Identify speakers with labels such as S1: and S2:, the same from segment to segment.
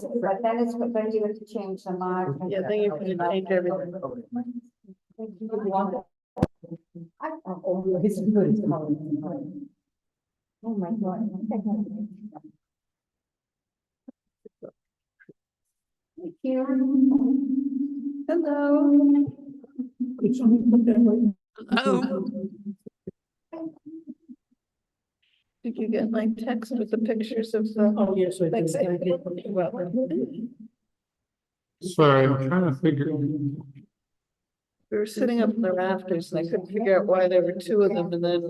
S1: But then it's going to have to change the margin.
S2: Yeah, then you can change everything.
S1: Oh, it's good. Oh, my God. Thank you.
S2: Hello.
S3: Oh,
S2: Did you get my text with the pictures of the?
S4: Oh, yes, I
S2: Thanks.
S4: did.
S2: Well,
S5: Sorry, I'm trying to figure.
S2: we were sitting up in the rafters and I couldn't figure out why there were two of them, and then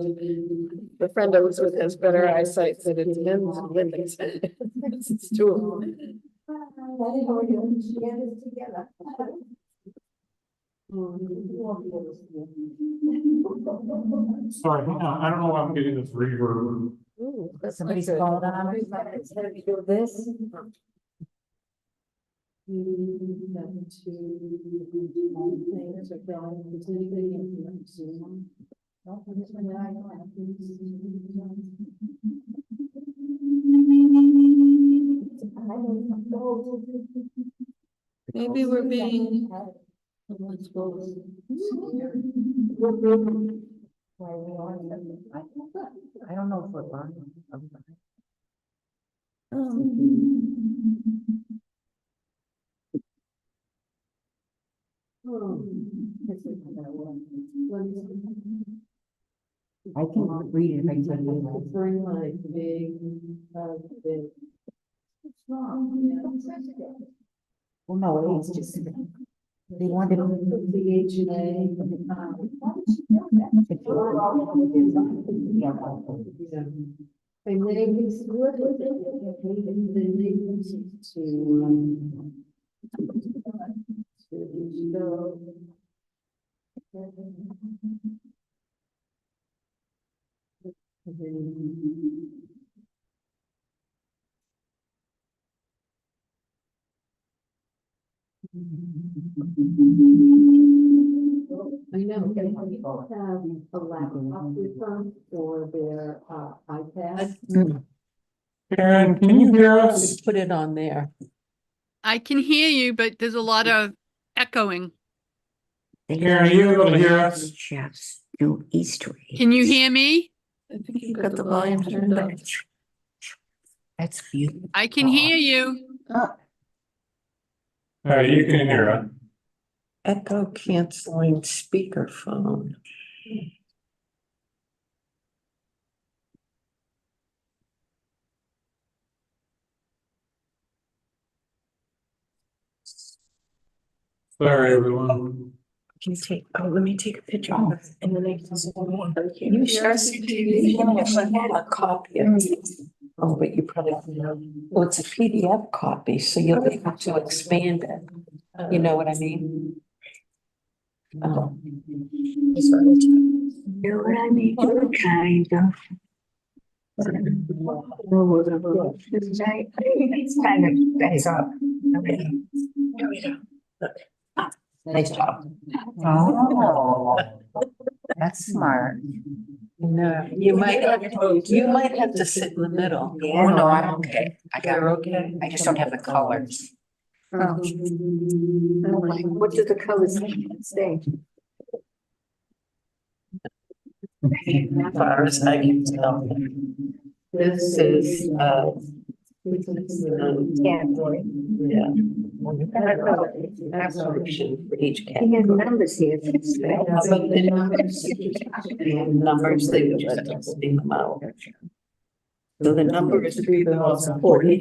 S2: the friend I was with has better eyesight, said it's men's and women's. It's two of them.
S5: Sorry, hang on, I don't know why I'm getting this reverb.
S2: Ooh, that's
S1: Somebody's
S2: not good.
S1: calling on us. It's gonna be do this.
S2: Maybe we're being.
S1: I don't know if we're on. I can read it if I tell you.
S4: Bring my big, big.
S1: Well, no, it's just. They wanted.
S4: The H and A. And they can split with it. They need I know, people have a laptop with them or their iPad.
S5: Karen, can you hear us?
S4: Put it on there.
S3: I can hear you, but there's a lot of echoing.
S5: Karen, are you able to hear us?
S1: Chefs do Easter eggs.
S3: Can you hear me?
S2: I think you've got the volume turned up.
S1: That's beautiful.
S3: I can hear you.
S5: You can hear us.
S4: Echo canceling speakerphone.
S5: Sorry, everyone.
S4: Can you take, let me take a picture of it and then I can zoom on.
S2: You
S4: share
S2: CCTV?
S4: Yes, I had a copy of it. Oh, but you probably don't know. Well, it's a PDF copy, so you'll be able to expand it. You know what I mean?
S1: You know what I mean? Kind of. It's kind of, that's up. Nice job. Oh, that's smart.
S4: No, you might have to sit in the middle.
S1: Yeah, no, I'm okay.
S4: You're okay?
S1: I just don't have the colors.
S2: Oh.
S1: What do the colors say?
S4: As far as I can tell. This is,
S1: Category.
S4: yeah. Absolutely for each
S1: He has
S4: category.
S1: numbers here.
S4: But the numbers, they would just have to speak them out. So the number is 3,040.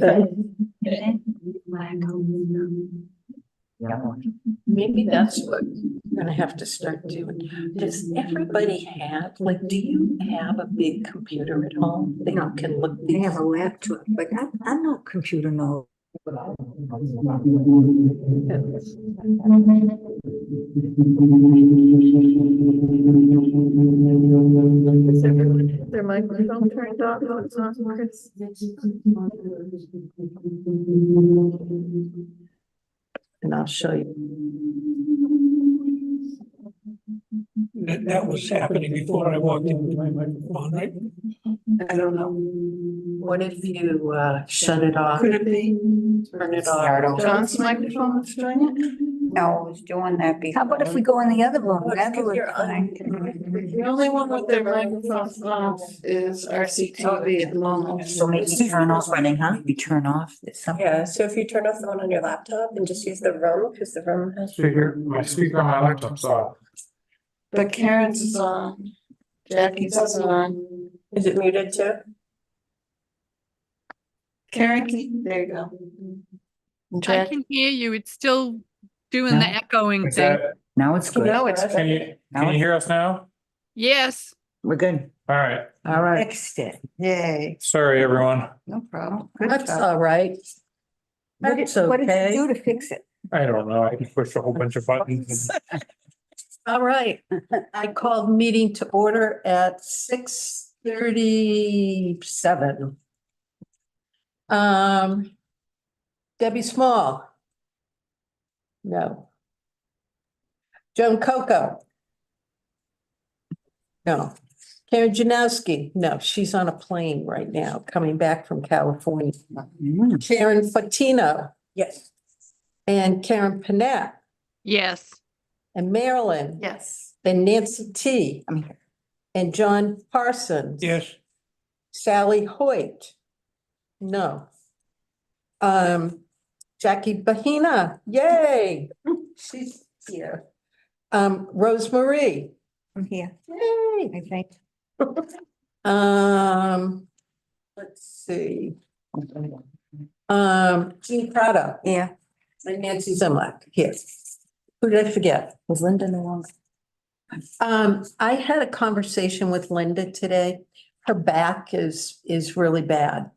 S4: Maybe that's what we're gonna have to start doing. Does everybody have, like, do you have a big computer at home that you can look?
S1: I have a laptop, but I'm not computer no.
S2: Their microphone turned off, oh, it's on, Chris.
S4: And I'll show you.
S6: That was happening before I walked in with my microphone, right?
S2: I don't know.
S4: What if you shut it off?
S2: Could it be
S4: Turn it
S1: Start
S4: off.
S1: over.
S2: John's microphone that's doing it?
S1: No, I was doing that before. How about if we go in the other room? That
S4: If
S1: would
S4: you're
S1: fine.
S2: The only one with their microphones off is RCTV at the moment.
S1: So maybe turn off running, huh? You turn off. Something.
S6: Yeah, so if you turn off the one on your laptop and just use the room, because the room has.
S5: My speaker on my laptop's off.
S2: But Karen's is on. Jackie's is on.
S6: Is it muted too?
S2: Karen, there you go.
S3: I
S2: Jack,
S3: can hear you. It's still doing the
S1: No.
S3: echoing
S5: Is
S3: thing.
S5: that,
S1: Now it's good.
S2: no, it's.
S5: can you hear us now?
S3: Yes.
S1: We're good.
S5: All right,
S2: All right,
S1: Fixed it.
S2: yay,
S5: sorry, everyone.
S2: no problem. Good
S4: That's
S2: job.
S4: all right.
S1: What
S4: That's
S1: did you
S4: okay.
S1: do to fix it?
S5: I don't know, I pushed a whole bunch of buttons.
S4: All right, I called meeting to order at 6:37. Debbie Small. No. Joan Coco. No. Karen Janowski. No, she's on a plane right now, coming back from California. Karen Fatino
S6: Yes.
S4: and Karen Panett
S3: Yes.
S4: and Marilyn
S2: Yes.
S4: and Nancy T.
S1: I'm here.
S4: And John Parsons.
S5: Yes,
S4: Sally Hoyt. No. Jackie Bahina, yay, she's here. Rosemarie,
S1: I'm here.
S4: yay.
S1: I think.
S4: Let's see, Jean Prado
S1: Yeah.
S4: and Nancy Zimlack, here. Who did I forget?
S1: Was Linda no longer?
S4: I had a conversation with Linda today. Her back is really bad.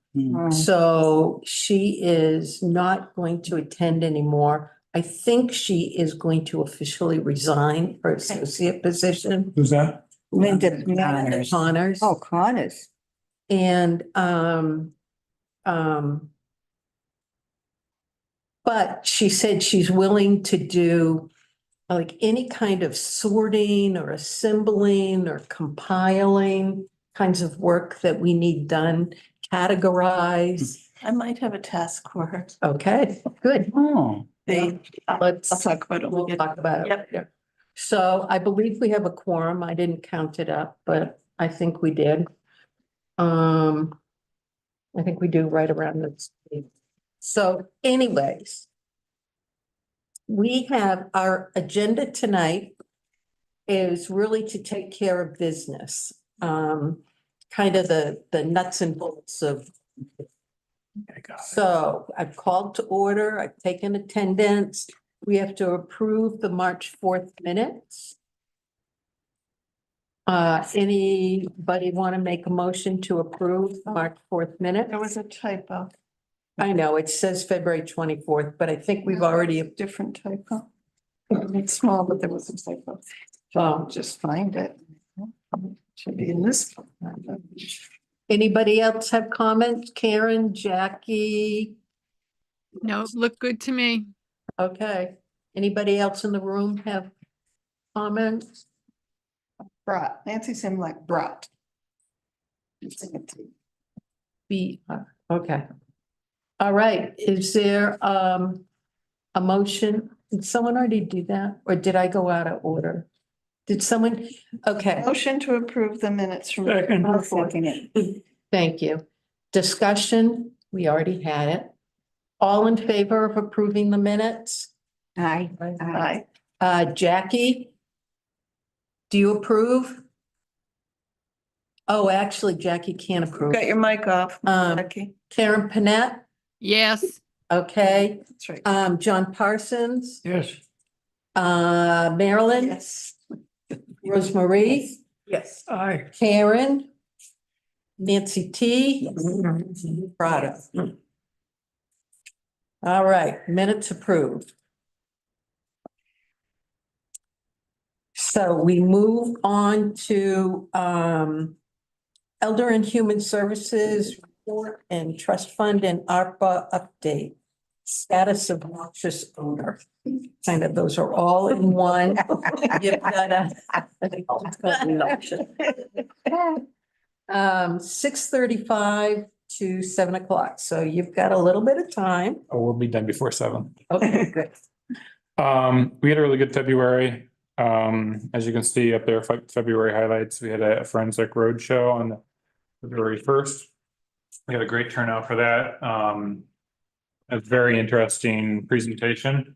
S4: So she is not going to attend anymore. I think she is going to officially resign her associate position.
S5: who's that?
S1: Linda
S4: Linda
S1: Connors.
S4: Connors.
S1: Oh, Connors.
S4: And, but she said she's willing to do like any kind of sorting or assembling or compiling kinds of work that we need done, categorize.
S2: I might have a task for her.
S4: Okay, good.
S1: Oh.
S4: Let's
S2: I'll talk about it when
S4: we'll
S2: we get.
S4: talk about it.
S2: Yep.
S4: Yeah. So I believe we have a quorum. I didn't count it up, but I think we did. I think we do right around this. So anyways. We have our agenda tonight is really to take care of business. Kind of the nuts and bolts of. So I've called to order, I've taken attendance. We have to approve the March 4th minutes. Anybody want to make a motion to approve March 4th minute?
S2: There was a typo.
S4: I know, it says February 24th, but I think we've already,
S2: Different typo. It's small, but there was a typo.
S4: oh,
S2: Just find it. Should be in this.
S4: anybody else have comments? Karen, Jackie?
S3: No, look good to me.
S4: Okay. Anybody else in the room have comments?
S2: Brought, Nancy Simlak brought.
S4: Okay. All right, is there a motion? Did someone already do that? Or did I go out of order? Did someone? Okay,
S2: Motion to approve the minutes from.
S5: Second.
S1: I'll second it.
S4: thank you. Discussion, we already had it. All in favor of approving the minutes?
S1: Aye.
S2: Aye.
S4: Jackie? Do you approve? Oh, actually, Jackie can't approve.
S2: Got your mic off, Jackie.
S4: Karen Panett,
S3: Yes.
S4: okay.
S2: That's right.
S4: John Parsons,
S5: Yes.
S4: Marilyn,
S2: Yes.
S4: Rosemarie,
S6: Yes.
S5: Aye.
S4: Karen, Nancy T, Prada. All right, minutes approved. So we move on to Elder and Human Services Report and Trust Fund and ARPA update. Status of noxious odor. Kind of, those are all in one. You've got 6:35 to 7 o'clock. So you've got a little bit of time.
S5: Oh, we'll be done before 7.
S4: Okay, good.
S5: We had a really good February. As you can see up there, February highlights, we had a forensic roadshow on February 1st. We had a great turnout for that. A very interesting presentation.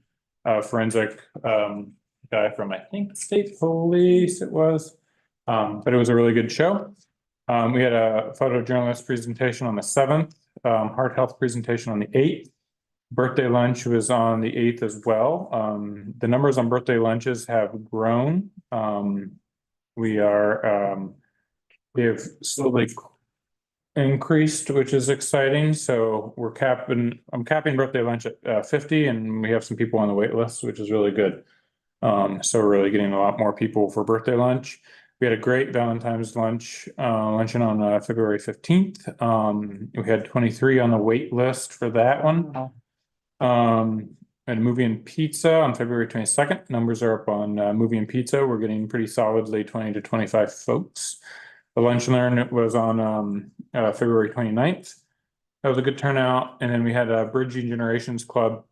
S5: Forensic guy from, I think, State Police it was. But it was a really good show. We had a photojournalist presentation on the 7th, heart health presentation on the 8th. Birthday lunch was on the 8th as well. The numbers on birthday lunches have grown. We have slowly increased, which is exciting. So I'm capping birthday lunch at 50, and we have some people on the wait list, which is really good. So we're really getting a lot more people for birthday lunch. We had a great Valentine's luncheon on February 15th. We had 23 on the wait list for that one. And Movie and Pizza on February 22nd. Numbers are up on Movie and Pizza. We're getting pretty solidly 20 to 25 folks. The lunch and learn was on February 29th. That was a good turnout. And then we had a Bridging Generations Club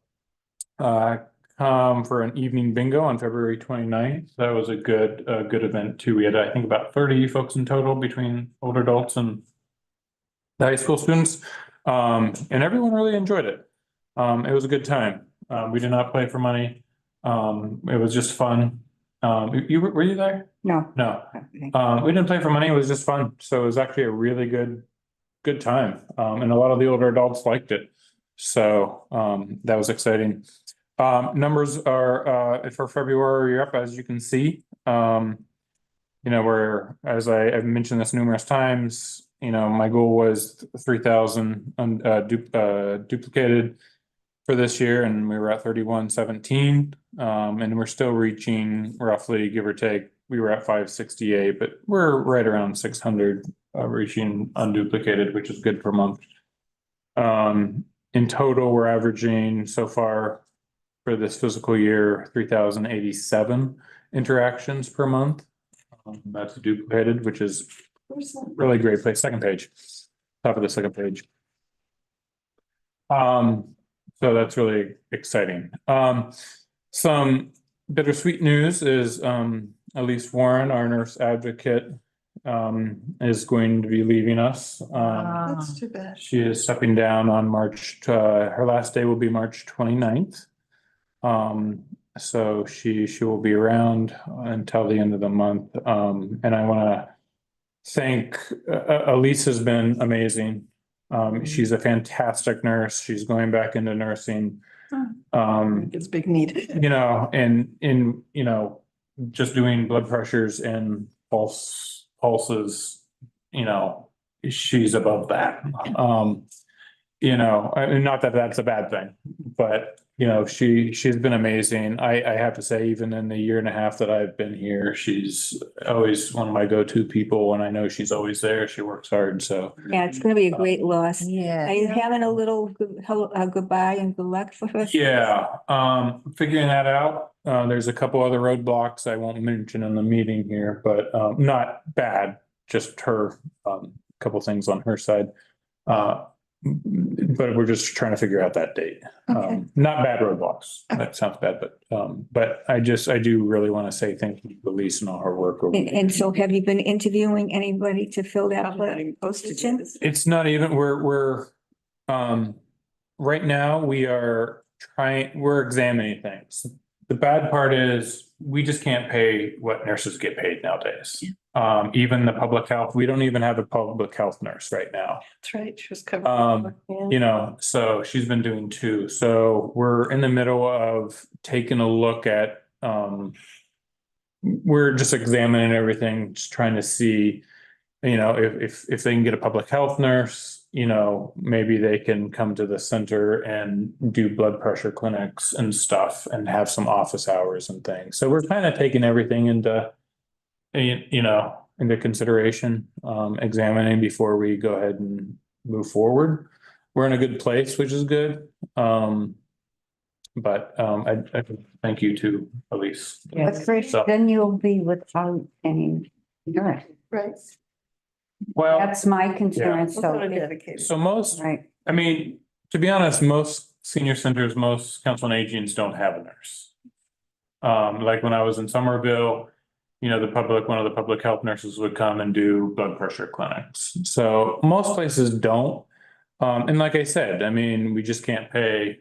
S5: come for an evening bingo on February 29th. That was a good event too. We had, I think, about 30 folks in total between older adults and the high school students. And everyone really enjoyed it. It was a good time. We did not play for money. It was just fun. Were you there?
S1: No.
S5: No. We didn't play for money. It was just fun. So it was actually a really good time. And a lot of the older adults liked it. So that was exciting. Numbers are for February up, as you can see. We're, as I've mentioned this numerous times, my goal was 3,000 duplicated for this year, and we were at 3117. And we're still reaching roughly, give or take, we were at 568, but we're right around 600 reaching unduplicated, which is good per month. In total, we're averaging so far for this fiscal year 3,087 interactions per month. That's duplicated, which is really great place. Second page, top of the second page. So that's really exciting. Some bittersweet news is Elise Warren, our nurse advocate, is going to be leaving us.
S2: That's too bad.
S5: She is stepping down on her last day will be March 29th. So she will be around until the end of the month. And I want to thank Elise has been amazing. She's a fantastic nurse. She's going back into nursing.
S2: It's big need.
S5: And just doing blood pressures and pulses, she's above that. Not that that's a bad thing, but she's been amazing. I have to say, even in the year and a half that I've been here, she's always one of my go-to people, and I know she's always there. She works hard, so.
S7: Yeah, it's gonna be a great loss. Are
S1: Yeah.
S7: you having a little goodbye and good luck for her?
S5: Yeah, figuring that out. There's a couple other roadblocks I won't mention in the meeting here, but not bad, just her, couple things on her side. But we're just trying to figure out that date.
S7: Okay.
S5: Not bad roadblocks. That sounds bad, but I do really want to say thank you to Elise and all her work.
S7: And so have you been interviewing anybody to fill that position?
S5: It's not even, we're right now we're examining things. The bad part is we just can't pay what nurses get paid nowadays. Even the public health, we don't even have a public health nurse right now.
S2: That's right. She was covered.
S5: So she's been doing 2. So we're in the middle of taking a look at, we're just examining everything, just trying to see, if they can get a public health nurse, maybe they can come to the center and do blood pressure clinics and stuff and have some office hours and things. So we're kind of taking everything into consideration, examining before we go ahead and move forward. We're in a good place, which is good. But I thank you to Elise.
S1: Yeah.
S7: But first,
S5: So-
S7: then you'll be without any.
S1: Good.
S2: Right.
S5: Well,
S7: That's my concern,
S2: We're kind of
S7: so,
S2: dedicated.
S5: so most,
S7: right.
S5: I mean, to be honest, most senior centers, most council on agings don't have a nurse. Like when I was in Somerville, you know, one of the public health nurses would come and do blood pressure clinics. So most places don't. And like I said, I mean, we just can't pay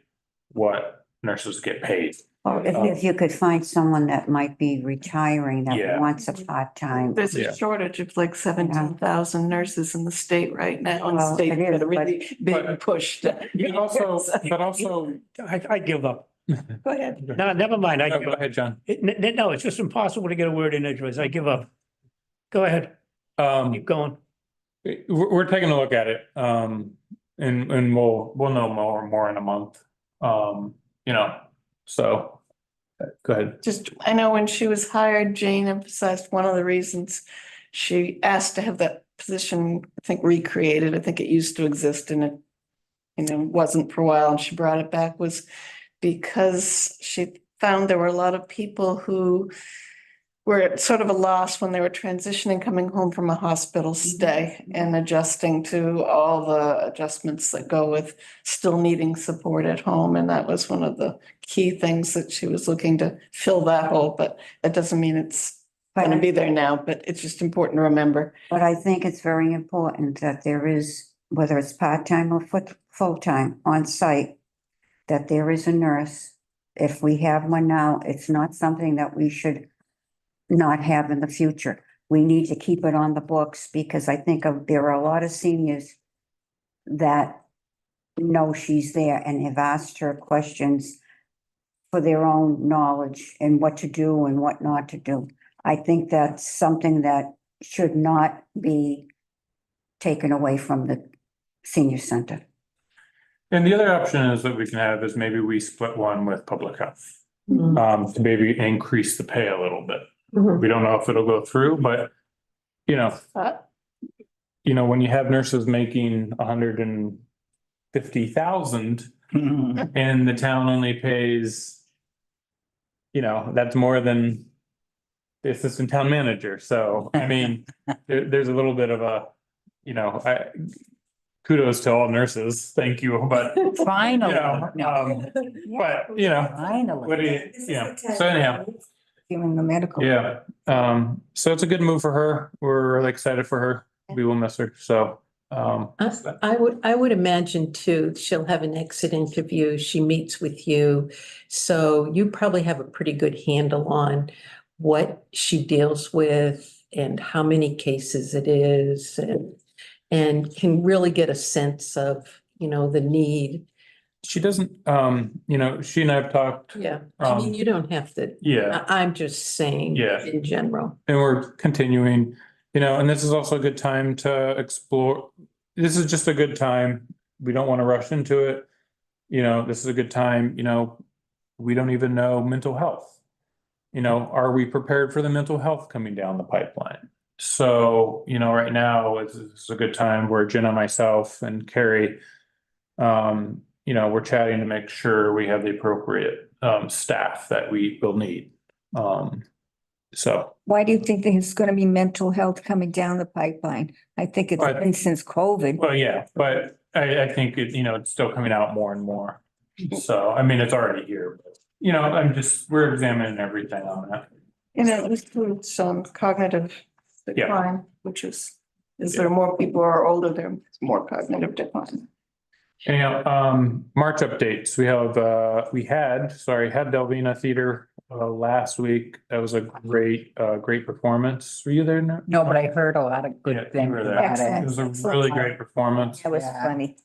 S5: what nurses get paid.
S7: Or if you could find someone that might be retiring
S5: Yeah.
S7: that wants a part-time.
S2: There's
S5: Yeah.
S2: a shortage of like 17,000 nurses in the state right now, and the
S7: Well,
S2: state
S7: it is,
S2: got a really
S5: but-
S2: big push to.
S5: But also,
S8: I give up.
S2: Go ahead.
S8: No, never mind. I
S5: no,
S8: give
S5: go
S8: up.
S5: ahead, John.
S8: No, it's just impossible to get a word in edgeways. I give up. Go ahead, keep going.
S5: We're taking a look at it, and we'll know more in a month. You know, so, go ahead.
S2: Just, I know when she was hired, Jane emphasized one of the reasons she asked to have that position, I think, recreated. I think it used to exist and it, you know, wasn't for a while, and she brought it back, was because she found there were a lot of people who were at sort of a loss when they were transitioning, coming home from a hospital stay and adjusting to all the adjustments that go with still needing support at home. And that was one of the key things that she was looking to fill that hole, but that doesn't mean it's
S7: But
S2: gonna be there now, but it's just important to remember.
S7: But I think it's very important that there is, whether it's part-time or full-time on site, that there is a nurse. If we have one now, it's not something that we should not have in the future. We need to keep it on the books because I think there are a lot of seniors that know she's there and have asked her questions for their own knowledge and what to do and what not to do. I think that's something that should not be taken away from the senior center.
S5: And the other option is that we can have is maybe we split one with public health, to maybe increase the pay a little bit. We don't know if it'll go through, but you know, when you have nurses making 150,000 and the town only pays, that's more than the assistant town manager. So, I mean, there's a little bit of a, kudos to all nurses. Thank you, but
S7: Finally.
S5: but
S7: Finally.
S5: what do you, so anyhow,
S7: Giving the medical.
S5: yeah. So it's a good move for her. We're really excited for her. We will miss her. So,
S4: I would imagine too, she'll have an exit interview. She meets with you. So you probably have a pretty good handle on what she deals with and how many cases it is and can really get a sense of, the need.
S5: she doesn't, she and I have talked.
S4: Yeah, I mean, you don't have to,
S5: Yeah.
S4: I'm just saying
S5: Yeah.
S4: in general.
S5: And we're continuing, and this is also a good time to explore. This is just a good time. We don't want to rush into it. This is a good time, we don't even know mental health. Are we prepared for the mental health coming down the pipeline? So, right now it's a good time where Jenna, myself and Carrie, we're chatting to make sure we have the appropriate staff that we will need. So.
S7: Why do you think there's gonna be mental health coming down the pipeline? I think it's
S5: But-
S7: been since COVID.
S5: Well, yeah, but I think it's still coming out more and more. So, I mean, it's already here, but, we're examining everything on that.
S2: And it includes some cognitive
S5: Yeah.
S2: decline, which is there more people who are older, there's more cognitive decline.
S5: Anyhow, March updates. We had Delvina Theater last week. That was a great performance. Were you there?
S1: No, but I heard a lot of
S5: Yeah,
S1: good
S5: you
S1: things
S5: were there.
S1: about
S5: It
S1: it.
S5: was a really great performance.
S7: That was
S1: Yeah.
S7: funny.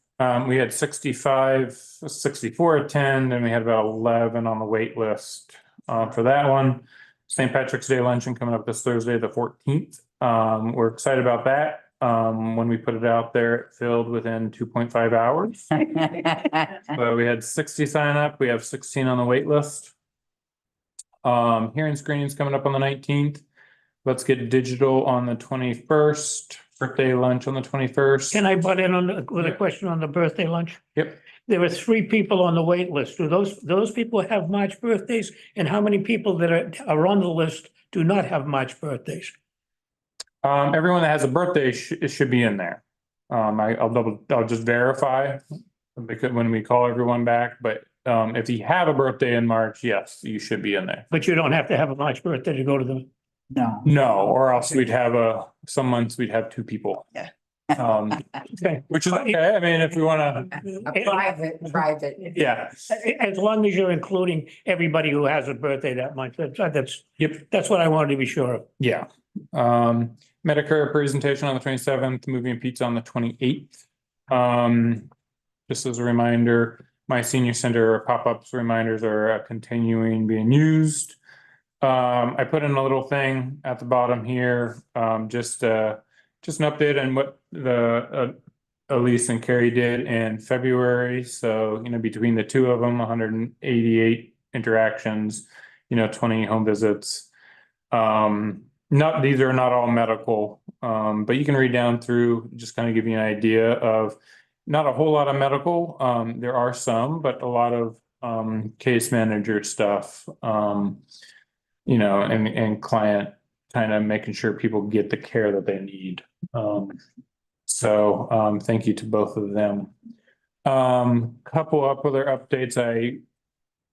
S5: We had 64 attend, and we had about 11 on the wait list for that one. St. Patrick's Day luncheon coming up this Thursday, the 14th. We're excited about that. When we put it out there, it filled within 2.5 hours. So we had 60 sign up. We have 16 on the wait list. Hearing screenings coming up on the 19th. Let's Get Digital on the 21st. Birthday lunch on the 21st.
S8: Can I butt in with a question on the birthday lunch?
S5: Yep.
S8: There were 3 people on the wait list. Do those people have March birthdays? And how many people that are on the list do not have March birthdays?
S5: Everyone that has a birthday it should be in there. I'll just verify. Because when we call everyone back, but if you have a birthday in March, yes, you should be in there.
S8: But you don't have to have a March birthday to go to the,
S1: No.
S5: No, or else we'd have some months we'd have two people.
S6: Yeah.
S8: okay.
S5: Which is okay. I mean, if we wanna,
S1: A private.
S5: yeah,
S8: As long as you're including everybody who has a birthday that month,
S5: yep,
S8: that's what I wanted to be sure of.
S5: yeah. Medicare presentation on the 27th, movie and pizza on the 28th. Just as a reminder, my senior center pop-ups reminders are continuing being used. I put in a little thing at the bottom here, just an update on what the Elise and Carrie did in February. So, between the two of them, 188 interactions, 20 home visits. These are not all medical, but you can read down through, just kind of give you an idea of not a whole lot of medical. There are some, but a lot of case manager stuff, and client kind of making sure people get the care that they need. So thank you to both of them. Couple of other updates I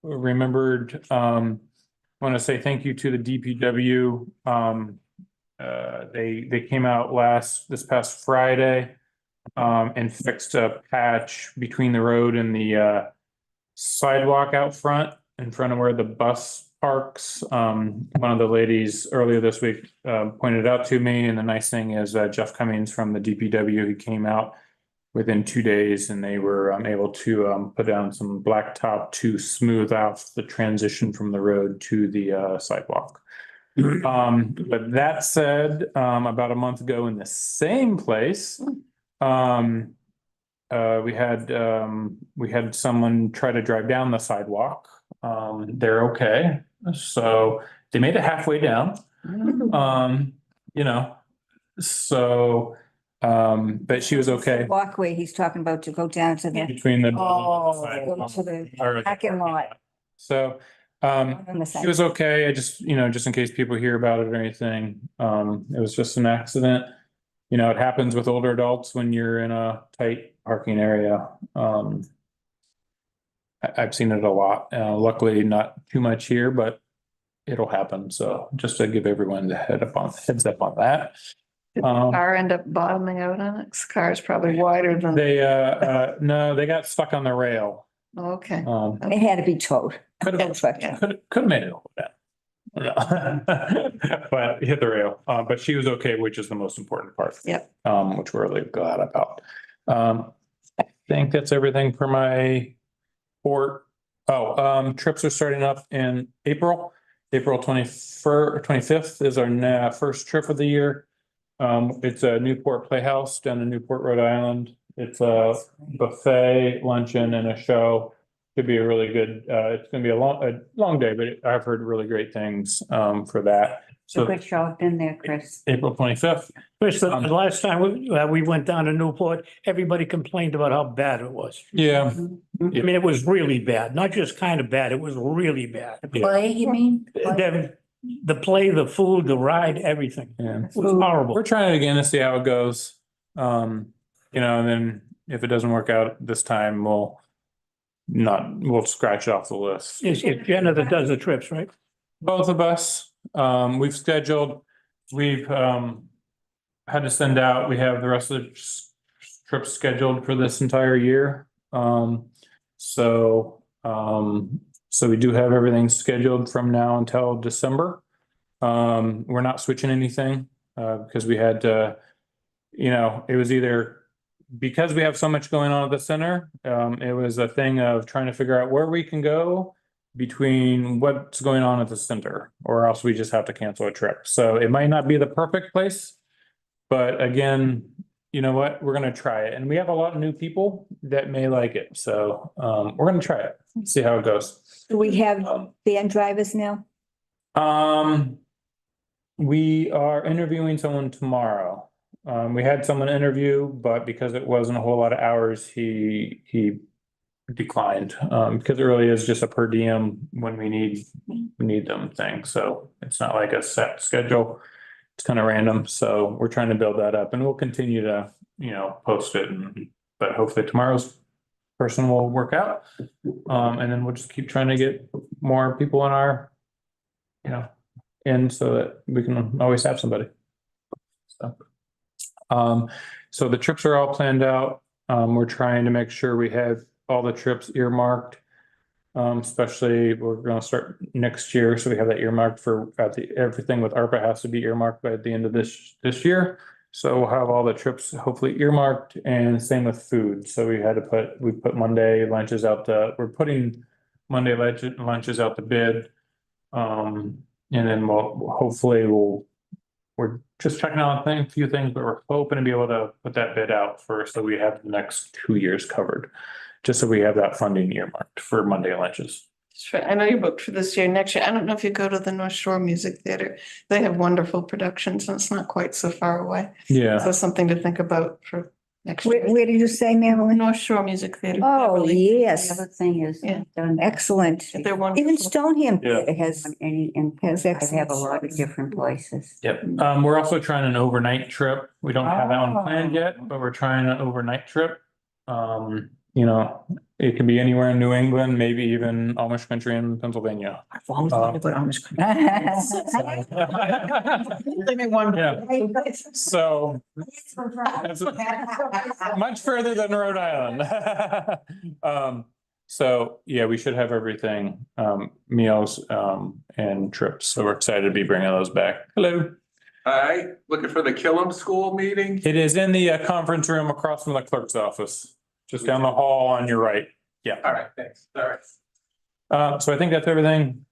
S5: remembered. Want to say thank you to the DPW. They came out this past Friday and fixed a patch between the road and the sidewalk out front, in front of where the bus parks. One of the ladies earlier this week pointed out to me, and the nice thing is Jeff Cummings from the DPW, he came out within 2 days, and they were able to put down some blacktop to smooth out the transition from the road to the sidewalk. But that said, about a month ago in the same place, we had someone try to drive down the sidewalk. They're okay, so they made it halfway down. So but she was okay
S7: Walkway he's talking about to go down to the,
S5: between the.
S7: go to the parking lot
S5: So
S7: on the
S5: she
S7: side.
S5: was okay. I just, just in case people hear about it or anything, it was just an accident. It happens with older adults when you're in a tight parking area. I've seen it a lot. Luckily, not too much here, but it'll happen. So just to give everyone the heads up on that.
S2: Car end up bottoming out on it? 'Cause car's probably wider than,
S5: No, they got stuck on the rail.
S2: okay.
S7: It had to be towed.
S5: Could have made it over that. But hit the rail, but she was okay, which is the most important part.
S2: Yep.
S5: Which we're really glad about. I think that's everything for my report. Trips are starting up in April. April 21st, 25th is our first trip of the year. It's a Newport Playhouse down in Newport, Rhode Island. It's a buffet, luncheon, and a show. Could be a really good, it's gonna be a long day, but I've heard really great things for that.
S7: So
S5: So
S7: good show. I've been there, Chris.
S5: April 25th.
S8: Chris, the last time we went down to Newport, everybody complained about how bad it was.
S5: Yeah.
S8: I mean, it was really bad, not just kind of bad, it was really bad.
S7: Play, you mean?
S8: The play, the food, the ride, everything.
S5: Yeah.
S8: It was horrible.
S5: We're trying it again to see how it goes. And then if it doesn't work out this time, we'll scratch it off the list.
S8: It's Jenna that does the trips, right?
S5: Both of us, we've had to send out, we have the rest of the trips scheduled for this entire year. So we do have everything scheduled from now until December. We're not switching anything, because we had to, it was either because we have so much going on at the center, it was a thing of trying to figure out where we can go between what's going on at the center, or else we just have to cancel a trip. So it might not be the perfect place, but again, you know what, we're gonna try it. And we have a lot of new people that may like it. So we're gonna try it, see how it goes.
S7: Do we have van drivers now?
S5: We are interviewing someone tomorrow. We had someone interview, but because it wasn't a whole lot of hours, he declined. Because it really is just a per diem when we need them thing. So it's not like a set schedule. it's kind of random, so we're trying to build that up and we'll continue to, post it but hopefully tomorrow's person will work out. And then we'll just keep trying to get more people in our, in so that we can always have somebody. So the trips are all planned out. We're trying to make sure we have all the trips earmarked. Especially we're gonna start next year, so we have that earmarked for everything with ARPA has to be earmarked by the end of this year. So we'll have all the trips hopefully earmarked, and same with food. So we put Monday lunches out we're putting Monday lunches out to bid. And then we're just checking out a few things, but we're hoping to be able to put that bid out first, so we have the next 2 years covered. Just so we have that funding earmarked for Monday lunches.
S2: Sure. I know you're booked for this year. Next year, I don't know if you go to the North Shore Music Theater. They have wonderful productions and it's not quite so far away.
S5: Yeah,
S2: So something to think about for next year.
S1: Where did you say, Marilyn?
S2: North Shore Music Theater.
S1: Oh,
S2: Beverly.
S1: yes,
S7: The other thing is,
S2: Yeah.
S7: done
S1: excellent.
S2: They're wonderful.
S1: Even Stoneham
S5: Yeah.
S1: has,
S7: any, and
S1: has
S7: I
S1: excellent.
S7: have a lot of different places.
S5: yep. We're also trying an overnight trip. We don't have that one planned yet, but we're trying an overnight trip. It can be anywhere in New England, maybe even Amish country in Pennsylvania.
S1: I've always
S5: wanted
S1: to go to Amish
S5: Yeah, so that's much further than Rhode Island. So yeah, we should have everything, meals, and trips. So we're excited to be bringing those back. Hello.
S9: Hi, looking for the Killam School meeting?
S5: It is in the conference room across from the clerk's office, just down the hall on your right. Yeah.
S9: All right, thanks. All right.
S5: So I think that's everything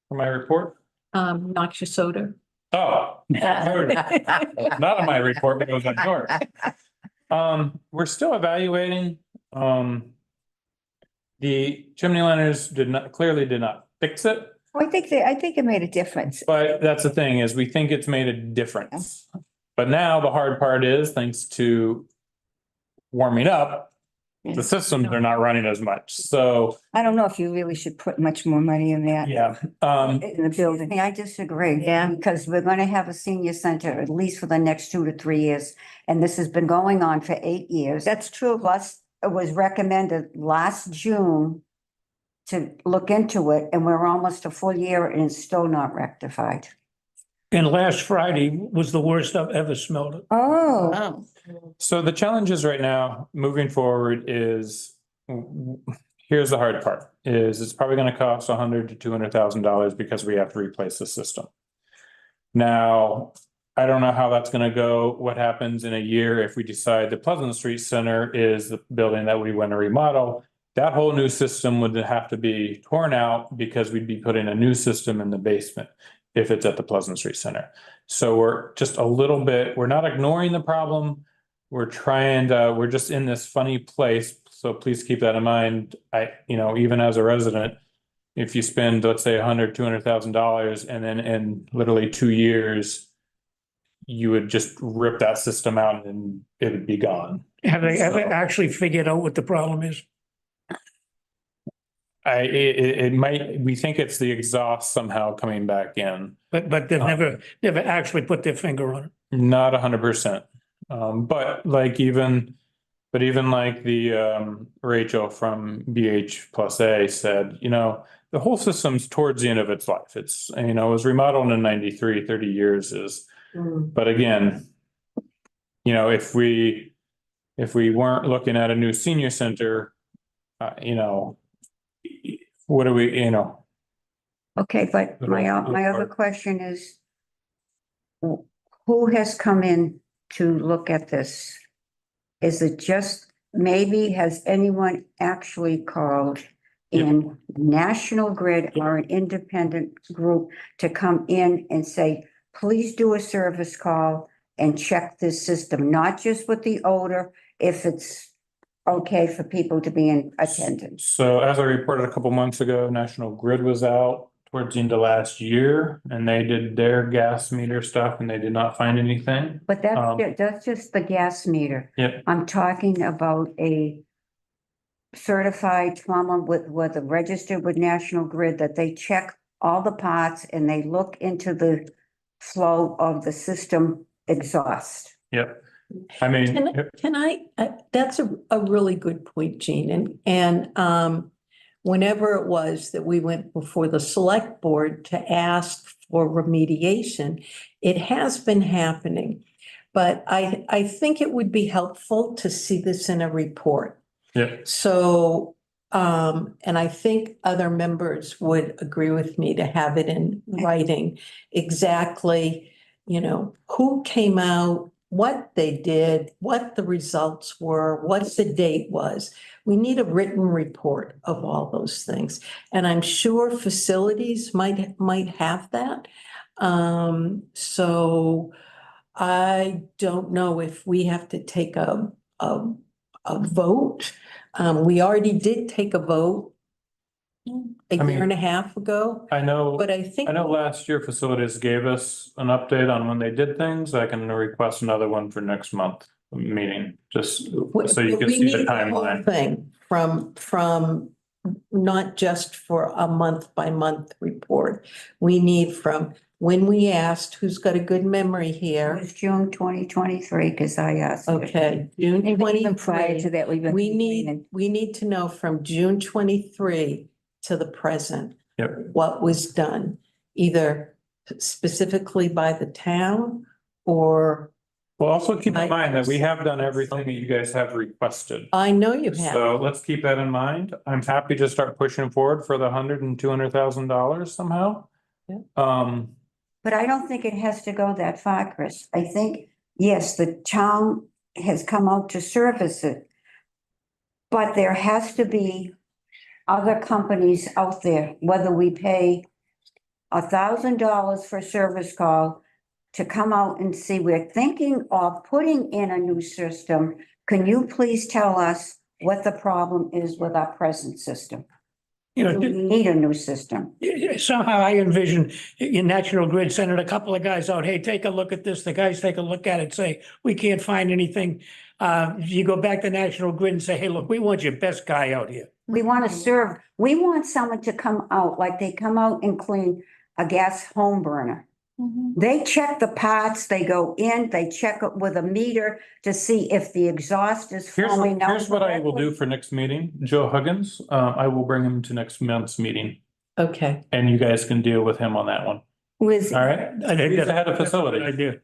S5: for my report.
S4: Noxious soda.
S5: Oh, not on my report, but it was on yours. We're still evaluating. The chimney liners clearly did not fix it,
S1: I think it made a difference.
S5: but that's the thing is we think it's made a difference. But now the hard part is thanks to warming up, the systems are not running as much. So,
S1: I don't know if you really should put much more money in that.
S5: yeah,
S1: In the building.
S7: I disagree.
S1: Yeah.
S7: Because we're gonna have a senior center at least for the next 2 to 3 years. And this has been going on for 8 years.
S1: That's true.
S7: Plus, it was recommended last June to look into it, and we're almost a full year and it's still not rectified.
S8: And last Friday was the worst I've ever smelled it.
S1: Oh,
S2: Wow.
S5: so the challenges right now, moving forward is, here's the hard part, is it's probably gonna cost $100,000 to $200,000 because we have to replace the system. Now, I don't know how that's gonna go, what happens in a year if we decide the Pleasant Street Center is the building that we want to remodel. That whole new system would have to be torn out because we'd be putting a new system in the basement if it's at the Pleasant Street Center. So we're just a little bit, we're not ignoring the problem. We're we're just in this funny place. So please keep that in mind. Even as a resident, if you spend, let's say $100,000, $200,000 and then in literally 2 years, you would just rip that system out and it would be gone.
S8: Have they ever
S5: So-
S8: actually figured out what the problem is?
S5: We think it's the exhaust somehow coming back in,
S8: But they've never actually put their finger on it.
S5: not 100%. Even like the Rachel from BH+A said, the whole system's towards the end of its life. It's, it was remodeled in 93, 30 years is, but again, if we weren't looking at a new senior center, what do we,
S7: Okay, but my other question is, who has come in to look at this? Is it just, has anyone actually called in National Grid or an independent group to come in and say, please do a service call and check this system, not just with the odor, if it's okay for people to be in attendance?
S5: So as I reported a couple months ago, National Grid was out towards the end of last year and they did their gas meter stuff and they did not find anything.
S7: But that's just the gas meter.
S5: Yep.
S7: I'm talking about a certified plumber with a registered with National Grid, that they check all the parts and they look into the flow of the system exhaust.
S5: Yep. I mean,
S4: That's a really good point, Jean, and whenever it was that we went before the select board to ask for remediation, it has been happening. But I think it would be helpful to see this in a report.
S5: yeah,
S4: So, and I think other members would agree with me to have it in writing exactly, who came out, what they did, what the results were, what the date was. We need a written report of all those things. And I'm sure facilities might have that. So I don't know if we have to take a vote. We already did take a vote a
S5: I mean,
S4: year and a half ago,
S5: I know.
S4: but I think.
S5: I know last year facilities gave us an update on when they did things. I can request another one for next month meeting, just so you can
S4: We
S5: see
S4: need
S5: the
S4: whole
S5: timeline.
S4: Thing from not just for a month by month report. We need from when we asked, who's got a good memory
S7: It
S4: here?
S7: was June 2023, because I asked.
S4: Okay, June
S7: Even prior
S4: 23.
S7: to that, we've been.
S4: We need to know from June 23 to the present.
S5: Yep.
S4: What was done, either specifically by the town or,
S5: Well, also keep in mind that we have done everything that you guys have requested.
S4: I know you have.
S5: So let's keep that in mind. I'm happy to start pushing forward for the $100,000 and $200,000 somehow.
S4: Yeah.
S7: But I don't think it has to go that far, Chris. I think, yes, the town has come out to service it. But there has to be other companies out there, whether we pay $1,000 for a service call to come out and see, we're thinking of putting in a new system. Can you please tell us what the problem is with our present system? Do we need a new system?
S8: Somehow I envision your National Grid sending a couple of guys out, hey, take a look at this. The guys take a look at it, say, we can't find anything. You go back to National Grid and say, hey, look, we want your best guy out here.
S7: We want to serve, we want someone to come out, like they come out and clean a gas home burner. They check the parts, they go in, they check it with a meter to see if the exhaust is flowing out.
S5: Here's what I will do for next meeting. Joe Huggins, I will bring him to next month's meeting
S4: Okay,
S5: and you guys can deal with him on that one.
S7: With,
S5: All right?
S8: I think
S5: He's
S8: that's
S5: the head of
S8: a good
S5: facility.
S8: idea.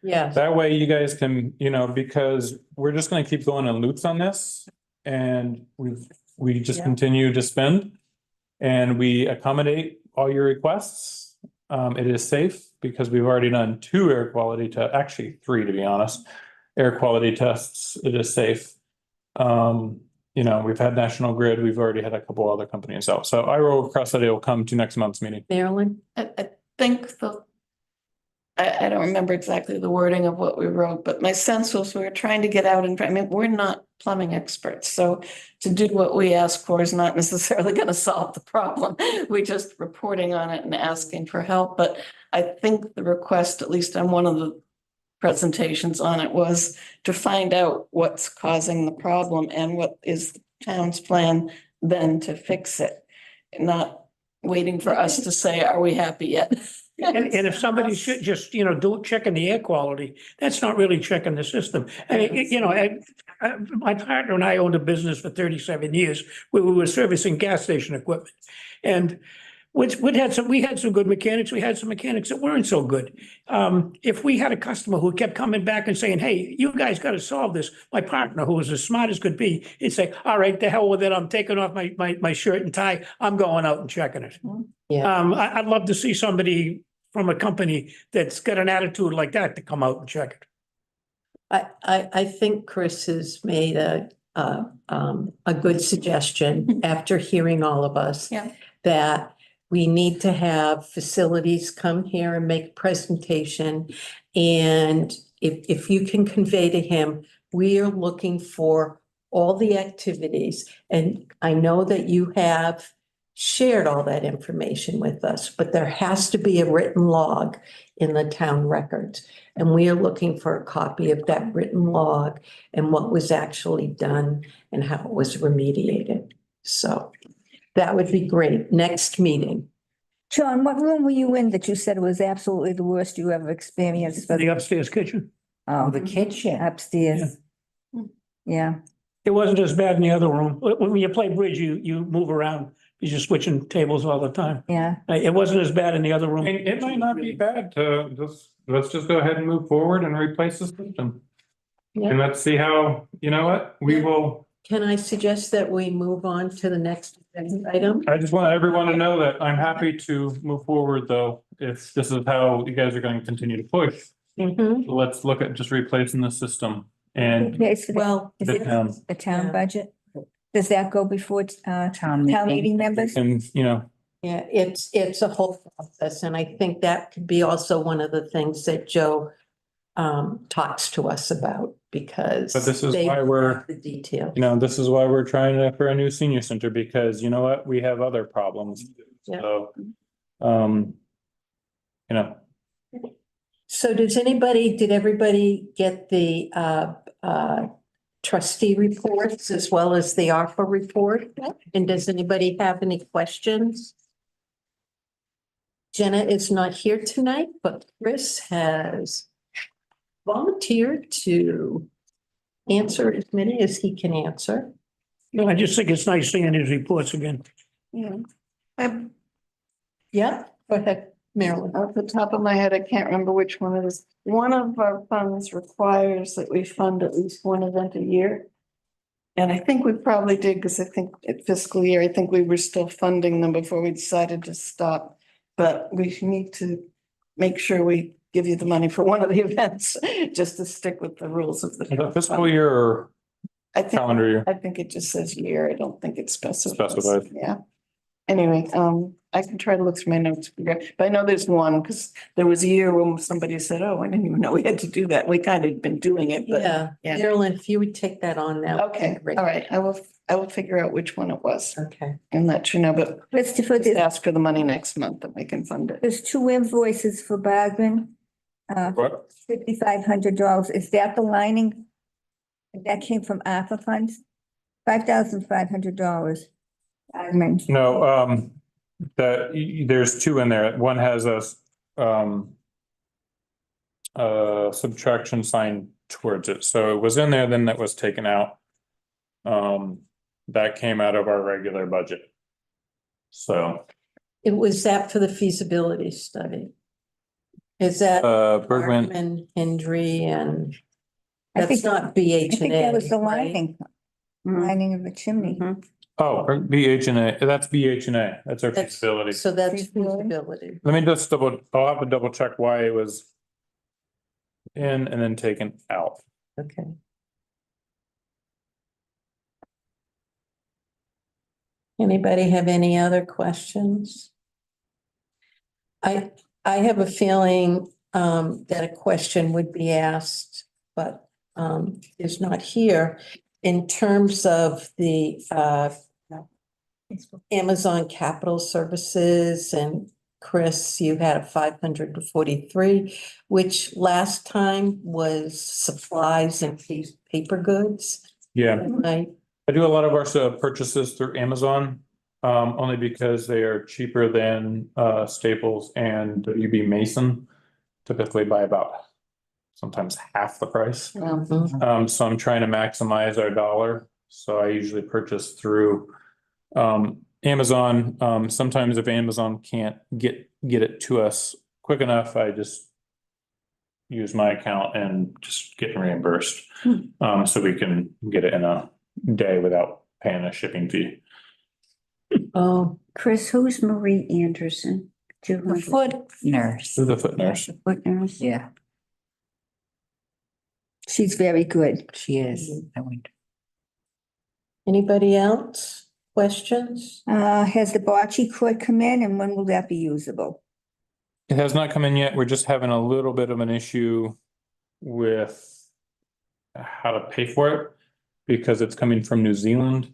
S4: yes.
S5: That way you guys can, because we're just gonna keep going in loops on this. And we just
S4: Yeah.
S5: continue to spend. And we accommodate all your requests. It is safe because we've already done 2 air quality actually 3, to be honest. Air quality tests, it is safe. We've had National Grid, we've already had a couple other companies out. So I will request that it will come to next month's meeting.
S4: Marilyn?
S2: I think I don't remember exactly the wording of what we wrote, but my sense was we were trying to get out and, we're not plumbing experts. So to do what we ask for is not necessarily going to solve the problem. We're just reporting on it and asking for help. But I think the request, at least on one of the presentations on it, was to find out what's causing the problem and what is the town's plan then to fix it. Not waiting for us to say, are we happy yet?
S8: And if somebody should just, checking the air quality, that's not really checking the system. I mean, my partner and I owned a business for 37 years where we were servicing gas station equipment. And we had some good mechanics. We had some mechanics that weren't so good. If we had a customer who kept coming back and saying, hey, you guys got to solve this, my partner, who was as smart as could be, he'd say, all right, the hell with it. I'm taking off my shirt and tie. I'm going out and checking it.
S4: Yeah.
S8: I'd love to see somebody from a company that's got an attitude like that to come out and check it.
S4: I think Chris has made a good suggestion after hearing all of us.
S2: Yeah.
S4: That we need to have facilities come here and make a presentation. And if you can convey to him, we are looking for all the activities. And I know that you have shared all that information with us, but there has to be a written log in the town records. And we are looking for a copy of that written log and what was actually done and how it was remediated. So that would be great. Next meeting.
S10: John, what room were you in that you said was absolutely the worst you ever experienced? for
S8: The upstairs kitchen.
S10: Oh,
S1: The kitchen.
S10: upstairs. Yeah,
S8: It wasn't as bad in the other room. When you play bridge, you move around. You're just switching tables all the time.
S10: yeah.
S8: It wasn't as bad in the other room.
S5: It might not be bad to let's just go ahead and move forward and replace the system.
S4: Yeah.
S5: And let's see how, you know what, we
S4: Yeah.
S5: will,
S4: Can I suggest that we move on to the next item?
S5: I just want everyone to know that I'm happy to move forward though. If this is how you guys are going to continue to push,
S4: Mhm.
S5: let's look at just replacing the system and
S10: Okay, it's for the-
S4: Well,
S10: is
S5: the
S10: it
S5: town.
S10: the town
S4: Yeah.
S10: budget? Does that go before,
S1: Town
S10: town
S1: meeting.
S10: meeting members?
S5: And, you know,
S4: yeah, it's a whole process, and I think that could be also one of the things that Joe talks to us about, because
S5: But this is
S4: they
S5: why we're-
S4: have the detail.
S5: you know, this is why we're trying to, for a new senior center, because you know what, we have other problems.
S4: Yeah.
S5: So, you know,
S4: So did everybody get the trustee reports as well as the ARPA report? And does anybody have any questions? Jenna is not here tonight, but Chris has volunteered to answer as many as he can answer.
S8: No, I just think it's nice seeing his reports again.
S2: Yeah.
S4: Yeah, go ahead, Marilyn.
S2: Off the top of my head, I can't remember which one it is. One of our funds requires that we fund at least one event a year. And I think we probably did, because I think at fiscal year, I think we were still funding them before we decided to stop. But we need to make sure we give you the money for one of the events, just to stick with the rules of the.
S5: fiscal year or
S2: I think,
S5: calendar year.
S2: I think it just says year. I don't think it's specified.
S5: Specified.
S2: Yeah. Anyway, I can try to look through my notes, but I know there's one, because there was a year when somebody said, oh, I didn't even know we had to do that. We kind of been doing it, but.
S4: Yeah,
S2: yeah.
S4: Marilyn, if you would take that on now.
S2: Okay, all right. I will figure out which one it was
S4: Okay.
S2: and let you know, but
S10: Christopher,
S2: just ask for the money next month that we can fund it.
S10: there's two invoices for Bogdan.
S5: What?
S10: $5,500. Is that the lining? That came from ARPA funds? $5,500. Bogdan.
S5: No, there's two in there. One has a subtraction sign towards it. So it was in there, then that was taken out. That came out of our regular budget. So,
S4: It was that for the feasibility study. Is that
S5: Bergman,
S4: Bergman, Hendry, and
S10: I
S4: that's
S10: think-
S4: not BH
S10: I think
S4: and
S10: that was
S4: A,
S10: the
S4: right?
S10: lining of the chimney.
S5: oh, BH&A, that's BH&A. That's our
S4: That's-
S5: feasibility.
S4: So that's
S10: Feasibility.
S4: feasibility.
S5: Let me just I'll have to double check why it was in and then taken out.
S4: Okay. Anybody have any other questions? I have a feeling that a question would be asked, but is not here in terms of the Amazon Capital Services, and Chris, you had a 543, which last time was supplies and paper goods.
S5: Yeah.
S4: Right,
S5: I do a lot of our purchases through Amazon, only because they are cheaper than Staples and WB Mason. Typically by about sometimes half the price.
S4: Mhm.
S5: So I'm trying to maximize our dollar. So I usually purchase through Amazon. Sometimes if Amazon can't get it to us quick enough, I just use my account and just get reimbursed. So we can get it in a day without paying a shipping fee.
S4: Oh,
S7: Chris, who's Marie Anderson?
S10: The
S7: 200
S10: foot,
S1: Nurse.
S5: Through the foot nurse.
S7: foot nurse?
S1: Yeah,
S10: she's very good.
S1: she is. I went.
S4: anybody else? Questions?
S10: Has the bocce court come in, and when will that be usable?
S5: It has not come in yet. We're just having a little bit of an issue with how to pay for it because it's coming from New Zealand.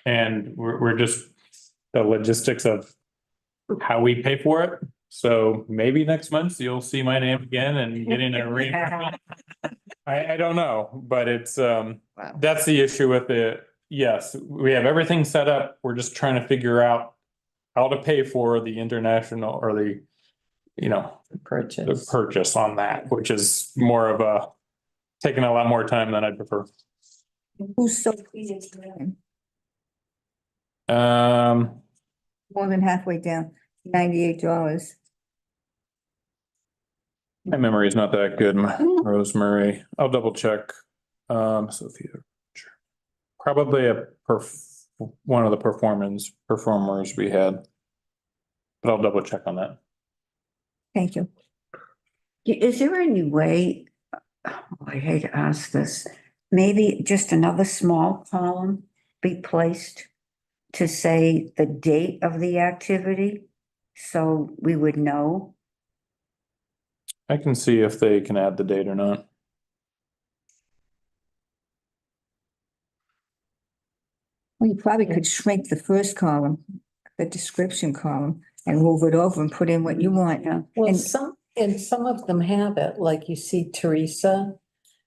S5: And we're just the logistics of how we pay for it. So maybe next month you'll see my name again and getting a reimbursement. I don't know, but it's that's the issue with it. Yes, we have everything set up. We're just trying to figure out how to pay for the international or the, the
S4: Purchase.
S5: purchase on that, which is more of a, taking a lot more time than I'd prefer.
S10: Who's Sophia? More than halfway down, $98.
S5: My memory is not that good, Rosemary. I'll double check. Sophia. Probably one of the performers we had. But I'll double check on that.
S10: Thank you.
S7: Is there any way, I hate to ask this, maybe just another small column be placed to say the date of the activity? So we would know.
S5: I can see if they can add the date or not.
S10: Well, you probably could shrink the first column, the description column, and move it over and put in what you want.
S4: Well,
S10: And-
S4: some of them have it, like you see Teresa,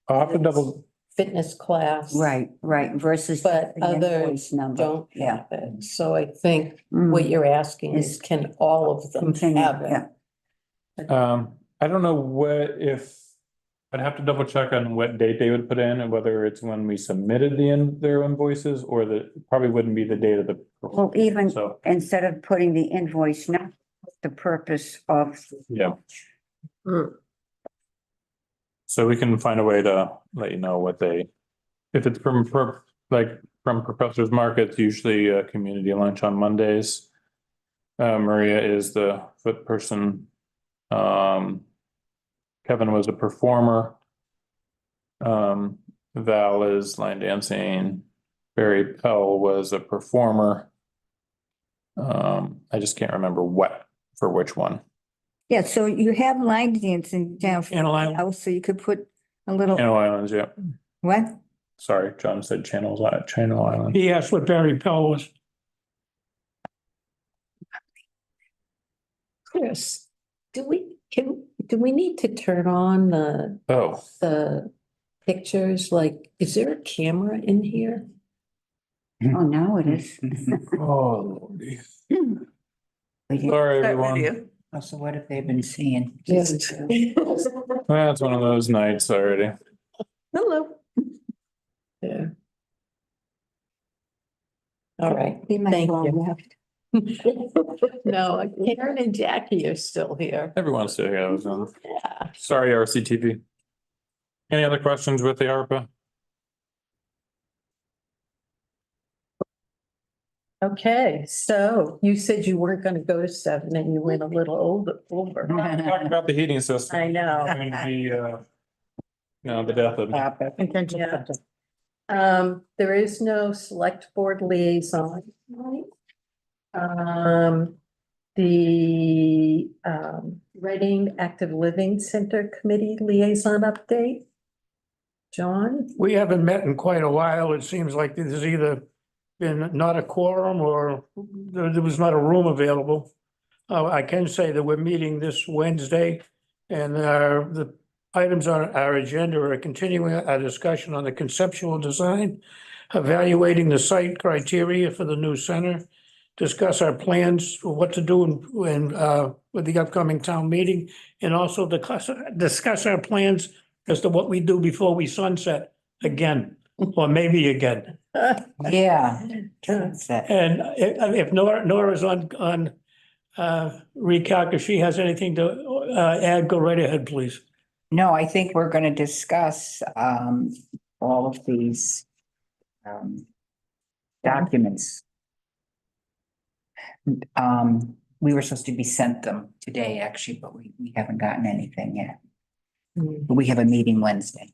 S5: I'll have to double,
S4: fitness class.
S7: Right, versus.
S4: But
S7: the
S4: others
S7: invoice number.
S4: don't
S7: Yeah.
S4: have it. So I think
S7: Mm.
S4: what you're asking
S7: Is-
S4: is, can all of them
S7: Continue,
S4: have it?
S7: yeah.
S5: I don't know I'd have to double check on what date they would put in and whether it's when we submitted their invoices or probably wouldn't be the date of the.
S7: Well, even
S5: So,
S7: instead of putting the invoice, now, the purpose of.
S5: yeah,
S2: Mm.
S5: so we can find a way to let you know if it's from Professor's Market, it's usually a community lunch on Mondays. Maria is the foot person. Kevin was a performer. Val is line dancing. Barry Pell was a performer. I just can't remember for which one.
S10: Yeah, so you have line dancing down for
S8: Channel Island.
S10: house, so you could put a little,
S5: Channel Islands, yeah.
S10: what?
S5: Sorry, John said Channel Island.
S8: He asked what Barry Pell was.
S4: Chris, do we need to turn on
S5: Oh,
S4: the pictures? Like, is there a camera in here?
S7: Oh, now it is.
S5: oh,
S7: Sorry,
S5: sorry, everyone.
S1: So what have they been seeing?
S4: Yes.
S5: That's one of those nights already.
S4: Hello. Yeah. All right,
S10: Be my
S4: thank
S10: well
S4: you.
S10: left.
S4: No, Karen and Jackie are still here.
S5: Everyone's still here.
S4: Yeah.
S5: Sorry, RCTV. Any other questions with the ARPA?
S4: Okay, so you said you weren't gonna go to 7 and you went a little over.
S5: Talking about the heating system.
S4: I know.
S5: And the death of.
S4: Yeah. There is no select board liaison. The Reading Active Living Center Committee liaison update. John?
S8: We haven't met in quite a while. It seems like there's either been not a quorum or there was not a room available. I can say that we're meeting this Wednesday and the items on our agenda are continuing our discussion on the conceptual design, evaluating the site criteria for the new center, discuss our plans for what to do with the upcoming town meeting, and also discuss our plans as to what we do before we sunset again, or maybe again.
S1: Yeah. That's it.
S8: And if Nora's on recalc, if she has anything to add, go right ahead, please.
S1: No, I think we're gonna discuss all of these documents. We were supposed to be sent them today, actually, but we haven't gotten anything yet. But we have a meeting Wednesday.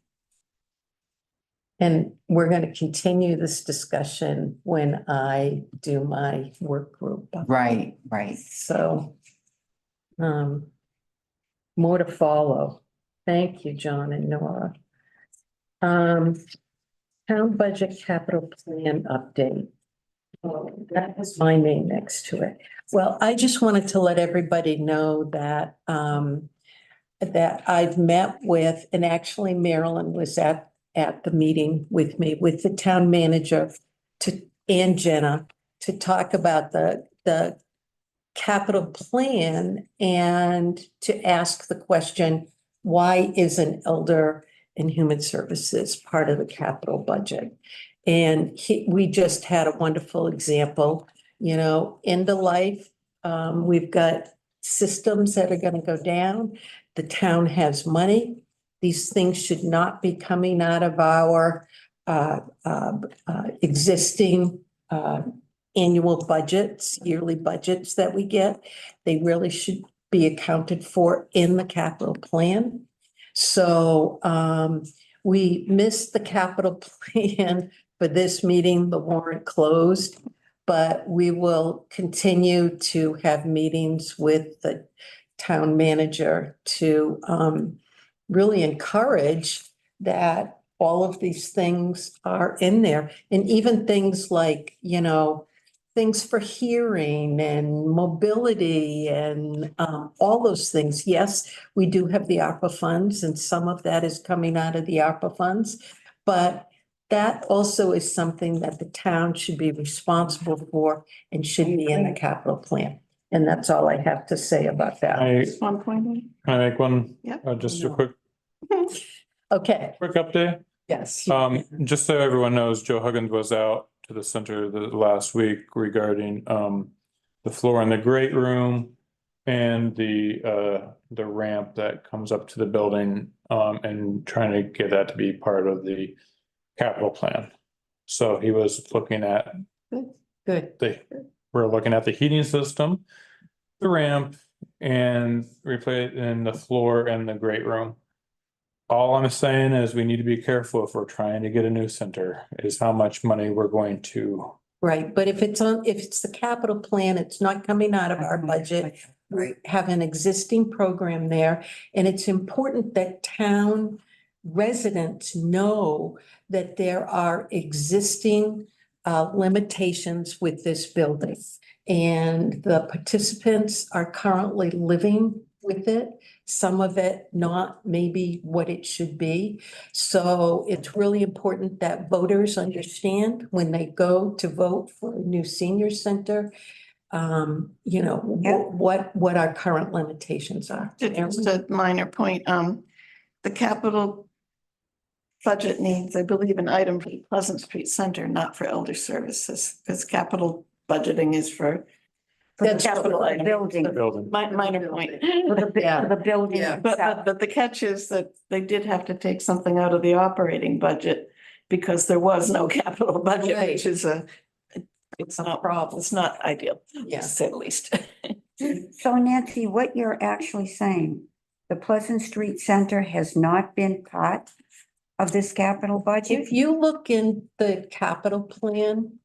S4: And we're gonna continue this discussion when I do my work group.
S1: Right.
S4: So, more to follow. Thank you, John and Nora. Town budget capital plan update. Oh, that has my name next to it. Well, I just wanted to let everybody know that, that I've met with, and actually Marilyn was at the meeting with me, with the town manager and Jenna to talk about the capital plan and to ask the question, why isn't Elder and Human Services part of the capital budget? And we just had a wonderful example, you know, end of life. We've got systems that are gonna go down. The town has money. These things should not be coming out of our existing annual budgets, yearly budgets that we get. They really should be accounted for in the capital plan. So we missed the capital plan for this meeting, the warrant closed, but we will continue to have meetings with the town manager to really encourage that all of these things are in there. And even things like, you know, things for hearing and mobility and all those things. Yes, we do have the ARPA funds and some of that is coming out of the ARPA funds. But that also is something that the town should be responsible for and should be in the capital plan. And that's all I have to say about that.
S2: One point.
S5: Can I make one?
S2: Yep.
S5: Just a quick
S4: Okay,
S5: update.
S4: yes.
S5: Just so everyone knows, Joe Huggins was out to the center the last week regarding the floor in the great room and the ramp that comes up to the building and trying to get that to be part of the capital plan. So he was looking at
S4: Good.
S5: we're looking at the heating system, the ramp, and replacing the floor in the great room. All I'm saying is we need to be careful if we're trying to get a new center, is how much money we're going to.
S4: Right, but if it's the capital plan, it's not coming out of our budget. We have an existing program there, and it's important that town residents know that there are existing limitations with this building. And the participants are currently living with it, some of it not maybe what it should be. So it's really important that voters understand when they go to vote for a new senior center, you know,
S7: Yeah.
S4: what our current limitations are.
S2: Just a minor point, the capital budget needs, I believe, an item for the Pleasant Street Center, not for elder services, because capital budgeting is for the
S4: That's
S2: capital
S7: the
S2: item.
S7: building.
S5: Building.
S2: Minor point.
S4: Yeah.
S7: The building
S4: Yeah.
S7: itself.
S2: But the catch is that they did have to take something out of the operating budget because there was no capital budget,
S4: Right.
S2: which is it's not,
S4: problem.
S2: it's not ideal,
S4: Yeah.
S2: to say the least.
S7: So Nancy, what you're actually saying, the Pleasant Street Center has not been part of this capital budget?
S4: If you look in the capital plan,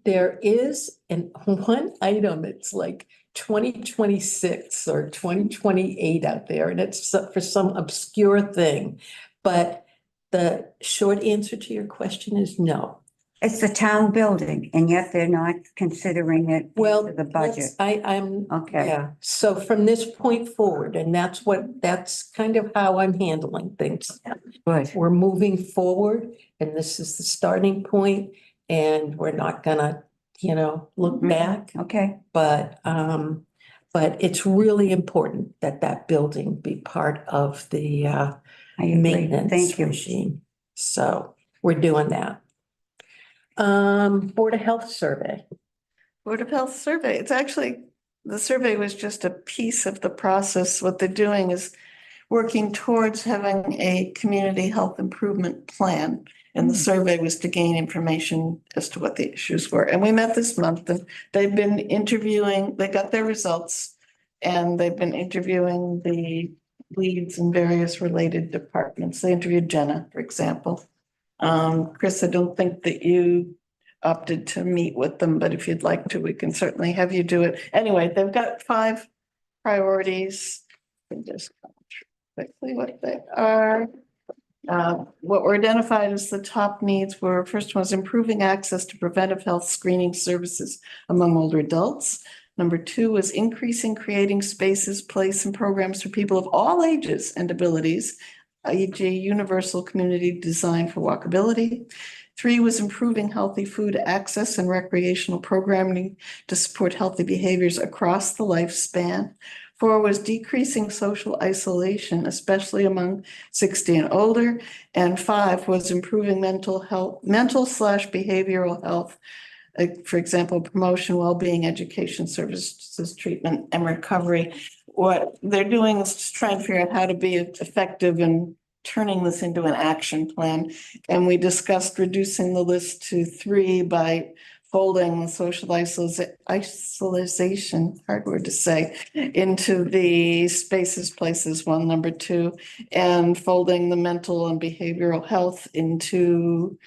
S4: there is one item, it's like 2026 or 2028 out there, and it's for some obscure thing. But the short answer to your question is no.
S7: It's the town building, and yet they're not considering it
S4: Well,
S7: into the budget.
S4: I'm,
S7: Okay.
S4: yeah, so from this point forward, and that's kind of how I'm handling things.
S7: Good.
S4: We're moving forward, and this is the starting point, and we're not gonna, you know, look
S7: Mhm.
S4: back.
S7: Okay.
S4: But it's really important that that building be part of the
S7: I agree.
S4: maintenance
S7: Thank you.
S4: regime. So we're doing that. Board of Health survey.
S2: Board of Health survey, it's actually, the survey was just a piece of the process. What they're doing is working towards having a community health improvement plan. And the survey was to gain information as to what the issues were. And we met this month and they've been interviewing, they got their results. And they've been interviewing the leads in various related departments. They interviewed Jenna, for example. Chris, I don't think that you opted to meet with them, but if you'd like to, we can certainly have you do it. Anyway, they've got 5 priorities. Let me just go through quickly what they are. What were identified as the top needs were, first one was improving access to preventive health screening services among older adults. Number 2 was increasing creating spaces, place, and programs for people of all ages and abilities, e.g. universal community design for walkability. 3 was improving healthy food access and recreational programming to support healthy behaviors across the lifespan. 4 was decreasing social isolation, especially among 60 and older. And 5 was improving mental / behavioral health. For example, promotion, well-being, education, services, treatment, and recovery. What they're doing is just trying to figure out how to be effective in turning this into an action plan. And we discussed reducing the list to 3 by folding the social isolation, hard word to say, into the spaces, places, 1, number 2, and folding the mental and behavioral health into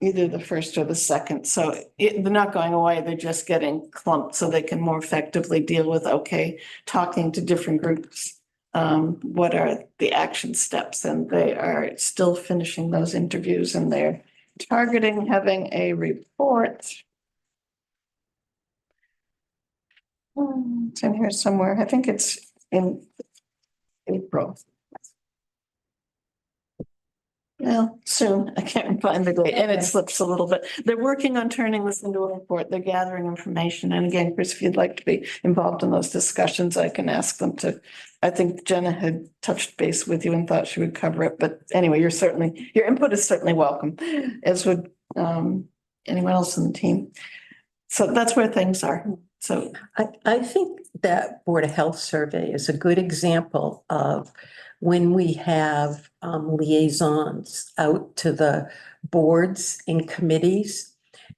S2: either the first or the second. So they're not going away, they're just getting clumped so they can more effectively deal with, okay, talking to different groups. What are the action steps? And they are still finishing those interviews, and they're targeting having a report. It's in here somewhere. I think it's in April. Well, soon. I can't find the date, and it slips a little bit. They're working on turning this into a report. They're gathering information. And again, Chris, if you'd like to be involved in those discussions, I can ask them to. I think Jenna had touched base with you and thought she would cover it. But anyway, your input is certainly welcome, as would anyone else in the team. So that's where things are. So
S4: I think that Board of Health survey is a good example of when we have liaisons out to the boards and committees,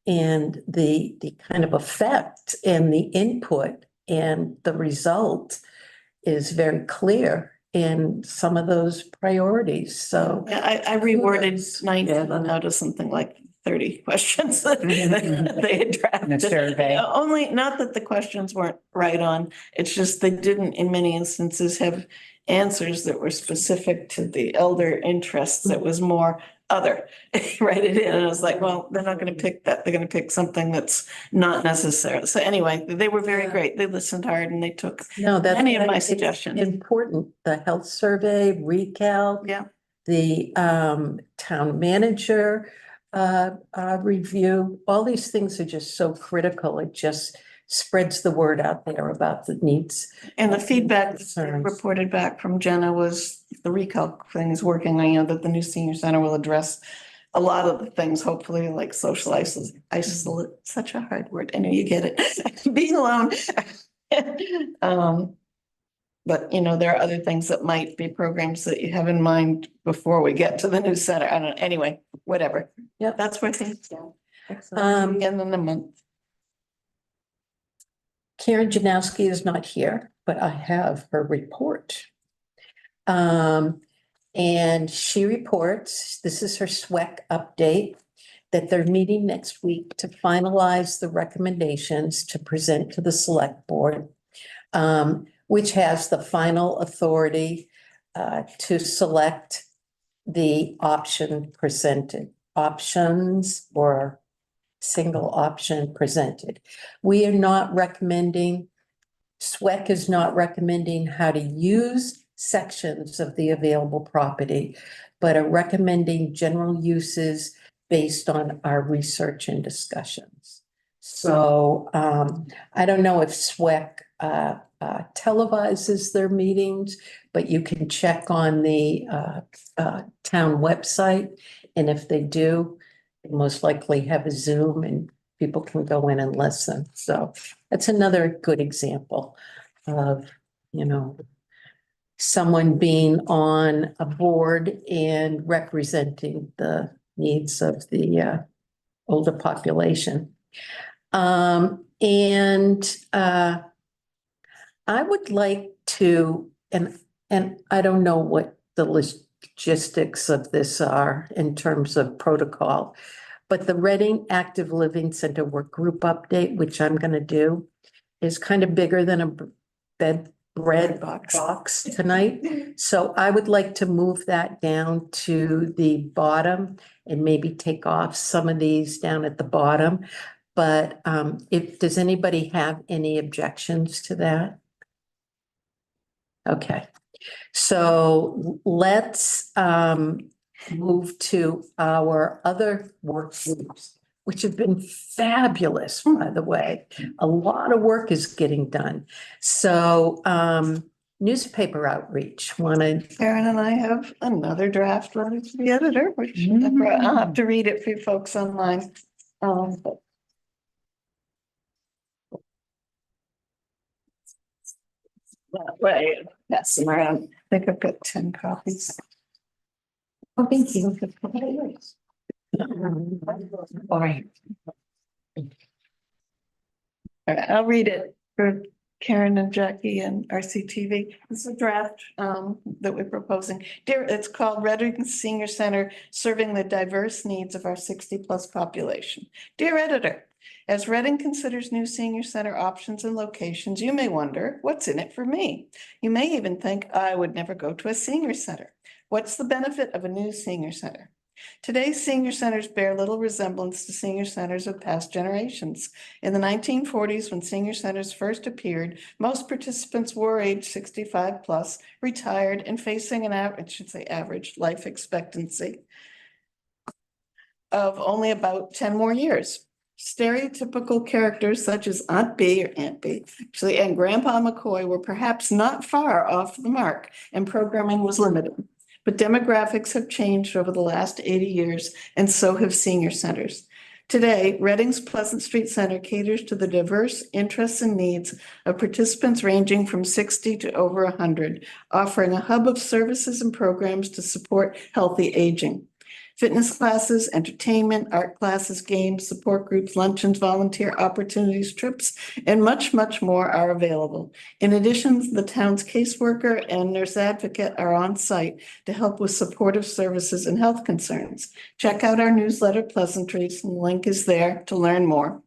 S4: and the kind of effect and the input and the result is very clear in some of those priorities. So
S2: yeah, I reworded 19 out of something like 30 questions that they had drafted.
S1: In the survey.
S2: Only, not that the questions weren't right on, it's just they didn't in many instances have answers that were specific to the elder interests. That was more other, write it in. And I was like, well, they're not going to pick that. They're going to pick something that's not necessary. So anyway, they were very great. They listened hard and they took many of my
S4: it's
S2: suggestions.
S4: important. The health survey, recalc.
S2: Yeah.
S4: The town manager review, all these things are just so critical. It just spreads the word out there about the needs.
S2: And the feedback that they
S4: Concerns.
S2: reported back from Jenna was the recalc thing is working on, that the new senior center will address a lot of the things, hopefully, like social isolate, such a hard word. I know you get it. Being alone. But there are other things that might be programs that you have in mind before we get to the new center. I don't know. Anyway, whatever.
S4: Yep.
S2: That's where things go.
S4: Um,
S2: Again in a month.
S4: Karen Janowski is not here, but I have her report. And she reports, this is her SWEC update, that they're meeting next week to finalize the recommendations to present to the select board, which has the final authority to select the option presented, options or single option presented. We are not recommending, SWEC is not recommending how to use sections of the available property, but are recommending general uses based on our research and discussions. So I don't know if SWEC televises their meetings, but you can check on the town website. And if they do, they most likely have a Zoom and people can go in and listen. So that's another good example of, someone being on a board and representing the needs of the older population. I would like to, and I don't know what the logistics of this are in terms of protocol, but the Reading Active Living Center Work Group update, which I'm going to do, is kind of bigger than a bread box tonight. So I would like to move that down to the bottom and maybe take off some of these down at the bottom. But does anybody have any objections to that? Okay, so let's move to our other work groups, which have been fabulous, by the way. A lot of work is getting done. So, newspaper outreach, wanted,
S2: Karen and I have another draft letter to the editor, which I'll have to read it for you folks online. But that way, pass them around. I think I've got 10 copies.
S4: oh, thank you.
S1: All right.
S2: All right, I'll read it for Karen and Jackie and RCTV. This is a draft that we're proposing. Dear, it's called Reading Senior Center Serving the Diverse Needs of Our 60+ Population. Dear Editor, as Reading considers new senior center options and locations, you may wonder, what's in it for me? You may even think I would never go to a senior center. What's the benefit of a new senior center? Today's senior centers bear little resemblance to senior centers of past generations. In the 1940s, when senior centers first appeared, most participants were age 65+, retired, and facing an average life expectancy of only about 10 more years. Stereotypical characters such as Aunt B or Aunt B, actually, and Grandpa McCoy were perhaps not far off the mark, and programming was limited. But demographics have changed over the last 80 years, and so have senior centers. Today, Reading's Pleasant Street Center caters to the diverse interests and needs of participants ranging from 60 to over 100, offering a hub of services and programs to support healthy aging. Fitness classes, entertainment, art classes, games, support groups, luncheons, volunteer opportunities, trips, and much, much more are available. In addition, the town's caseworker and nurse advocate are on site to help with supportive services and health concerns. Check out our newsletter, Pleasantries, and the link is there to learn more.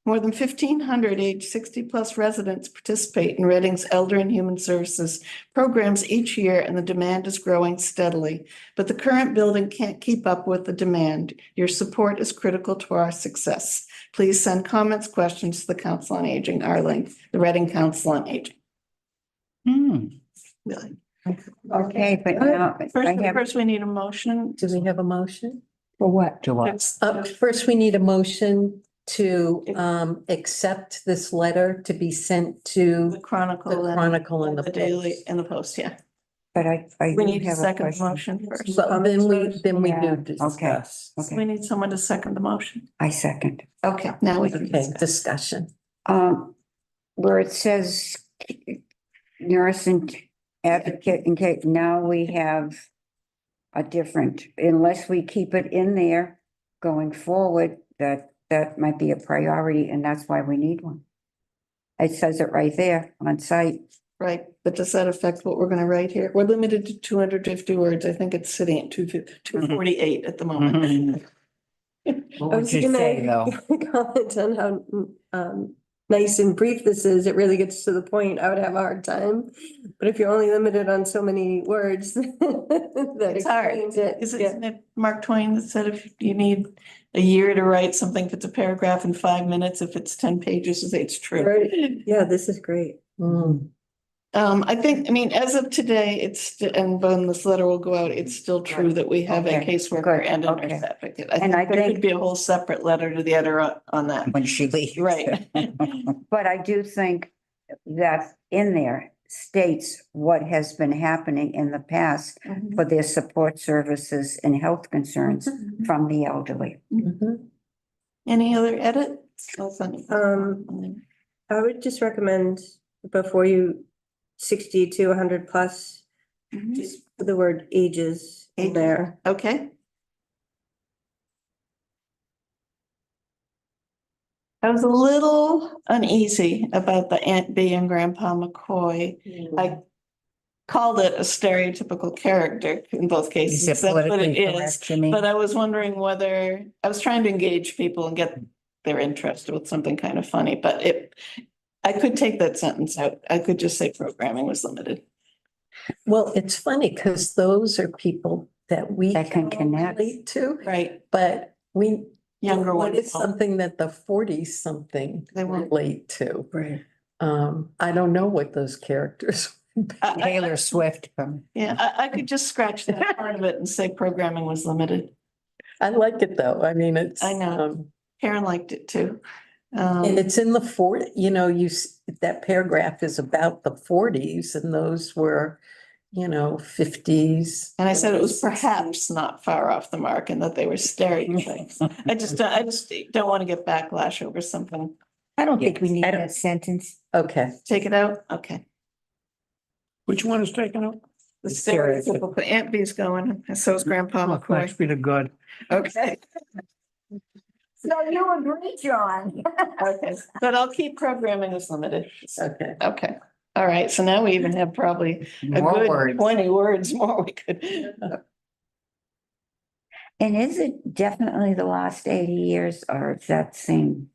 S2: More than 1,500 age 60+ residents participate in Reading's Elder and Human Services programs each year, and the demand is growing steadily. But the current building can't keep up with the demand. Your support is critical to our success. Please send comments, questions to the Council on Aging, our link, the Reading Council on Aging. Really.
S7: Okay, but now I have,
S2: First, we need a motion.
S4: Do we have a motion?
S10: For what?
S1: To what?
S4: First, we need a motion to accept this letter to be sent to
S2: The Chronicle.
S4: the Chronicle and the
S2: Daily
S4: Post.
S2: and the Post, yeah.
S7: but I
S2: We need
S7: do
S2: a
S7: have a
S2: second
S7: question.
S2: motion first.
S4: But then we
S7: Yeah,
S4: do
S7: okay.
S4: discuss.
S2: So we need someone to second the motion.
S7: I second.
S2: Okay, now we can
S4: Okay,
S2: discuss.
S4: discussion.
S7: Where it says nurse and advocate in case, now we have a different, unless we keep it in there going forward, that might be a priority, and that's why we need one. It says it right there on site.
S2: Right, but does that affect what we're gonna write here? We're limited to 250 words. I think it's sitting at 248 at the moment.
S1: What would you say, though?
S6: Comment on how nice and brief this is. It really gets to the point. I would have a hard time. But if you're only limited on so many words. that
S2: It's hard.
S6: explains it.
S2: Isn't
S6: Yeah.
S2: it Mark Twain that said if you need a year to write something, if it's a paragraph in 5 minutes, if it's 10 pages, it's true.
S6: Right. Yeah, this is great.
S2: I think, I mean, as of today, and when this letter will go out, it's still true that we have a
S7: Okay,
S2: caseworker
S7: good,
S2: and a nurse
S7: okay.
S2: advocate.
S7: And I
S2: There could
S7: think-
S2: be a whole separate letter to the editor on that.
S1: When she leaves.
S2: Right.
S7: But I do think that in there states what has been happening in the past for their support services and health concerns from the elderly.
S2: Any other edits?
S6: I would just recommend before you 60 to 100+, just put the word ages in there.
S2: Okay. I was a little uneasy about the Aunt B and Grandpa McCoy. I called it a stereotypical character in both
S1: Is
S2: cases.
S1: it
S2: That's what it
S1: politically
S2: is.
S1: correct, you mean?
S2: But I was wondering whether, I was trying to engage people and get their interest with something kind of funny, but I could take that sentence out. I could just say programming was limited.
S4: Well, it's funny because those are people that we
S7: That can connect.
S4: relate to,
S2: Right.
S4: but we.
S2: Younger
S4: What
S2: ones
S4: is
S2: won't.
S4: something that the 40 something
S2: They won't.
S4: relate to?
S6: Right.
S4: I don't know what those characters
S1: Taylor Swift from.
S2: Yeah, I could just scratch that part of it and say programming was limited.
S4: I like it though. I mean, it's.
S2: I know. Karen liked it too.
S4: And it's in the that paragraph is about the forties and those were, fifties.
S2: And I said it was perhaps not far off the mark and that they were stereotypes. I just don't want to get backlash over something.
S10: I don't think we
S1: Yes,
S10: need
S1: I don't-
S10: that sentence.
S4: Okay,
S2: Take it out? Okay.
S8: Which one is taken out?
S2: The
S1: The stereotype.
S2: stereotypical Aunt Bee's going, and so is Grandpa
S8: Oh,
S2: McCoy.
S8: thanks be to God.
S2: Okay,
S10: So you agree, John?
S2: okay, but I'll keep programming as limited.
S4: okay.
S2: Okay, all right, so now we even have probably a
S1: More
S2: good
S1: words.
S2: 20 words more we could.
S7: And is it definitely the last 80 years or is that same?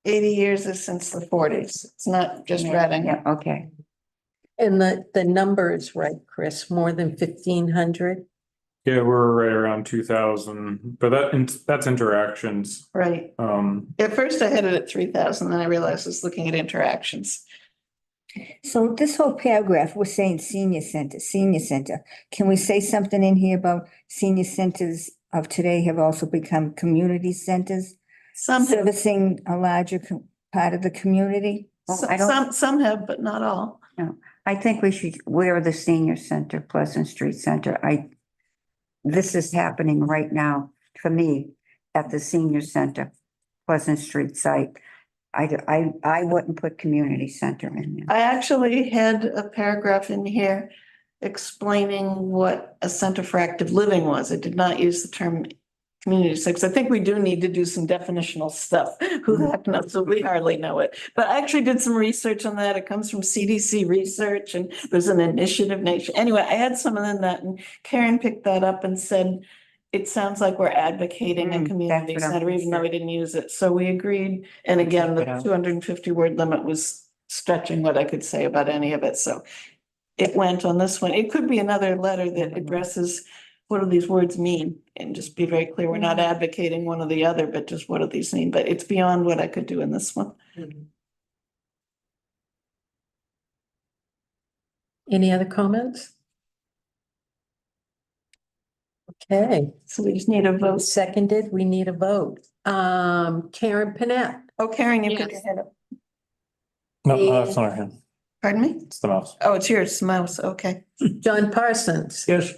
S2: 80 years is since the 40s. It's not just Reading.
S7: Yeah, okay.
S4: And the number is right, Chris, more than 1,500.
S5: Yeah, we're right around 2,000, but that's interactions.
S2: Right. At first I had it at 3,000, then I realized I was looking at interactions.
S10: So this whole paragraph, we're saying senior center, senior center. Can we say something in here about senior centers of today have also become community centers?
S2: Some have,
S10: Servicing a larger part of the community?
S7: Well, I don't,
S2: some have, but not all.
S7: I think we should, where the senior center, Pleasant Street Center, this is happening right now for me at the senior center, Pleasant Street site. I wouldn't put community center in there.
S2: I actually had a paragraph in here explaining what a center for active living was. I did not use the term community center, 'cause I think we do need to do some definitional stuff. Who the heck knows? So we hardly know it. But I actually did some research on that. It comes from CDC research and there's an initiative nation. Anyway, I had some of that and Karen picked that up and said, it sounds like we're advocating a
S7: that's
S2: community
S7: what I'm
S2: center, even though we didn't use it. So we agreed. And again,
S1: Check it
S2: the
S1: out.
S2: 250 word limit was stretching what I could say about any of it. So it went on this one. It could be another letter that addresses what do these words mean? And just be very clear, we're not advocating one or the other, but just what do these mean? But it's beyond what I could do in this one.
S4: Any other comments? Okay,
S2: So we just need a vote.
S4: seconded, we need a vote. Karen Panett,
S2: Oh, Karen, you put your
S3: Yes.
S2: hand up.
S5: No, that's not our hand.
S2: Pardon me?
S5: It's the mouse.
S2: Oh, it's yours, mouse. Okay.
S4: John Parsons,
S8: Yes,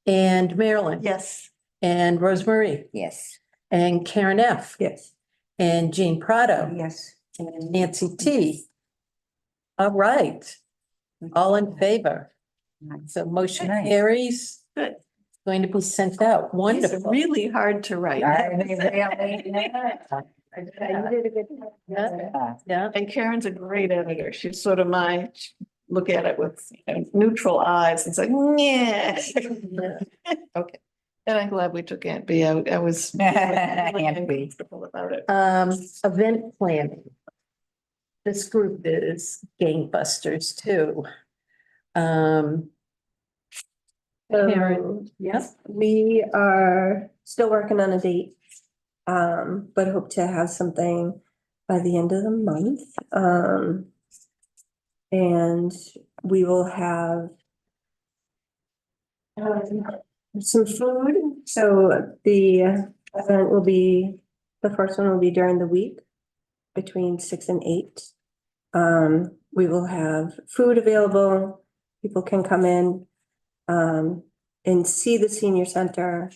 S4: and Marilyn,
S2: Yes.
S4: and Rosemarie,
S10: Yes.
S4: and Karen F,
S6: Yes.
S4: and Jean Prado,
S7: Yes.
S4: and Nancy T. All right, all in favor. So motion
S1: Nice.
S4: carries.
S2: Good.
S4: Going to be sent out.
S2: These are
S4: Wonderful.
S2: really hard to write.
S4: Yeah, yeah.
S2: And Karen's a great editor. She's sort of look at it with neutral eyes. It's like, yeah. Okay. And I'm glad we took Aunt B. I was really
S1: Aunt B.
S2: uncomfortable about it.
S4: Event planning. This group is gangbusters too. Karen, yes,
S6: We are still working on a date. But hope to have something by the end of the month. And we will have some food. So the event will be, the first one will be during the week between 6 and 8. We will have food available. People can come in and see the senior center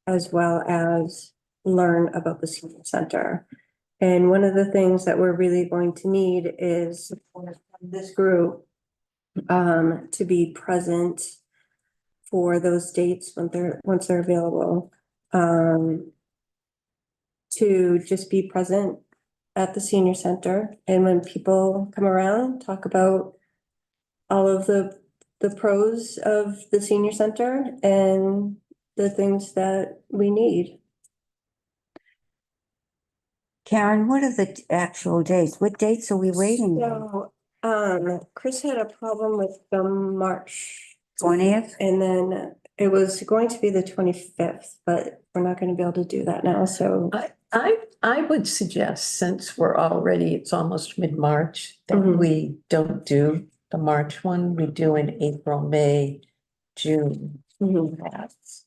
S6: as well as learn about the senior center. And one of the things that we're really going to need is support from this group to be present for those dates once they're available. To just be present at the senior center, and when people come around, talk about all of the pros of the senior center and the things that we need.
S7: Karen, what are the actual dates? What dates are we waiting on?
S6: So, Chris had a problem with the March
S7: 20th?
S6: and then it was going to be the 25th, but we're not gonna be able to do that now, so.
S4: I would suggest, since we're already, it's almost mid-March, that
S6: Mhm.
S4: we don't do the March one, we do in April, May, June.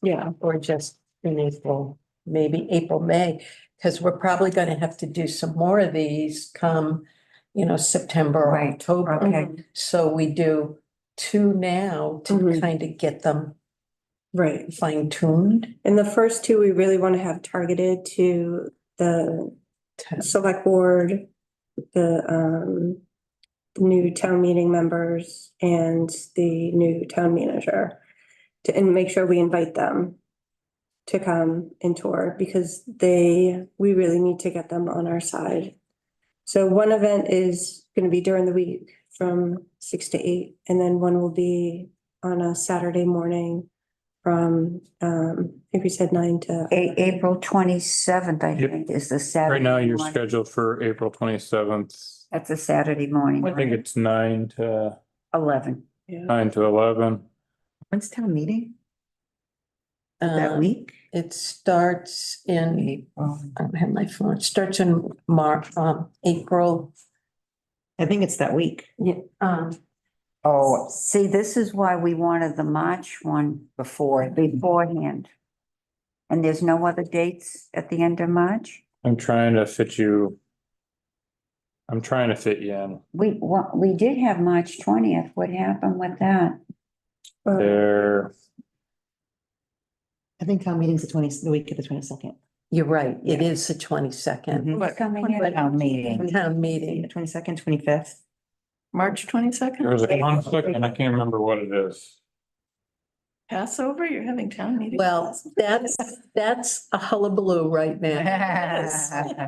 S2: Yeah.
S4: Or just in April, maybe April, May, because we're probably gonna have to do some more of these come, September or
S7: Right,
S4: October.
S7: okay.
S4: So we do two now to
S6: Mhm.
S4: kind of get them
S6: Right.
S4: fine tuned.
S6: And the first two, we really want to have targeted to the select board, the new town meeting members and the new town manager. And make sure we invite them to come and tour because we really need to get them on our side. So one event is gonna be during the week from 6 to 8, and then one will be on a Saturday morning from, I think we said 9 to.
S7: April 27th, I
S5: Yep.
S7: think, is the Saturday.
S5: Right now, you're
S7: morning.
S5: scheduled for April 27th.
S7: That's a Saturday morning,
S5: I think it's 9 to
S7: 11.
S5: 11.
S1: When's town meeting? That
S4: Um,
S1: week?
S4: It starts in,
S1: April.
S4: I don't have my phone, it starts in March, April.
S1: I think it's that week.
S4: Yeah,
S1: Oh,
S7: See, this is why we wanted the March one beforehand. And there's no other dates at the end of March?
S5: I'm trying to fit you. I'm trying to fit you in.
S7: We did have March 20th. What happened with that?
S5: There,
S1: I think town meeting's the week of the 22nd.
S4: you're right, it is the 22nd.
S7: Who's coming in?
S1: Town meeting.
S4: Town meeting.
S1: 22nd, 25th.
S2: March 22nd.
S5: there was a conflict and I can't remember what it is.
S2: Passover, you're having town meeting?
S4: Well, that's a hullabaloo right now.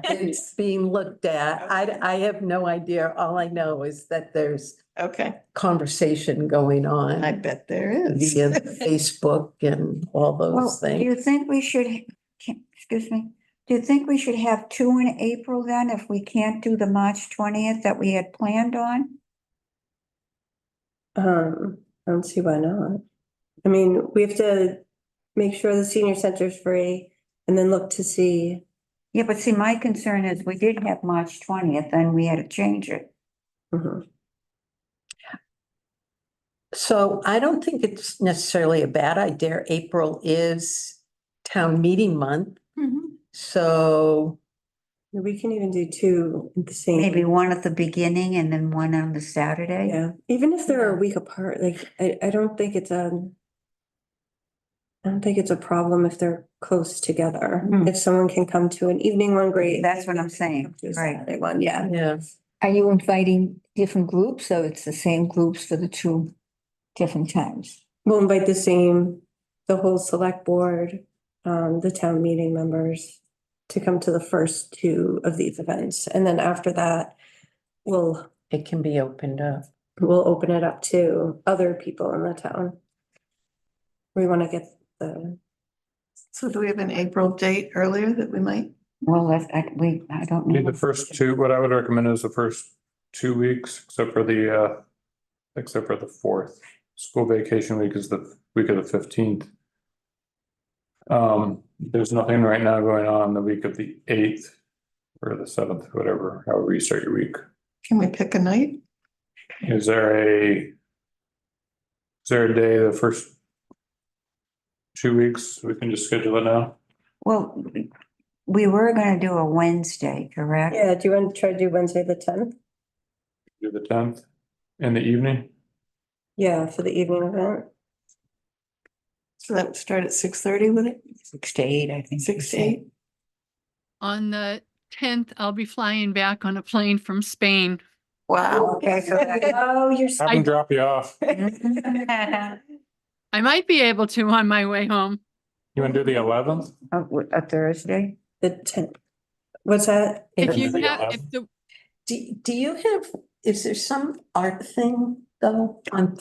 S4: It's being looked at. I have no idea. All I know is that there's
S2: Okay,
S4: conversation going on
S2: I bet there is.
S4: via Facebook and all
S7: Well,
S4: those
S7: do
S4: things.
S7: you think we should, excuse me, do you think we should have two in April then if we can't do the March 20th that we had planned on?
S6: I don't see why not. I mean, we have to make sure the senior center's free and then look to see.
S7: Yeah, but see, my concern is we did have March 20th, and we had to change it.
S6: Mhm.
S4: So I don't think it's necessarily a bad idea. April is town meeting month. So
S6: We can even do two at the same.
S7: Maybe one at the beginning and then one on the Saturday.
S6: Yeah, even if they're a week apart, like, I don't think it's I don't think it's a problem if they're close together.
S7: Hmm.
S6: If someone can come to an evening one, great.
S7: That's what I'm saying,
S6: To a
S7: right.
S6: Saturday one, yeah.
S4: yeah,
S10: Are you inviting different groups or it's the same groups for the two different times?
S6: We'll invite the whole select board, the town meeting members to come to the first two of these events. And then after that, we'll
S4: it can be opened up.
S6: open it up to other people in the town. We want to get
S2: So do we have an April date earlier that we might?
S7: Well, I don't
S5: Need
S7: know.
S5: the first two, what I would recommend is the first 2 weeks, except for the fourth. School vacation week is the week of the 15th. There's nothing right now going on the week of the 8th or the 7th, whatever, however you start your week.
S2: Can we pick a night?
S5: Is there a day the first 2 weeks? We can just schedule it now.
S7: Well, we were gonna do a Wednesday, correct?
S6: Yeah, do you want to try to do Wednesday, the 10th?
S5: Do the 10th in the evening.
S6: Yeah, for the evening event.
S2: So that would start at 6:30 with it?
S1: 6 to 8, I think.
S2: 6 to 8?
S3: On the 10th, I'll be flying back on a plane from Spain.
S2: Wow.
S7: Okay, so
S6: Oh, you're.
S5: Have them drop you off.
S3: I might be able to on my way home.
S5: You want to do the 11th?
S7: A Thursday?
S6: The 10th. What's that?
S3: If you
S5: Maybe
S3: have,
S5: I'll
S3: if the,
S4: Do you have, is there some art thing though on
S1: Oh,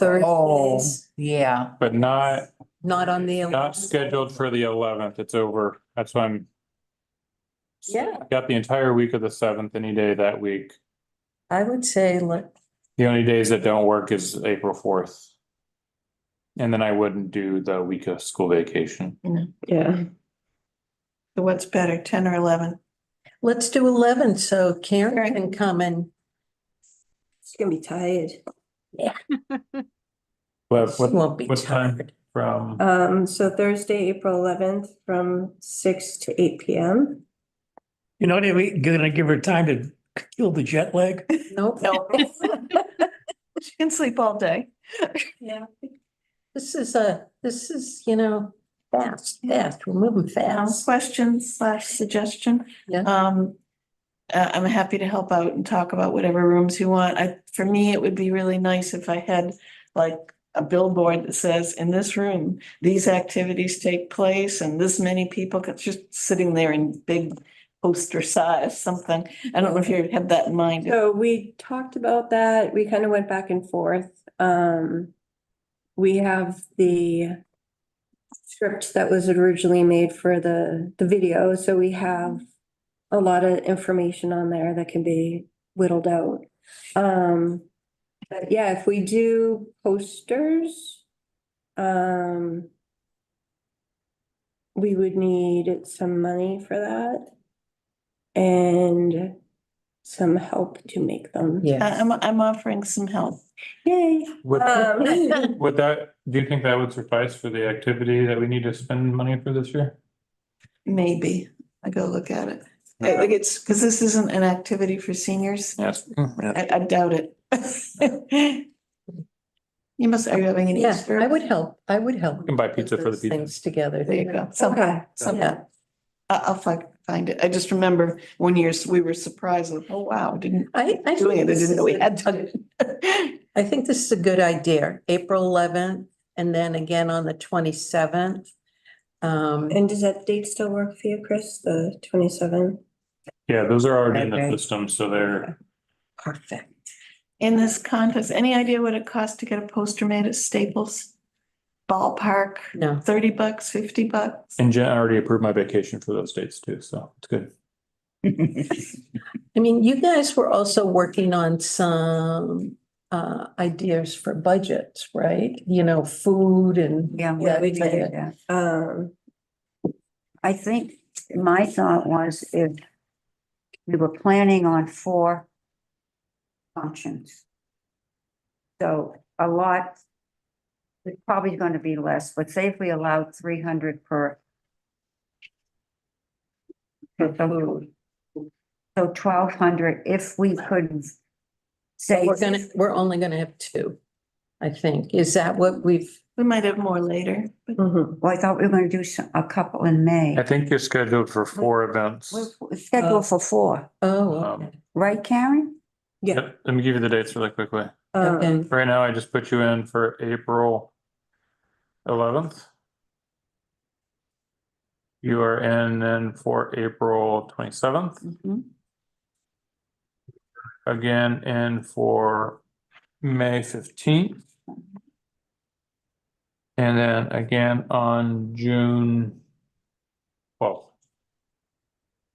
S4: Thursdays?
S1: yeah.
S5: But not
S4: Not on the.
S5: Not scheduled for the 11th. It's over. That's why I'm.
S4: Yeah.
S5: Got the entire week of the 7th, any day that week.
S4: I would say,
S5: The only days that don't work is April 4th. And then I wouldn't do the week of school vacation.
S6: Yeah.
S2: So what's better, 10 or 11?
S4: let's do 11, so Karen can come and
S6: It's gonna be tired.
S5: What,
S4: Won't be
S5: what time
S4: tired.
S5: from?
S6: So Thursday, April 11th from 6 to 8 PM.
S8: You know, they're gonna give her time to kill the jet lag.
S4: Nope.
S2: No. She can sleep all day.
S4: Yeah. This is, you know, fast. We're moving fast.
S2: Question / suggestion.
S4: Yeah.
S2: I'm happy to help out and talk about whatever rooms you want. For me, it would be really nice if I had like a billboard that says, in this room, these activities take place and this many people, just sitting there in big poster size, something. I don't know if you had that in mind.
S6: So we talked about that. We kind of went back and forth. We have the script that was originally made for the video, so we have a lot of information on there that can be whittled out. But yeah, if we do posters, we would need some money for that and some help to make them.
S4: Yeah.
S2: I'm offering some help.
S6: Yay.
S5: Would,
S6: Um,
S5: would that, do you think that would suffice for the activity that we need to spend money for this year?
S2: Maybe. I go look at it. I think it's, because this isn't an activity for seniors.
S5: Yes.
S2: I doubt it. You must, are you having an
S4: Yeah,
S2: Easter?
S4: I would help. We
S5: can buy pizza for the
S4: those
S5: pizza.
S4: Things together.
S2: There you go. Some,
S6: Okay.
S2: some,
S4: Yeah.
S2: I'll find it. I just remember one year we were surprised, like, oh, wow, didn't
S4: I
S2: doing it. I
S4: think
S2: didn't know we had done it.
S4: I think this is a good idea. April 11th and then again on the 27th.
S6: And does that date still work for you, Chris, the 27th?
S5: Yeah, those are already in the
S4: Okay.
S5: system, so they're,
S4: Perfect.
S2: In this contest, any idea what it costs to get a poster made at Staples? Ballpark,
S4: No,
S2: $30, $50?
S5: and Jen already approved my vacation for those dates too, so it's good.
S4: I mean, you guys were also working on some ideas for budgets, right? You know, food and.
S7: Yeah,
S6: Yeah, we
S7: did
S6: did.
S7: that. I think my thought was if we were planning on 4 functions. So a lot, it's probably going to be less, but say if we allowed 300 per. So 1,200, if we could say.
S4: We're only gonna have 2, I think. Is that what we've?
S2: We might have more later, but
S6: Mhm.
S7: Well, I thought we were gonna do a couple in May.
S5: I think you're scheduled for 4 events.
S7: We're scheduled for 4,
S4: Oh,
S5: Um,
S4: okay.
S7: right, Karen?
S6: Yeah.
S5: Yep, let me give you the dates really quickly.
S4: Okay.
S5: Right now, I just put you in for April 11th. You are in then for April 27th,
S7: Mhm.
S5: again in for May 15th. And then again on June 12th.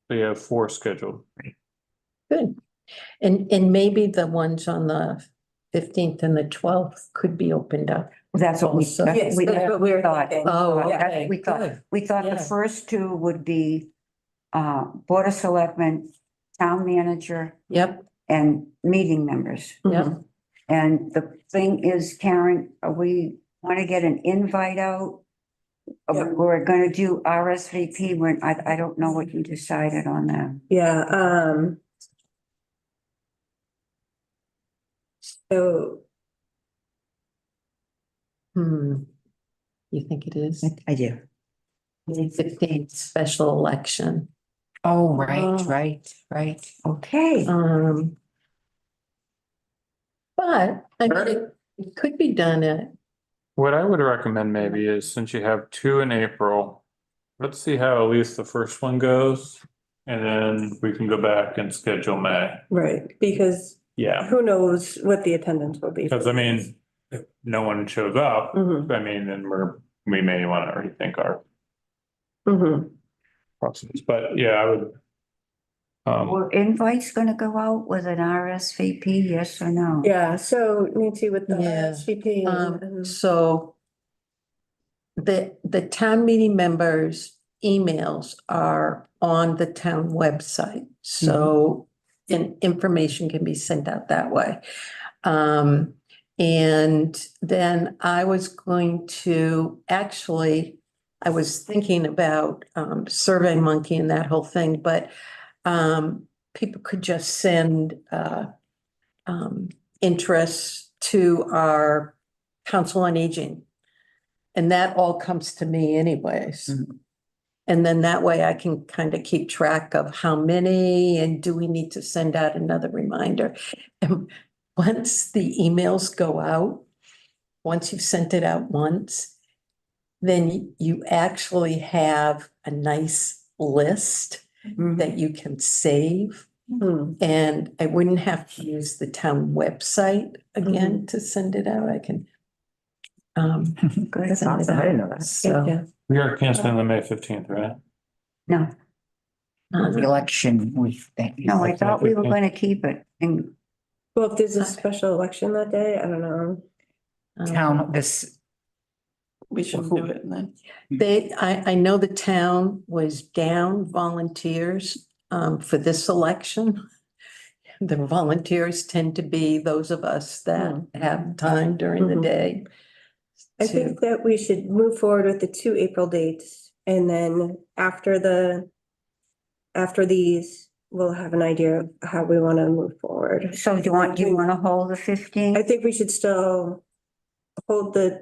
S5: So you have 4 scheduled.
S4: Good. And maybe the ones on the 15th and the 12th could be opened up.
S7: That's what we,
S4: Also.
S7: that's
S6: Yes,
S7: what we
S6: that's what we were
S7: thought.
S6: thinking.
S4: Oh,
S7: That's
S4: okay,
S7: what we thought.
S4: good.
S7: We thought the
S4: Yeah.
S7: first 2 would be Board of Selectmen, Town Manager,
S4: Yep,
S7: and meeting members.
S4: yep.
S7: And the thing is, Karen, we want to get an invite out.
S6: Yep.
S7: We're gonna do RSVP when, I don't know what you decided on that.
S6: Yeah, so
S4: You think it is?
S1: I do.
S4: May 15th special election.
S1: Oh, right,
S4: Oh.
S1: right.
S7: Okay,
S4: But I mean, it could be done at,
S5: What I would recommend maybe is since you have 2 in April, let's see how at least the first one goes. And then we can go back and schedule May.
S6: right, because
S5: Yeah,
S6: who knows what the attendance will be.
S5: because I mean, if no one shows up,
S6: Mhm,
S5: I mean, then we may want to rethink our
S6: mhm.
S5: process, but yeah, I would.
S7: were invites gonna go out with an RSVP, yes or no?
S6: Yeah, so Nancy with the
S4: Yeah.
S6: RSVP and
S4: so the town meeting members' emails are on the town website. So and information can be sent out that way. And then I was going to, actually, I was thinking about Survey Monkey and that whole thing, but people could just send interests to our Council on Aging. And that all comes to me anyways.
S1: Mhm.
S4: And then that way I can kind of keep track of how many and do we need to send out another reminder? And once the emails go out, once you've sent it out once, then you actually have a nice list that you can save. And I wouldn't have to use the town website again to send it out. I can
S1: That's
S4: send it
S1: awesome. I didn't know
S4: out.
S1: that.
S4: So,
S5: We are canceling the May 15th, right?
S7: No,
S1: The election, we think.
S7: no, I thought we were gonna keep it and
S6: Well, if there's a special election that day, I don't know.
S1: Town, this,
S2: We should do it and then.
S4: I know the town was down volunteers for this election. The volunteers tend to be those of us that have time during the day.
S6: I think that we should move forward with the 2 April dates and then after these, we'll have an idea of how we want to move forward.
S7: so do you want to hold the 15th?
S6: I think we should still hold the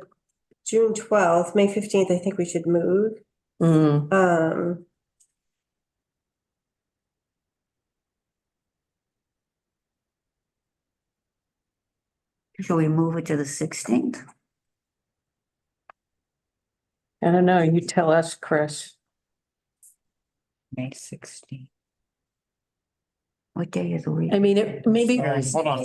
S6: June 12th, May 15th, I think we should move.
S4: Mm,
S7: Shall we move it to the 16th?
S4: I don't know, you tell us, Chris.
S1: May 16th.
S7: What day of the week?
S4: I mean, maybe
S5: Hold on.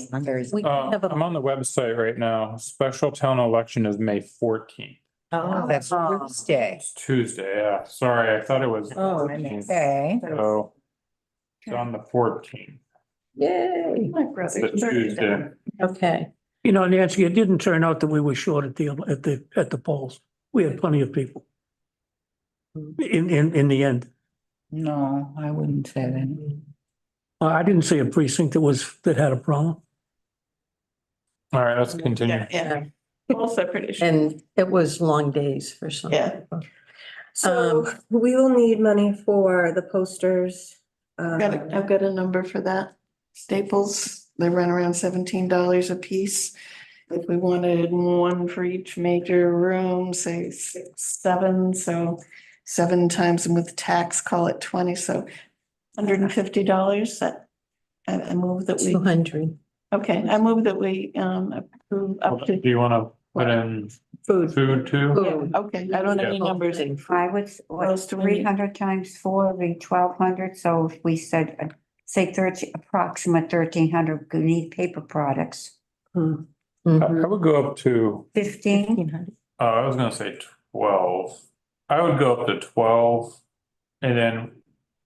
S4: we can have
S5: I'm
S4: a,
S5: on the website right now. Special town election is May 14th.
S1: Oh, that's Tuesday.
S5: It's Tuesday, yeah. Sorry, I thought it was.
S4: Oh,
S5: 14th.
S1: Okay.
S5: So it's on the 14th.
S4: yay,
S2: My brother.
S5: It's a Tuesday.
S4: okay.
S8: You know, Nancy, it didn't turn out that we were short at the polls. We had plenty of people. In the end.
S1: No, I wouldn't say that.
S8: I didn't see a precinct that had a problem.
S5: All right, let's continue.
S2: Yeah. Both are pretty sure.
S4: And it was long days for some
S2: Yeah.
S4: people.
S6: So we will need money for the posters.
S2: I've got a number for that. Staples, they run around $17 a piece. If we wanted one for each major room, say 6, 7, so 7 times and with tax, call it 20, so $150 that I move that we,
S4: 200.
S2: okay, I move that we approve up
S5: Do
S2: to.
S5: you want to put in
S6: Food.
S5: food too?
S2: Yeah, okay, I don't have any numbers.
S7: I would, what,
S2: else do we need?
S7: 300 times 4 would be 1,200, so if we said, say 13, approximate 1,300, we need paper products.
S4: Mhm.
S5: I would go up to,
S7: 15,
S5: I was gonna say 12. I would go up to 12. And then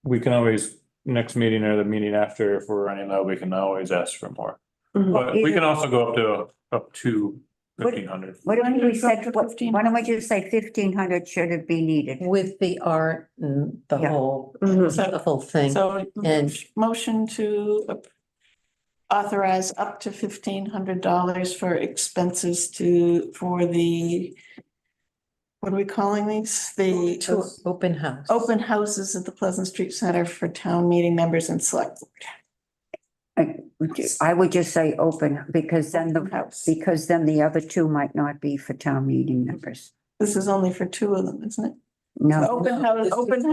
S5: we can always, next meeting or the meeting after, if we're running low, we can always ask for more. But we can also go up to 1,500.
S7: what if we
S2: Drop
S7: said,
S2: to
S7: why
S2: 15?
S7: don't we just say 1,500 should it be needed?
S4: With the art and the
S7: Yeah.
S4: whole,
S2: So-
S4: the whole thing.
S2: So
S4: And-
S2: motion to authorize up to $1,500 for expenses for the, what are we calling these? The
S4: To open house.
S2: open houses at the Pleasant Street Center for town meeting members and select.
S7: I would just say open, because then the other 2 might not be for town meeting members.
S2: This is only for 2 of them, isn't it?
S7: No,
S2: Open house at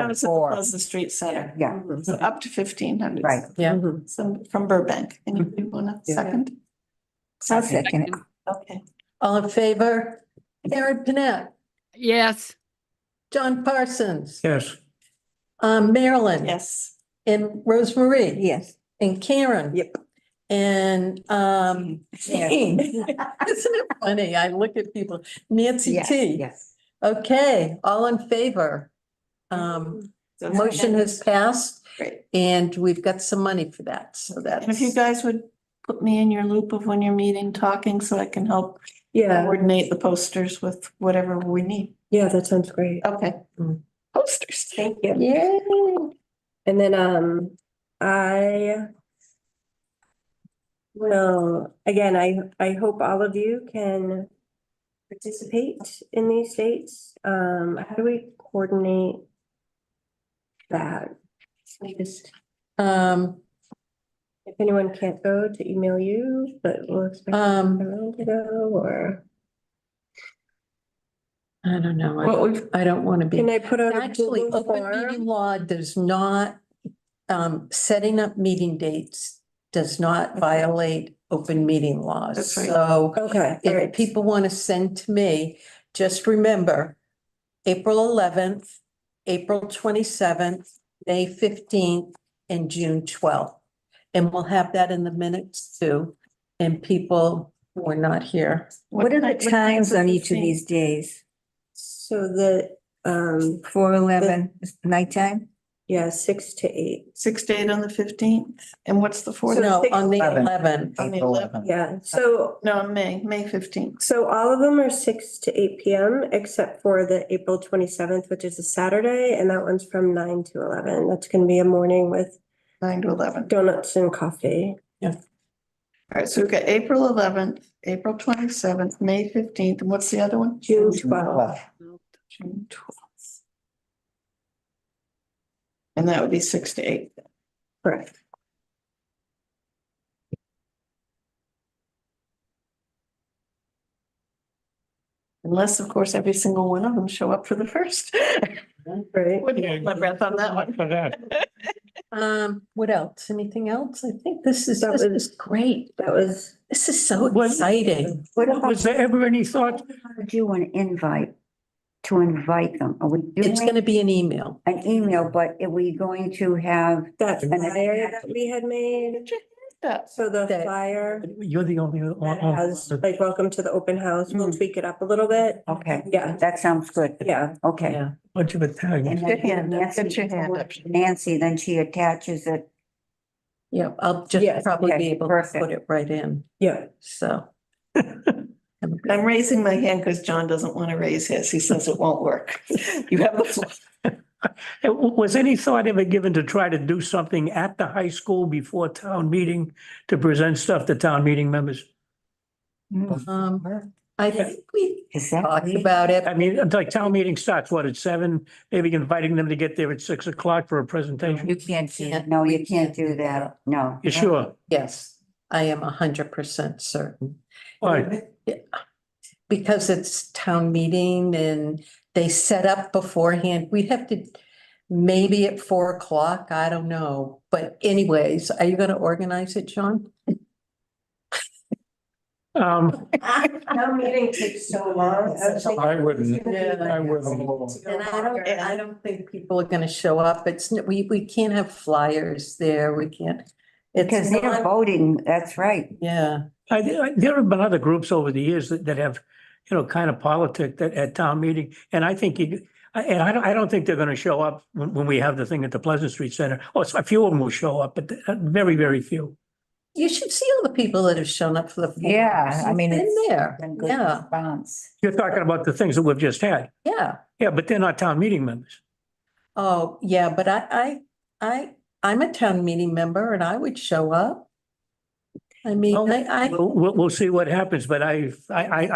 S2: the
S1: Four.
S2: Pleasant Street Center.
S7: yeah,
S2: So up to 1,500.
S7: right.
S4: Yeah.
S2: Some from Burbank. Anybody want a second?
S10: I'll second it.
S2: Okay.
S4: All in favor? Karen Panett,
S3: Yes,
S4: John Parsons,
S8: Yes.
S4: Marilyn.
S2: Yes.
S4: And Rosemarie.
S10: Yes.
S4: And Karen.
S6: Yep.
S4: And Jane. Isn't it funny? I look at people, Nancy T.
S10: Yes.
S4: Okay, all in favor?
S2: So
S4: Motion has passed
S2: Great.
S4: and we've got some money for that, so that's.
S2: And if you guys would put me in your loop of when you're meeting, talking, so I can help
S6: Yeah,
S2: coordinate the posters with whatever we need.
S6: yeah, that sounds great.
S2: Okay.
S4: Mm.
S2: Posters.
S6: Thank you.
S4: Yay.
S6: And then, I Well, again, I hope all of you can participate in these dates. How do we coordinate that? We just, if anyone can't go, to email you, but we'll expect everyone to go, or
S4: I don't know.
S2: What we've-
S4: I don't want to be.
S6: can I put out a
S4: Actually,
S6: Google
S4: open
S6: form?
S4: meeting law does not, setting up meeting dates does not violate open meeting laws.
S2: That's right.
S4: So
S6: Okay, all
S4: if
S6: right.
S4: people want to send to me, just remember, April 11th, April 27th, May 15th, and June 12th. And we'll have that in the minutes too, and people who are not here.
S10: What are the
S2: night-
S10: times on
S2: the
S10: each of
S2: 15th?
S10: these days?
S6: So the,
S10: 4:11 nighttime?
S6: yeah, 6 to 8.
S2: 6 to 8 on the 15th, and what's the fourth?
S4: No, on the
S1: 11th.
S4: 11th.
S2: On the
S1: April
S2: 11th.
S1: 11th.
S6: Yeah, so
S2: No, May 15th.
S6: So all of them are 6 to 8 PM, except for the April 27th, which is a Saturday, and that one's from 9 to 11. That's gonna be a morning with
S2: 9 to 11.
S6: donuts and coffee.
S2: All right, so we've got April 11th, April 27th, May 15th, and what's the other one?
S6: June
S1: June
S6: 12th.
S1: 12th.
S2: June 12th. And that would be 6 to 8.
S6: Correct.
S2: Unless, of course, every single one of them show up for the first.
S6: Right.
S2: Wouldn't hold my breath on that one.
S8: For that.
S4: What else? Anything else? I think this is great.
S6: That was,
S4: This is so
S8: What-
S4: exciting.
S7: What about,
S8: Was there ever any thought,
S7: would you an invite to invite them? Are we
S4: It's
S7: doing
S4: gonna be an email.
S7: an email, but are we going to have,
S6: that
S7: And I-
S6: flyer that we had made. So the
S4: That-
S6: flyer
S8: you're the only
S6: that
S8: one.
S6: has like, welcome to the open house. We'll tweak it up a little bit.
S7: okay,
S6: Yeah,
S7: that sounds good.
S6: yeah.
S7: Okay.
S4: Yeah.
S8: Bunch of Italians.
S7: And
S2: Get your
S7: then
S2: hand up,
S7: Nancy,
S2: get your hand up.
S7: Nancy, then she attaches it.
S4: Yeah, I'll just
S6: Yes,
S4: probably
S7: okay,
S4: be able to
S7: perfect.
S4: put it right in,
S6: Yeah.
S4: so.
S2: I'm raising my hand because John doesn't want to raise his. He says it won't work. You have the floor.
S8: Was any thought ever given to try to do something at the high school before town meeting to present stuff to town meeting members?
S4: I think we
S7: Is that?
S4: talked about it.
S8: I mean, like town meeting starts, what, at 7? Maybe inviting them to get there at 6 o'clock for a presentation?
S4: You can't.
S7: No, you can't do that. No.
S8: You sure?
S4: Yes, I am 100% certain.
S8: Why?
S4: Because it's town meeting and they set up beforehand. We'd have to, maybe at 4 o'clock, I don't know. But anyways, are you gonna organize it, John?
S6: Town meeting takes so long.
S5: I wouldn't.
S4: Yeah.
S5: I wouldn't.
S4: And I don't think people are gonna show up. It's, we can't have flyers there. We can't. It's
S7: Because they're
S4: not-
S7: voting, that's right.
S4: Yeah,
S8: There have been other groups over the years that have, kind of politic that at town meeting, and I think I don't think they're gonna show up when we have the thing at the Pleasant Street Center. Oh, a few of them will show up, but very, very few.
S4: you should see all the people that have shown up for the. forums.
S1: Yeah, I mean,
S4: Been
S1: it's
S4: there.
S1: been good
S4: Yeah,
S1: response.
S8: You're talking about the things that we've just had.
S4: yeah.
S8: Yeah, but they're not town meeting members.
S4: Oh, yeah, but I'm a town meeting member and I would show up. I mean,
S8: Well,
S4: I,
S8: We'll see what happens, but I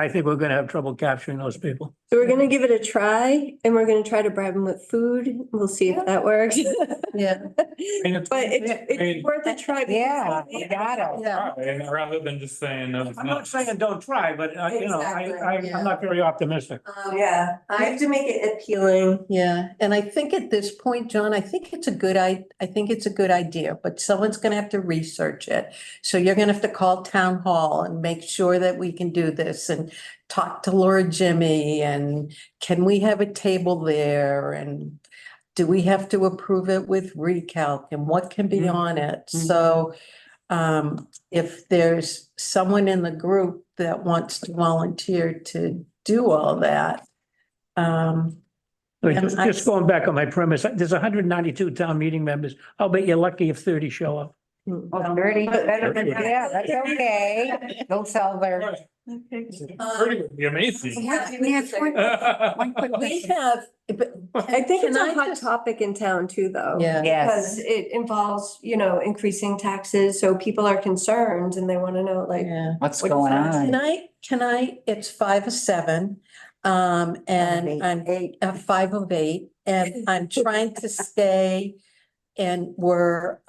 S8: think we're gonna have trouble capturing those people.
S6: So we're gonna give it a try and we're gonna try to bribe them with food. We'll see if that works.
S4: yeah,
S6: But it's worth a try. because-
S1: Yeah, you gotta.
S4: yeah.
S5: And rather than just saying no.
S8: I'm not saying don't try, but
S6: Exactly,
S8: I'm not very optimistic.
S6: Yeah, I have to make it appealing.
S4: Yeah, and I think at this point, John, I think it's a good, I think it's a good idea, but someone's gonna have to research it. So you're gonna have to call town hall and make sure that we can do this and talk to Laura Jimmy and can we have a table there and do we have to approve it with recalc and what can be on it? So if there's someone in the group that wants to volunteer to do all that,
S8: Just going back on my premise, there's 192 town meeting members. I'll bet you're lucky if 30 show up.
S7: Oh, 30, better than that.
S1: Yeah, that's okay. Don't sell their
S2: Okay.
S5: Pretty would be amazing.
S7: One quick
S6: We
S7: question.
S6: have, but I think it's
S4: Can
S6: a
S4: I
S6: hot
S4: just-
S6: topic in town too, though.
S4: Yeah.
S6: Because
S1: Yes,
S6: it involves, increasing taxes, so people are concerned and they want to know, like,
S4: Yeah.
S1: what's
S6: What
S1: going
S6: is that?
S1: on?
S4: Can I, it's 5 of 7, and I'm
S7: Eight.
S4: 5 of 8, and I'm trying to stay. And we've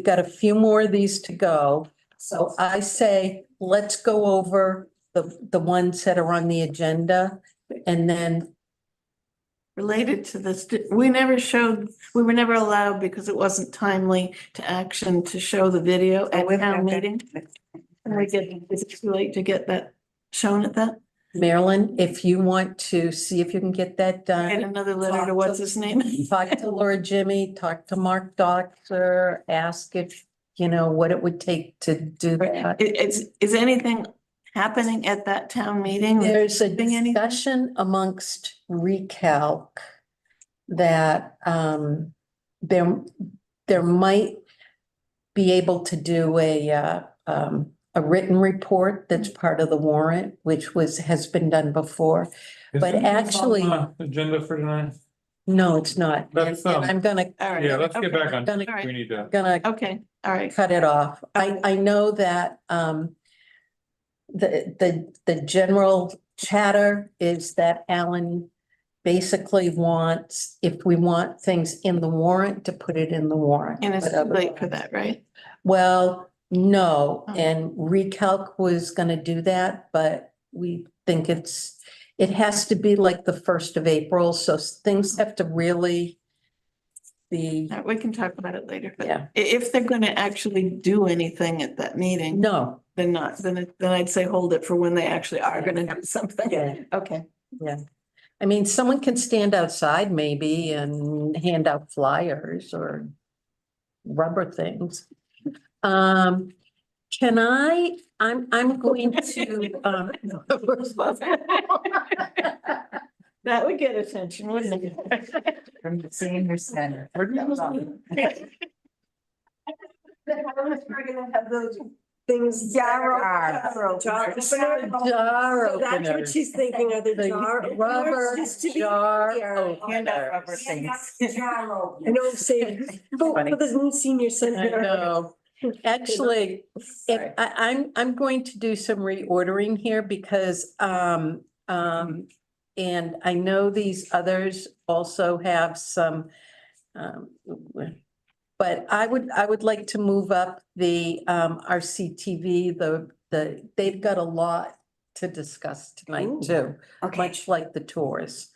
S4: got a few more of these to go. So I say, let's go over the ones that are on the agenda and then,
S2: Related to this, we were never allowed because it wasn't timely to action to show the video at
S7: we've
S2: town
S7: got that.
S2: meeting. And is it too late to get that shown at that?
S4: Marilyn, if you want to see if you can get that
S2: Get
S4: done.
S2: another letter to what's his name?
S4: Talk to Laura Jimmy, talk to Mark Doctor, ask if, what it would take to do that.
S2: Is anything happening at that town meeting?
S4: There's a
S2: Doing anything?
S4: discussion amongst Recalc that there might be able to do a written report that's part of the warrant, which has been done before. But
S5: Is this on
S4: actually-
S5: the Agenda for tonight?
S4: No, it's not.
S5: That's,
S4: And I'm gonna,
S2: All right.
S5: Yeah, let's get
S2: okay,
S5: back on.
S4: Gonna-
S2: all right.
S5: We need to.
S2: Okay, all right.
S4: cut it off. I know that the general chatter is that Alan basically wants, if we want things in the warrant, to put it in the warrant.
S2: And it's
S4: but
S2: too late for
S4: otherwise-
S2: that, right?
S4: Well, no,
S2: Oh.
S4: and Recalc was gonna do that, but we think it has to be like the 1st of April, so things have to really be,
S2: We can talk about it later, but
S4: yeah,
S2: if they're gonna actually do anything at that meeting,
S4: no,
S2: then not, then I'd say hold it for when they actually are gonna do something.
S4: Yeah.
S2: Okay.
S4: yeah. I mean, someone can stand outside maybe and hand out flyers or rubber things. Can I'm going to,
S2: That would get attention, wouldn't it?
S1: From the senior center.
S6: have those things.
S1: Jar
S6: Jar
S1: openers.
S6: opener.
S4: jar
S6: So that's what
S4: openers.
S6: she's thinking, are the
S4: The
S6: jar
S4: rubber
S6: openers, just to be
S4: jar
S6: clear.
S1: Hand out rubber
S4: openers.
S1: things.
S6: I know, I'm saying, vote for the new senior
S4: I
S6: center.
S4: know. Actually, if I'm going to do some reordering here because and I know these others also have some but I would like to move up the RCTV, they've got a lot to discuss tonight
S6: Ooh.
S4: too,
S7: Okay,
S4: much like the tours.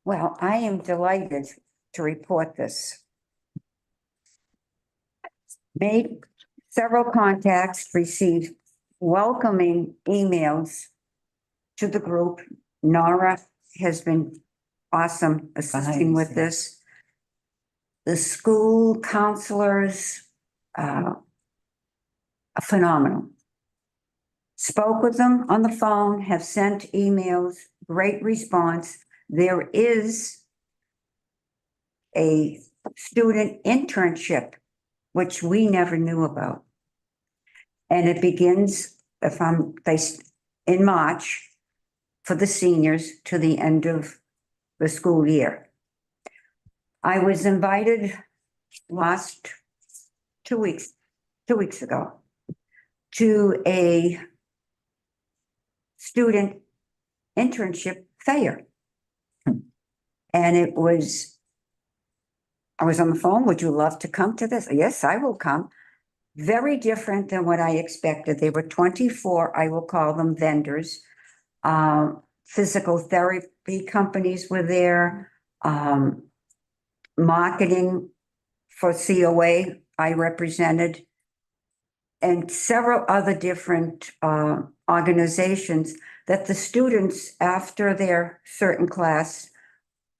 S7: well, I am delighted to report this. Made several contacts, received welcoming emails to the group. Nora has been awesome assisting with this. The school counselors, phenomenal. Spoke with them on the phone, have sent emails, great response. There is a student internship, which we never knew about. And it begins, in March for the seniors to the end of the school year. I was invited last 2 weeks ago to a student internship fair. And I was on the phone, would you love to come to this? Yes, I will come. Very different than what I expected. There were 24, I will call them vendors. Physical therapy companies were there. Marketing for COA I represented. And several other different organizations that the students, after their certain class,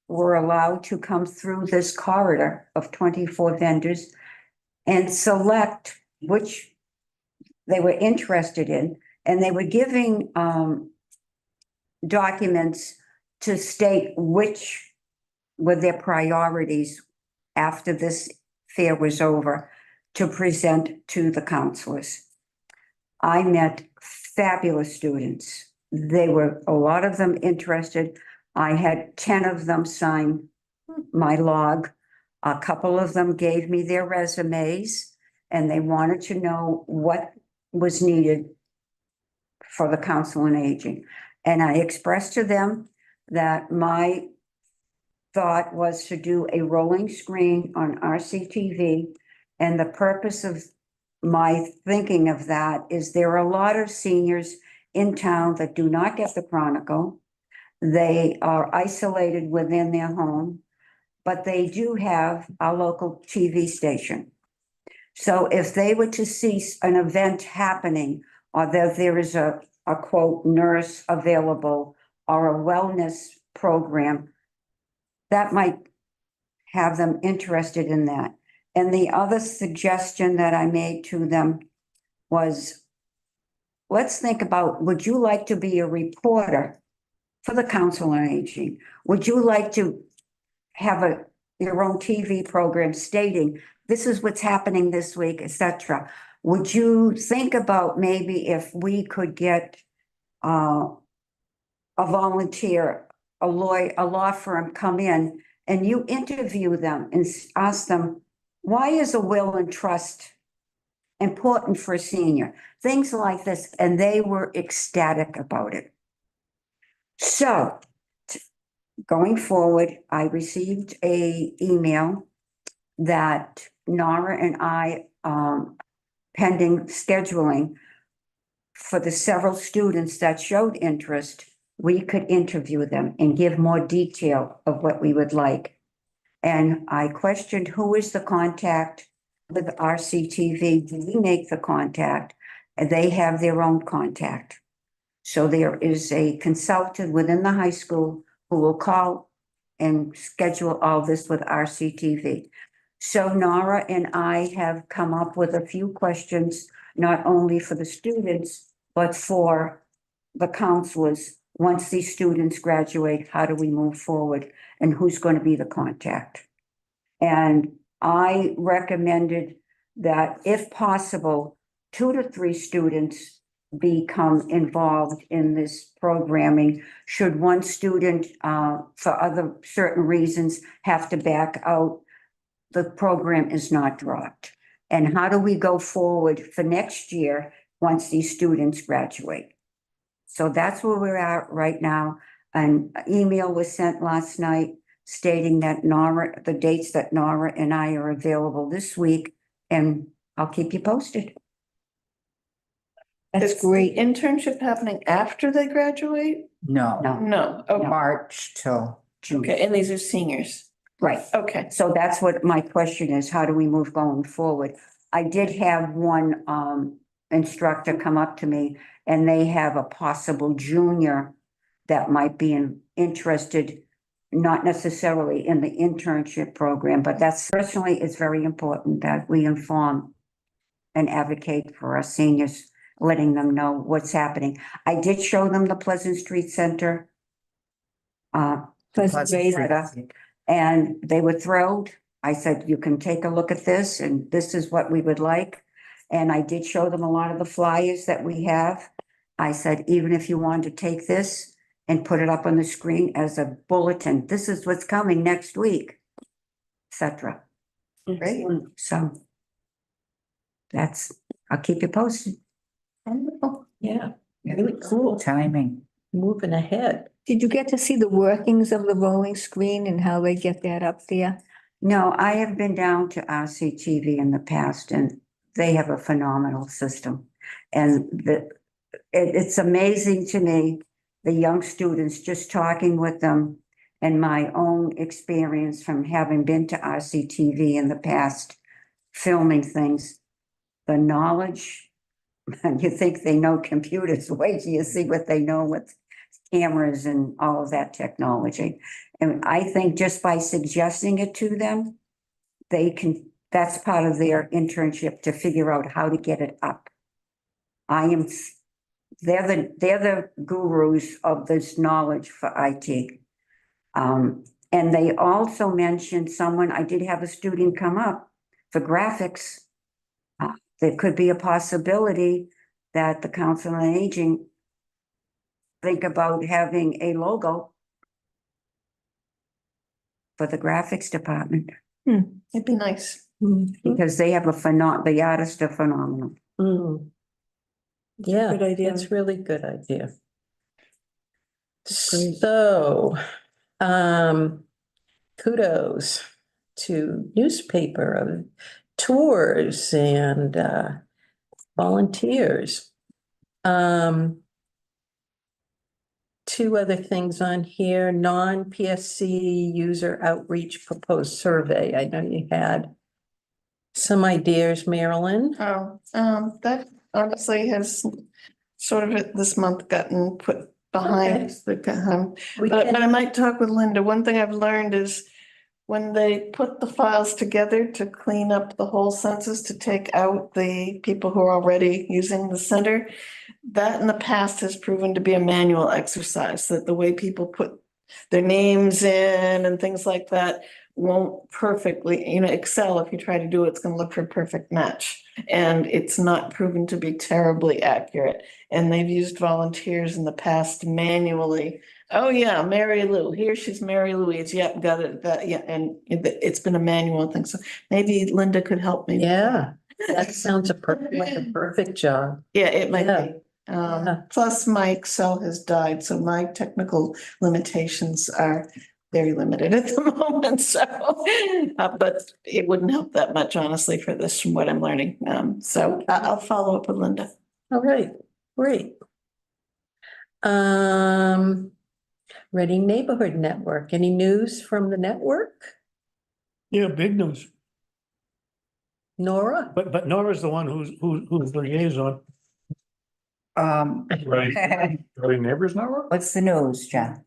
S7: were allowed to come through this corridor of 24 vendors and select which they were interested in. And they were giving documents to state which were their priorities after this fair was over to present to the counselors. I met fabulous students. They were, a lot of them interested. I had 10 of them sign my log. A couple of them gave me their resumes and they wanted to know what was needed for the Council on Aging. And I expressed to them that my thought was to do a rolling screen on RCTV. And the purpose of my thinking of that is there are a lot of seniors in town that do not get the Chronicle. They are isolated within their home, but they do have a local TV station. So if they were to see an event happening, or that there is a quote nurse available or a wellness program, that might have them interested in that. And the other suggestion that I made to them was, let's think about, would you like to be a reporter for the Council on Aging? Would you like to have your own TV program stating, this is what's happening this week, etc.? Would you think about maybe if we could get a volunteer, a lawyer, a law firm come in and you interview them and ask them, why is a will and trust important for a senior? Things like this. And they were ecstatic about it. So going forward, I received an email that Nora and I, pending scheduling for the several students that showed interest, we could interview them and give more detail of what we would like. And I questioned who is the contact with RCTV? Do we make the contact? And they have their own contact. So there is a consultant within the high school who will call and schedule all this with RCTV. So Nora and I have come up with a few questions, not only for the students, but for the counselors. Once these students graduate, how do we move forward and who's going to be the contact? And I recommended that if possible, 2 to 3 students become involved in this programming. Should one student, for other certain reasons, have to back out, the program is not dropped. And how do we go forward for next year once these students graduate? So that's where we're at right now. An email was sent last night stating that Nora, the dates that Nora and I are available this week, and I'll keep you posted.
S10: That's
S2: Is the
S10: great.
S2: internship happening after they graduate?
S1: No,
S7: No,
S2: No, okay,
S1: March till June.
S2: okay, and these are seniors,
S7: right.
S2: okay.
S7: So that's what my question is. How do we move going forward? I did have one instructor come up to me and they have a possible junior that might be interested, not necessarily in the internship program, but that's personally, it's very important that we inform and advocate for our seniors, letting them know what's happening. I did show them the Pleasant Street Center. And they were thrilled. I said, you can take a look at this and this is what we would like. And I did show them a lot of the flyers that we have. I said, even if you want to take this and put it up on the screen as a bulletin, this is what's coming next week, etc.
S2: Great.
S7: So I'll keep you posted.
S4: Yeah,
S1: Really cool timing.
S4: moving ahead.
S10: Did you get to see the workings of the rolling screen and how they get that up there?
S7: No, I have been down to RCTV in the past and they have a phenomenal system. And it's amazing to me, the young students, just talking with them and my own experience from having been to RCTV in the past, filming things, the knowledge, and you think they know computers, wait till you see what they know with cameras and all of that technology. And I think just by suggesting it to them, that's part of their internship to figure out how to get it up. They're the gurus of this knowledge for IT. And they also mentioned I did have a student come up for graphics. There could be a possibility that the Council on Aging think about having a logo for the graphics department,
S2: It'd be nice.
S7: because they have the artists are phenomenal.
S4: Mm. Yeah,
S6: good idea.
S4: it's really good idea. So, kudos to newspaper of tours and volunteers. Two other things on here, non-PSC user outreach proposed survey. I know you had some ideas, Marilyn.
S2: Oh, that honestly has sort of this month gotten put behind the,
S4: We
S2: but
S4: can-
S2: I might talk with Linda. One thing I've learned is when they put the files together to clean up the whole census, to take out the people who are already using the center, that in the past has proven to be a manual exercise, that the way people put their names in and things like that won't perfectly, Excel, if you try to do it, it's gonna look for a perfect match. And it's not proven to be terribly accurate. And they've used volunteers in the past manually. Oh, yeah, Mary Lou, here she's Mary Louise. Yep, got it. Yeah, and it's been a manual thing. So maybe Linda could help me.
S4: Yeah, that sounds like a perfect job.
S2: Yeah, it might
S4: Yeah.
S2: be.
S4: Yeah.
S2: Plus my Excel has died, so my technical limitations are very limited at the moment, so. But it wouldn't help that much, honestly, for this, from what I'm learning. So I'll follow up with Linda.
S4: All right, great. Reading Neighborhood Network, any news from the network?
S8: Yeah, big news.
S4: Nora?
S8: But Nora's the one who's the liaison.
S5: Ready Neighbors Network?
S1: What's the news, John?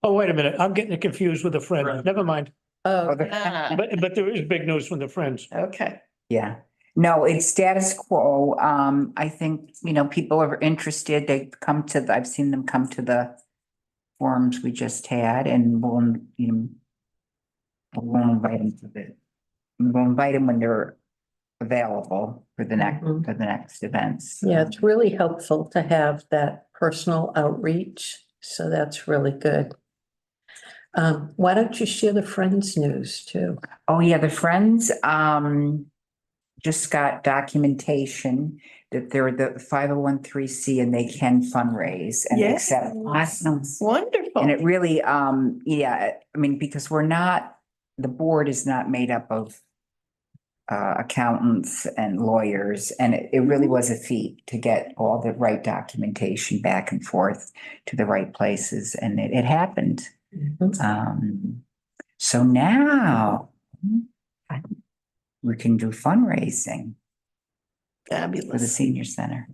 S8: Oh, wait a minute, I'm getting it confused with a friend.
S5: Right.
S8: Never mind.
S4: Oh,
S2: Ah,
S8: But there is big news from the Friends.
S2: okay.
S1: Yeah, no, it's status quo. I think, people are interested. They come to, I've seen them come to the forums we just had, and we'll invite them when they're available for the next events.
S4: yeah, it's really helpful to have that personal outreach, so that's really good. Why don't you share the Friends news too?
S1: Oh, yeah, the Friends, just got documentation that they're the 501(c) and they can fundraise and
S2: Yes.
S1: accept. Awesome.
S2: Wonderful.
S1: And it really, yeah, I mean, because the board is not made up of accountants and lawyers, and it really was a feat to get all the right documentation back and forth to the right places, and it happened. So now we can do fundraising for the
S2: Fabulous.
S1: senior center.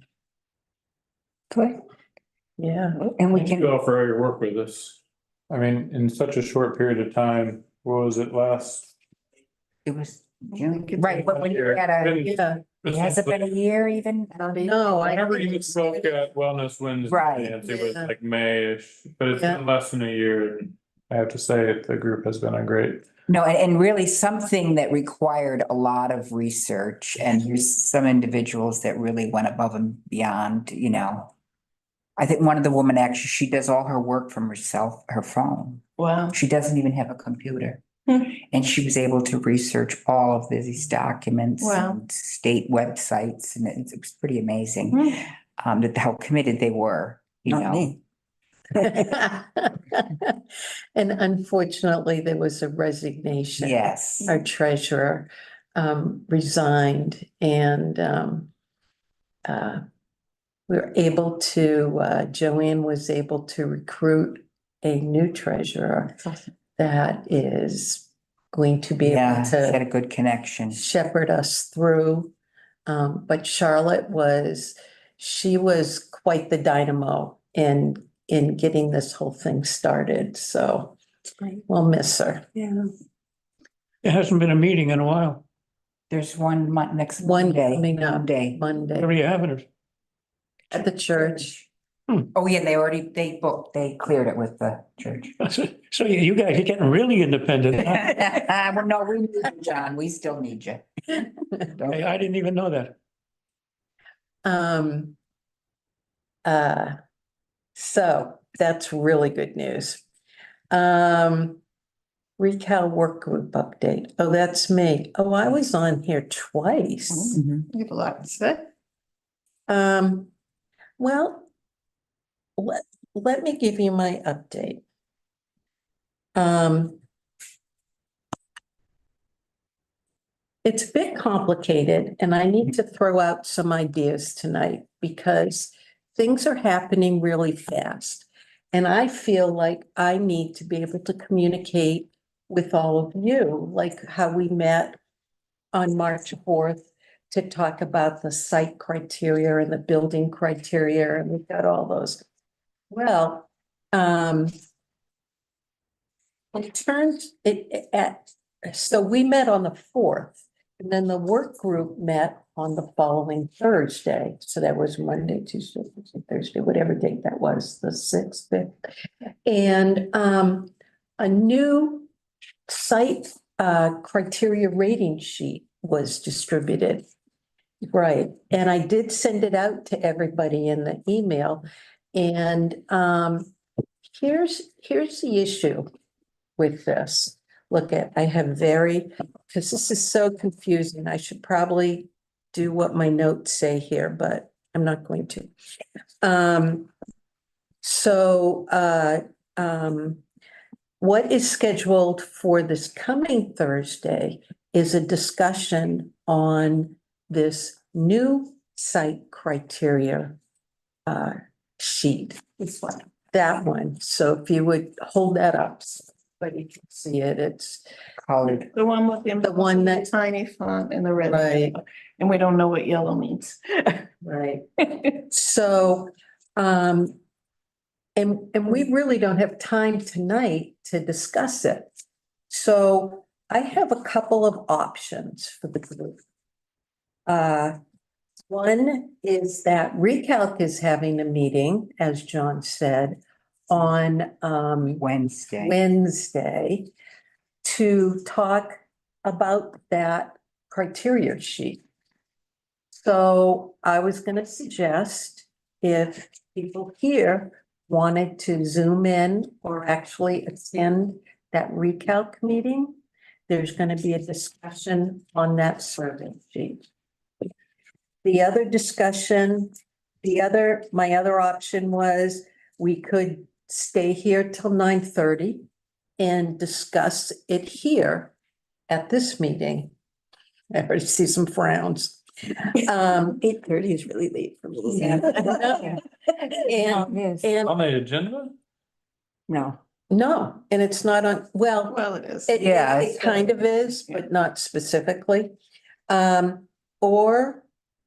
S10: Good.
S4: Yeah,
S10: And we
S5: Thank you
S10: can,
S5: all for all your work with this. I mean, in such a short period of time, what was it last?
S1: It was June, right, but when you had
S4: yeah.
S1: has it been a year even?
S4: No, I
S5: Whenever
S4: don't.
S5: you spoke at Wellness Wednesday,
S1: Right.
S5: it was
S4: Yeah.
S5: like May-ish, but it's
S4: Yeah.
S5: been less than a year. And I have to say, the group has been a great.
S1: No, and really something that required a lot of research, and there's some individuals that really went above and beyond, I think one of the women actually, she does all her work from her phone.
S2: Wow.
S1: She doesn't even have a computer.
S2: Hmm.
S1: And she was able to research all of these documents.
S2: Wow.
S1: And state websites, and it was pretty amazing,
S2: Hmm.
S1: that how committed they were,
S10: not me.
S4: And unfortunately, there was a resignation.
S1: Yes.
S4: Our treasurer resigned, and we were able to, Joanne was able to recruit a new treasurer that is going to be able
S1: Yeah, she had a
S4: to
S1: good connection.
S4: shepherd us through. But Charlotte she was quite the dynamo in getting this whole thing started, so we'll miss her.
S6: Yeah.
S8: There hasn't been a meeting in a while.
S1: There's one next
S4: One
S1: Monday.
S4: coming up
S1: Monday.
S4: Monday
S8: Where are you having it?
S4: at the church.
S1: Oh, yeah, they cleared it with the church.
S8: So you guys are getting really independent. huh?
S1: Well, no, we need you, John. We still need you.
S8: I didn't even know that.
S4: So that's really good news. Recal work group update. Oh, that's me. Oh, I was on here twice.
S1: Mhm.
S2: You have a lot to say.
S4: Well, let me give you my update. It's a bit complicated and I need to throw out some ideas tonight because things are happening really fast. And I feel like I need to be able to communicate with all of you, like how we met on March 4th to talk about the site criteria and the building criteria, and we've got all those. Well, it turns so we met on the 4th, and then the work group met on the following Thursday. So that was Monday, Tuesday, Wednesday, Thursday, whatever date that was, the 6th, 5th. And a new site criteria rating sheet was distributed. Right, and I did send it out to everybody in the email. And here's the issue with this. Look I have because this is so confusing. I should probably do what my notes say here, but I'm not going to. What is scheduled for this coming Thursday is a discussion on this new site criteria sheet. This one. That one. So if you would hold that up, but you can see it, it's
S1: Colored.
S2: The one with
S4: the one that,
S2: tiny font and the red.
S4: right,
S2: And we don't know what yellow means.
S4: right. So, and we really don't have time tonight to discuss it. So I have a couple of options for the group. One is that Recalc is having a meeting, as John said, on Wednesday to talk about that criteria sheet. So I was going to suggest if people here wanted to Zoom in or actually attend that Recalc meeting, there's going to be a discussion on that survey sheet. The other discussion, my other option was we could stay here till 9:30 and discuss it here at this meeting. I already see some frowns.
S6: 8:30 is really late for me.
S4: And
S5: On the agenda?
S10: No.
S4: no, and it's not on, well,
S2: Well, it is.
S4: it kind of is, but not specifically. Or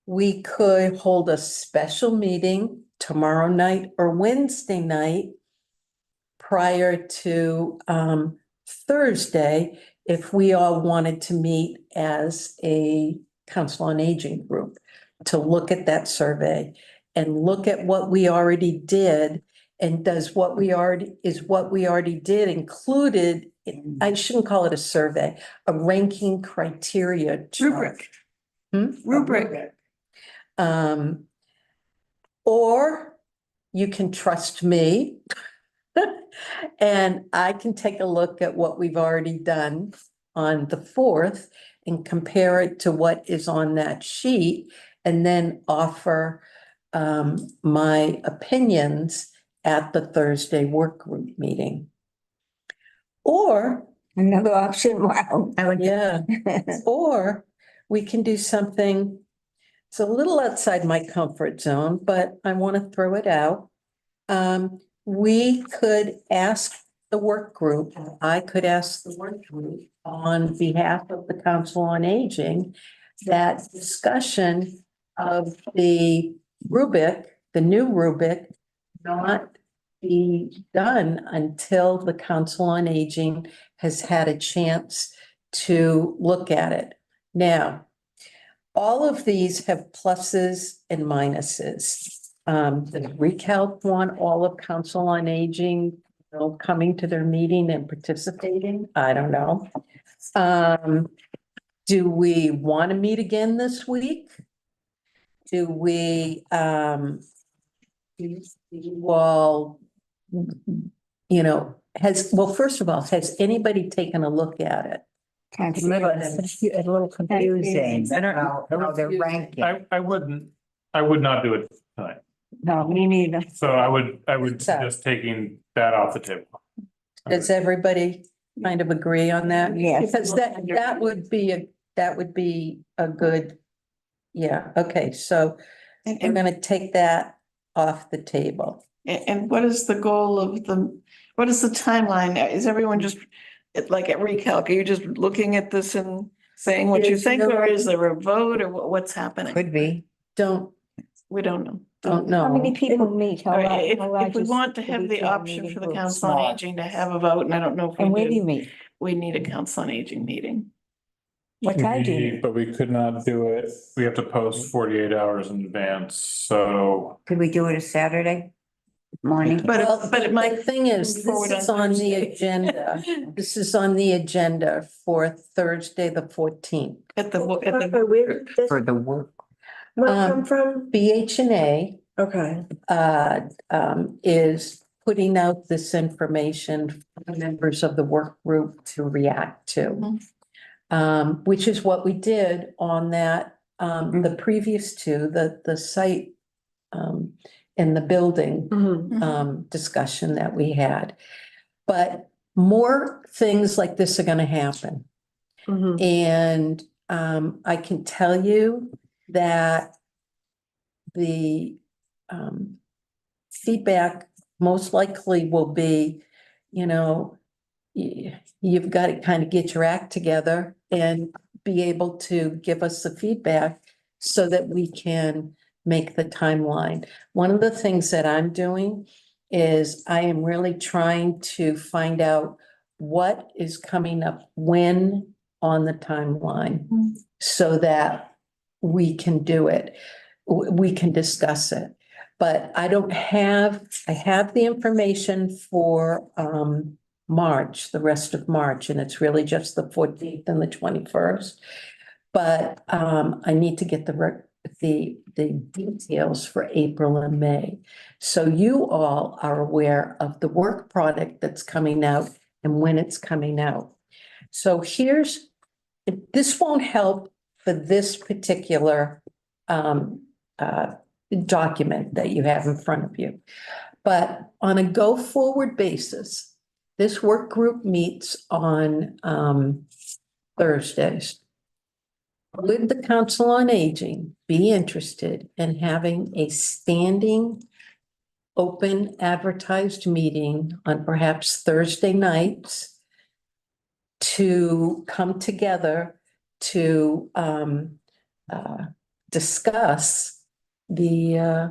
S4: we could hold a special meeting tomorrow night or Wednesday night prior to Thursday, if we all wanted to meet as a Council on Aging group to look at that survey and look at what we already did. And what we already did included, I shouldn't call it a survey, a ranking criteria.
S2: Rubric. Rubric.
S4: Or you can trust me. And I can take a look at what we've already done on the 4th and compare it to what is on that sheet and then offer my opinions at the Thursday work group meeting. Or
S10: Another option, wow.
S4: yeah, or we can do something, it's a little outside my comfort zone, but I want to throw it out. We could ask the work group, I could ask the work group on behalf of the Council on Aging, that discussion of the rubric, the new rubric, not be done until the Council on Aging has had a chance to look at it. Now, all of these have pluses and minuses. The Recalc want all of Council on Aging, coming to their meeting and participating. I don't know. Do we want to meet again this week? Do we, you all, you know, well, first of all, has anybody taken a look at it?
S1: It's a little confusing. I don't know how they're ranking.
S5: I would not do it tonight.
S10: No, me neither.
S5: So I would
S4: So-
S5: suggest taking that off the table.
S4: Does everybody kind of agree on that?
S10: Yes.
S4: Because that would be a good, yeah, okay, so we're
S2: And,
S4: gonna take that off the table.
S2: and what is the goal of what is the timeline? Is everyone just, like at recalc, are you just looking at this and saying what you
S4: There's
S2: think,
S4: no-
S2: or is there a vote, or what's happening?
S1: Could be.
S4: Don't
S2: We don't know.
S10: How many
S4: know.
S10: people meet? How
S2: All
S10: large-
S2: right,
S10: how large
S2: if we
S10: is
S2: want to
S10: the
S2: have the
S10: weekend
S2: option
S10: meeting
S2: for the
S10: group?
S2: council on
S1: Small.
S2: aging to have a vote, and I don't know if
S10: And where do
S2: we
S10: you
S2: do,
S10: meet?
S2: we need a council on aging meeting.
S10: What time do you meet?
S5: But we could not do it. We have to post 48 hours in advance, so.
S7: Could we do it a Saturday morning?
S2: But,
S4: Well,
S2: but it
S4: the
S2: might.
S4: thing is,
S2: move forward
S4: this is on the
S2: Thursday.
S4: agenda. This is on the agenda for Thursday, the 14th.
S2: At the,
S6: Where
S2: at
S6: did this
S1: For the work.
S6: one
S4: Um,
S6: come from?
S4: BHNA
S6: Okay.
S4: is putting out this information for the members of the work group to react to. Which is what we did on that, the previous two, the site and the building
S6: Mhm.
S4: discussion that we had. But more things like this are gonna happen.
S6: Mhm.
S4: And I can tell you that the feedback most likely will be, you know, you've got to kind of get your act together and be able to give us the feedback so that we can make the timeline. One of the things that I'm doing is I am really trying to find out what is coming up when on the timeline so that we can do it. We can discuss it. But I have the information for March, the rest of March, and it's really just the 14th and the 21st. But I need to get the details for April and May. So you all are aware of the work product that's coming out and when it's coming out. So this won't help for this particular document that you have in front of you. But on a go-forward basis, this work group meets on Thursdays. Would the Council on Aging be interested in having a standing, open, advertised meeting on perhaps Thursday nights to come together to discuss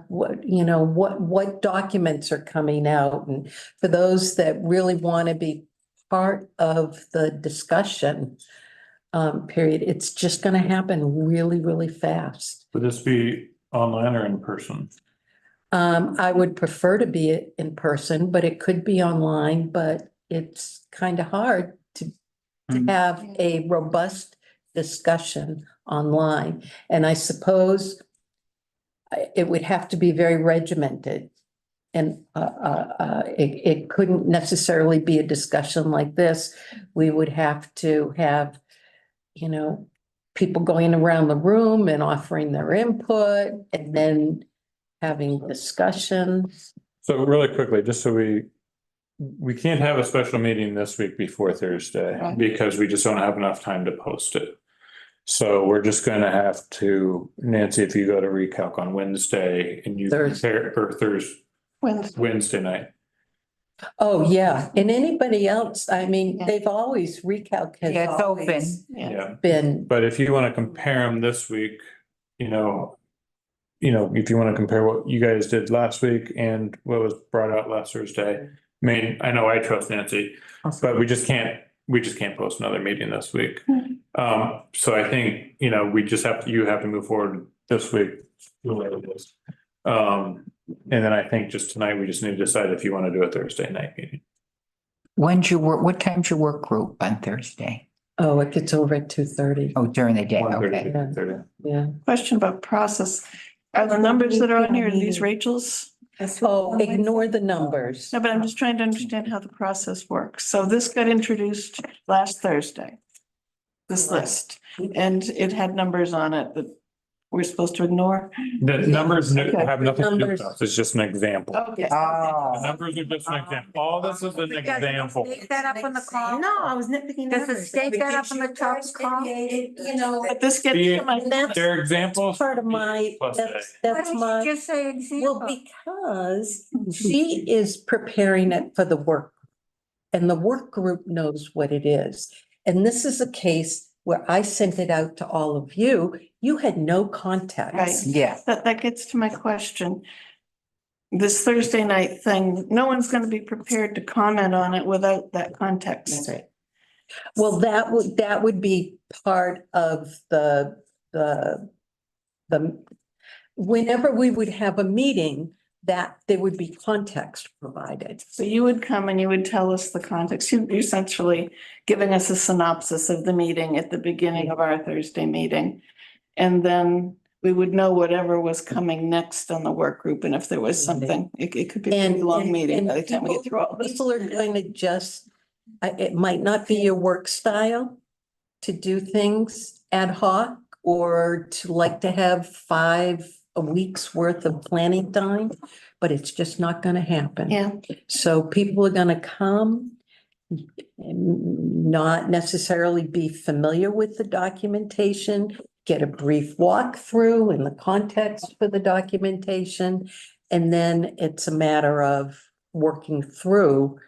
S4: what documents are coming out, and for those that really want to be part of the discussion period, it's just going to happen really, really fast.
S5: Would this be online or in person?
S4: I would prefer to be in person, but it could be online, but it's kind of hard to have a robust discussion online. And I suppose it would have to be very regimented. And it couldn't necessarily be a discussion like this. We would have to have, people going around the room and offering their input and then having discussions.
S5: So really quickly, just so we can't have a special meeting this week before Thursday
S2: Right.
S5: because we just don't have enough time to post it. So we're just gonna have to, Nancy, if you go to recalc on Wednesday and you
S4: Thursday.
S5: Wednesday night.
S4: Oh, yeah. And anybody else, I mean, they've always, Recalc has
S1: Yeah, it's open.
S4: always
S5: Yeah.
S4: been,
S5: But if you want to compare them this week, if you want to compare what you guys did last week and what was brought out last Thursday. I mean, I know I trust Nancy, but we just can't post another meeting this week. So I think, you have to move forward this week. Whoever it is. And then I think just tonight, we just need to decide if you want to do a Thursday night meeting.
S1: What time's your work group on Thursday?
S4: oh, it gets over at 2:30.
S1: Oh, during the day,
S5: 1:30,
S1: okay.
S5: 2:30.
S4: Yeah.
S2: Question about process. Are the numbers that are on here, are these Rachel's
S4: Oh, ignore the numbers.
S2: No, but I'm just trying to understand how the process works. So this got introduced last Thursday. This list, and it had numbers on it that we're supposed to ignore.
S5: The numbers
S2: Okay.
S5: have nothing to do with
S4: Numbers.
S5: us. It's just an example.
S2: Okay.
S5: The
S1: Oh,
S5: numbers are just an example. All this is an example.
S7: that up on the call?
S6: No, I was nitpicking.
S7: Does it
S6: numbers.
S7: state that up on the top call?
S6: You know.
S2: But this gets
S5: The-
S2: to my,
S5: They're examples.
S4: Part of my,
S5: Plus
S4: that's
S7: Why don't you
S4: my,
S7: just say
S4: well,
S7: example?
S4: because she is preparing it for the work. And the work group knows what it is. And this is a case where I sent it out to all of you. You had no context.
S1: yeah.
S2: that gets to my question. This Thursday night thing, no one's gonna be prepared to comment on it without that context.
S4: Right. Well, that would be part of the, whenever we would have a meeting, that there would be context provided.
S2: So you would come and you would tell us the context. You're essentially giving us a synopsis of the meeting at the beginning of our Thursday meeting. And then we would know whatever was coming next on the work group. And if there was something, it could be a pretty long meeting by the time we get through all this.
S4: People are going to just, it might not be your work style to do things ad hoc or to like to have 5 a week's worth of planning time, but it's just not gonna happen.
S2: Yeah,
S4: So people are gonna come, not necessarily be familiar with the documentation, get a brief walkthrough in the context for the documentation. And then it's a matter of working through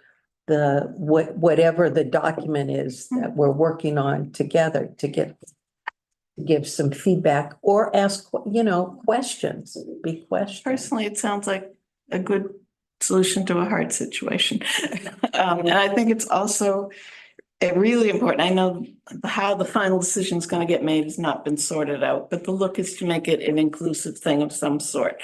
S4: whatever the document is that we're working on together to give some feedback or ask, questions, big questions.
S2: personally, it sounds like a good solution to a hard situation. And I think it's also really important. I know how the final decision is going to get made has not been sorted out, but the look is to make it an inclusive thing of some sort.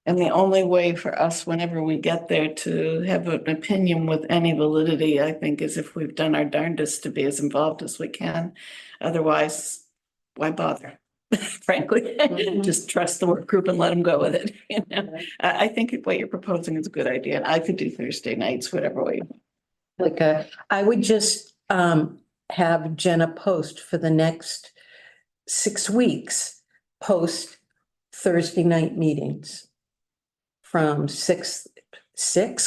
S2: And the only way for us, whenever we get there, to have an opinion with any validity, I think, is if we've done our darndest to be as involved as we can. Otherwise, why bother? Frankly, just trust the work group and let them go with it. I think what you're proposing is a good idea. I could do Thursday nights, whatever way.
S4: I would just have Jenna post for the next 6 weeks, post Thursday night meetings. From 6,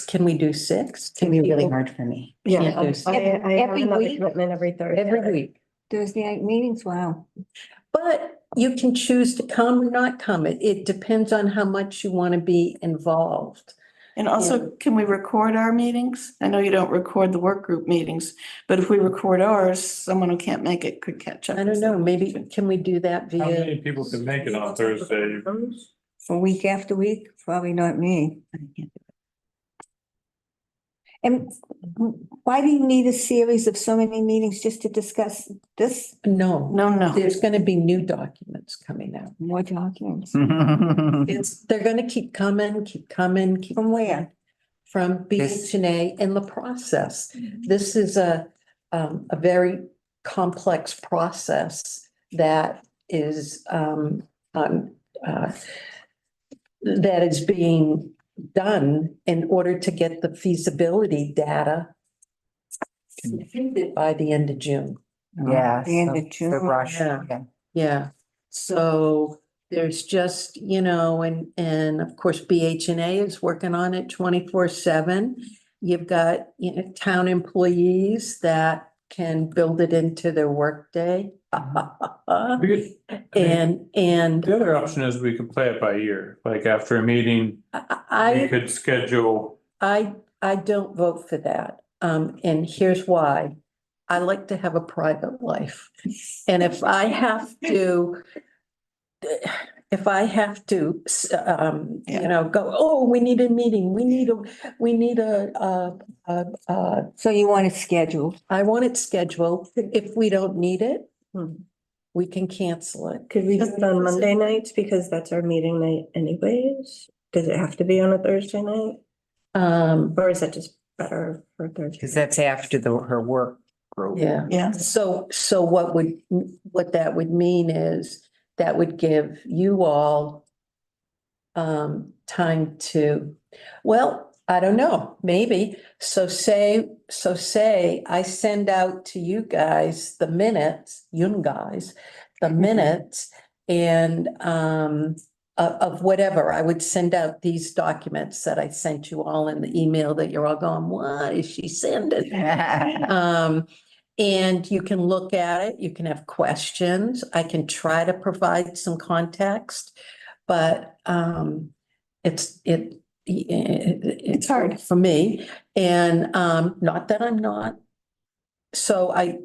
S4: can we do 6?
S1: Can be really hard for me.
S2: Yeah.
S4: Can't do 6.
S6: I have
S10: Every
S6: another
S10: week?
S6: commitment every Thursday.
S4: Every week.
S10: Thursday night meetings, wow.
S4: But you can choose to come or not come. It depends on how much you want to be involved.
S2: And also, can we record our meetings? I know you don't record the work group meetings, but if we record ours, someone who can't make it could catch up.
S4: I don't know, maybe, can we do that
S5: How
S4: via?
S5: many people can make it on Thursday?
S10: For week after week, probably not me. And why do you need a series of so many meetings just to discuss this?
S4: No,
S2: No.
S4: there's going to be new documents coming out.
S10: More documents?
S4: They're going to keep coming.
S10: From where?
S4: From
S1: This-
S4: BHNA in the process. This is a very complex process that is, that is being done in order to get the feasibility data submitted by the end of June.
S1: Yeah.
S10: The end
S1: so
S10: of June,
S1: The rush,
S4: yeah.
S1: yeah.
S4: Yeah, so there's just, and of course, BHNA is working on it 24/7. You've got, town employees that can build it into their workday.
S5: We could-
S4: And
S5: The other option is we could play it by ear, like after a meeting, we
S4: I
S5: could schedule.
S4: I don't vote for that. And here's why. I like to have a private life. And if I have to, go, oh, we need a meeting,
S10: So you want it scheduled?
S4: I want it scheduled. If we don't need it, we can cancel it.
S6: Could we do it on Monday nights because that's our meeting night anyways? Does it have to be on a Thursday night? Or is that just better for Thursday?
S1: Because that's after her work group.
S4: Yeah.
S2: Yeah.
S4: So what that would mean is that would give you all time to, well, I don't know, maybe. So say I send out to you guys the minutes, the minutes and of whatever. I would send out these documents that I sent you all in the email that you're all going, what is she sending? And you can look at it, you can have questions. I can try to provide some context, but it's hard for me. And not that I'm not. So I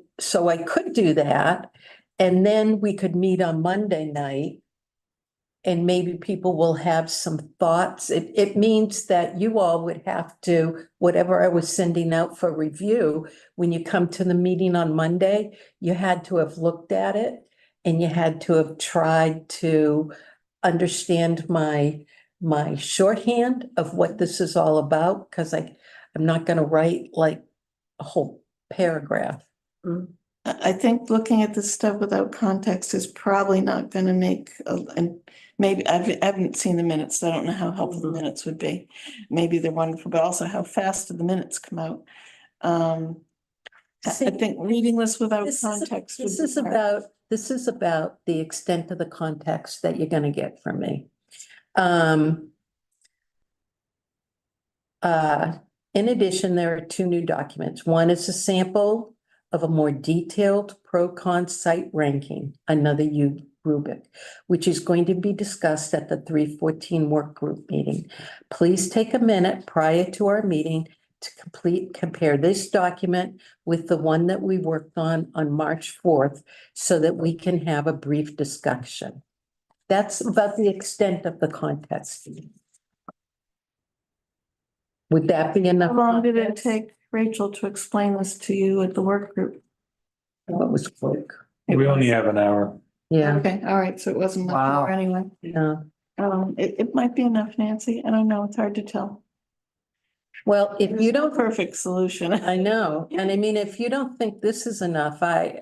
S4: could do that. And then we could meet on Monday night. And maybe people will have some thoughts. It means that you all would have to, whatever I was sending out for review, when you come to the meeting on Monday, you had to have looked at it and you had to have tried to understand my shorthand of what this is all about, because I'm not going to write like a whole paragraph.
S2: I think looking at this stuff without context is probably not gonna make, and maybe, I haven't seen the minutes, so I don't know how helpful the minutes would be. Maybe they're wonderful, but also how fast do the minutes come out? I think reading this without context.
S4: This is about the extent of the context that you're gonna get from me. In addition, there are two new documents. One is a sample of a more detailed pro-con site ranking, another rubric, which is going to be discussed at the 314 work group meeting. Please take a minute prior to our meeting to compare this document with the one that we worked on March 4th so that we can have a brief discussion. That's about the extent of the context. Would that be enough?
S2: How long did it take Rachel to explain this to you at the work group?
S4: What was quick?
S5: We only have an hour.
S4: Yeah,
S2: Okay, all right, so it wasn't much
S1: Wow.
S2: more anyway.
S4: no.
S2: It might be enough, Nancy. I don't know, it's hard to tell.
S4: Well, if you don't,
S2: Perfect solution.
S4: I know, and I mean, if you don't think this is enough, I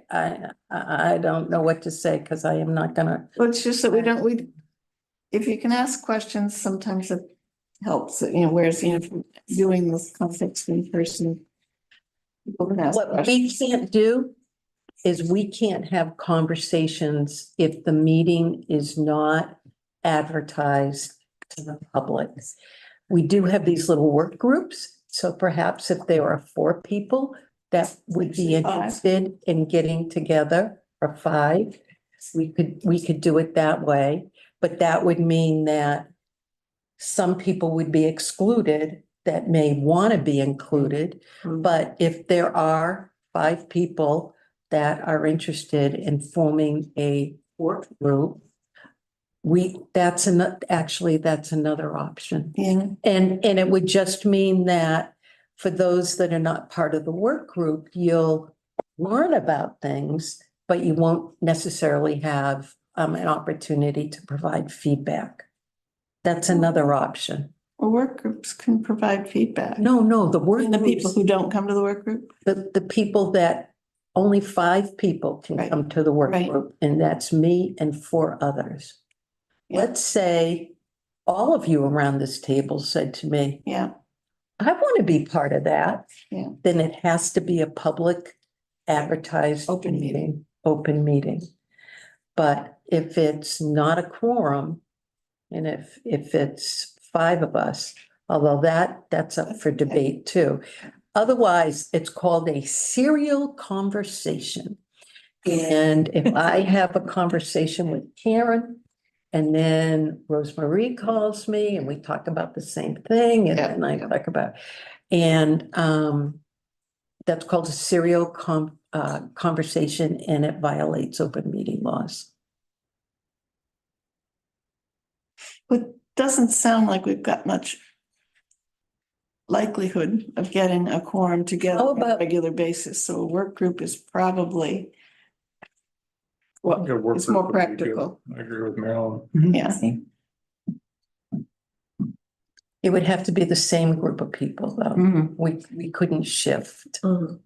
S4: don't know what to say, because I am not gonna.
S2: Well, it's just that if you can ask questions, sometimes it helps, whereas, doing this context in person. People can ask
S4: What we
S2: questions.
S4: can't do is we can't have conversations if the meeting is not advertised to the public. We do have these little work groups, so perhaps if there are 4 people that would be interested in getting together, or 5, we could do it that way, but that would mean that some people would be excluded that may want to be included. But if there are 5 people that are interested in forming a work group, that's another option.
S2: Yeah,
S4: And it would just mean that for those that are not part of the work group, you'll learn about things, but you won't necessarily have an opportunity to provide feedback. That's another option.
S2: well, work groups can provide feedback.
S4: No, the work
S2: And the people
S4: groups,
S2: who don't come to the work group?
S4: the people that, only 5 people can
S2: Right.
S4: come to the work
S2: Right.
S4: group, and that's me and 4 others.
S2: Yeah.
S4: Let's say all of you around this table said to me,
S2: Yeah,
S4: I want to be part of that.
S2: Yeah.
S4: Then it has to be a public advertised
S2: Open meeting.
S4: open meeting. But if it's not a quorum, and if it's 5 of us, although that's up for debate too. Otherwise, it's called a serial conversation. And if I have a conversation with Karen, and then Rosemarie calls me and we talk about the same thing, and then I talk about, and that's called a serial conversation, and it violates open meeting laws.
S2: it doesn't sound like we've got much likelihood of getting a quorum together
S4: How
S2: on a
S4: about-
S2: regular basis, so a work group is probably
S5: I think a work
S2: it's more
S5: group would be good.
S2: practical.
S5: I agree with Marilyn.
S2: Yeah.
S4: It would have to be the same group of people, though.
S1: Mhm.
S4: We couldn't shift.
S5: And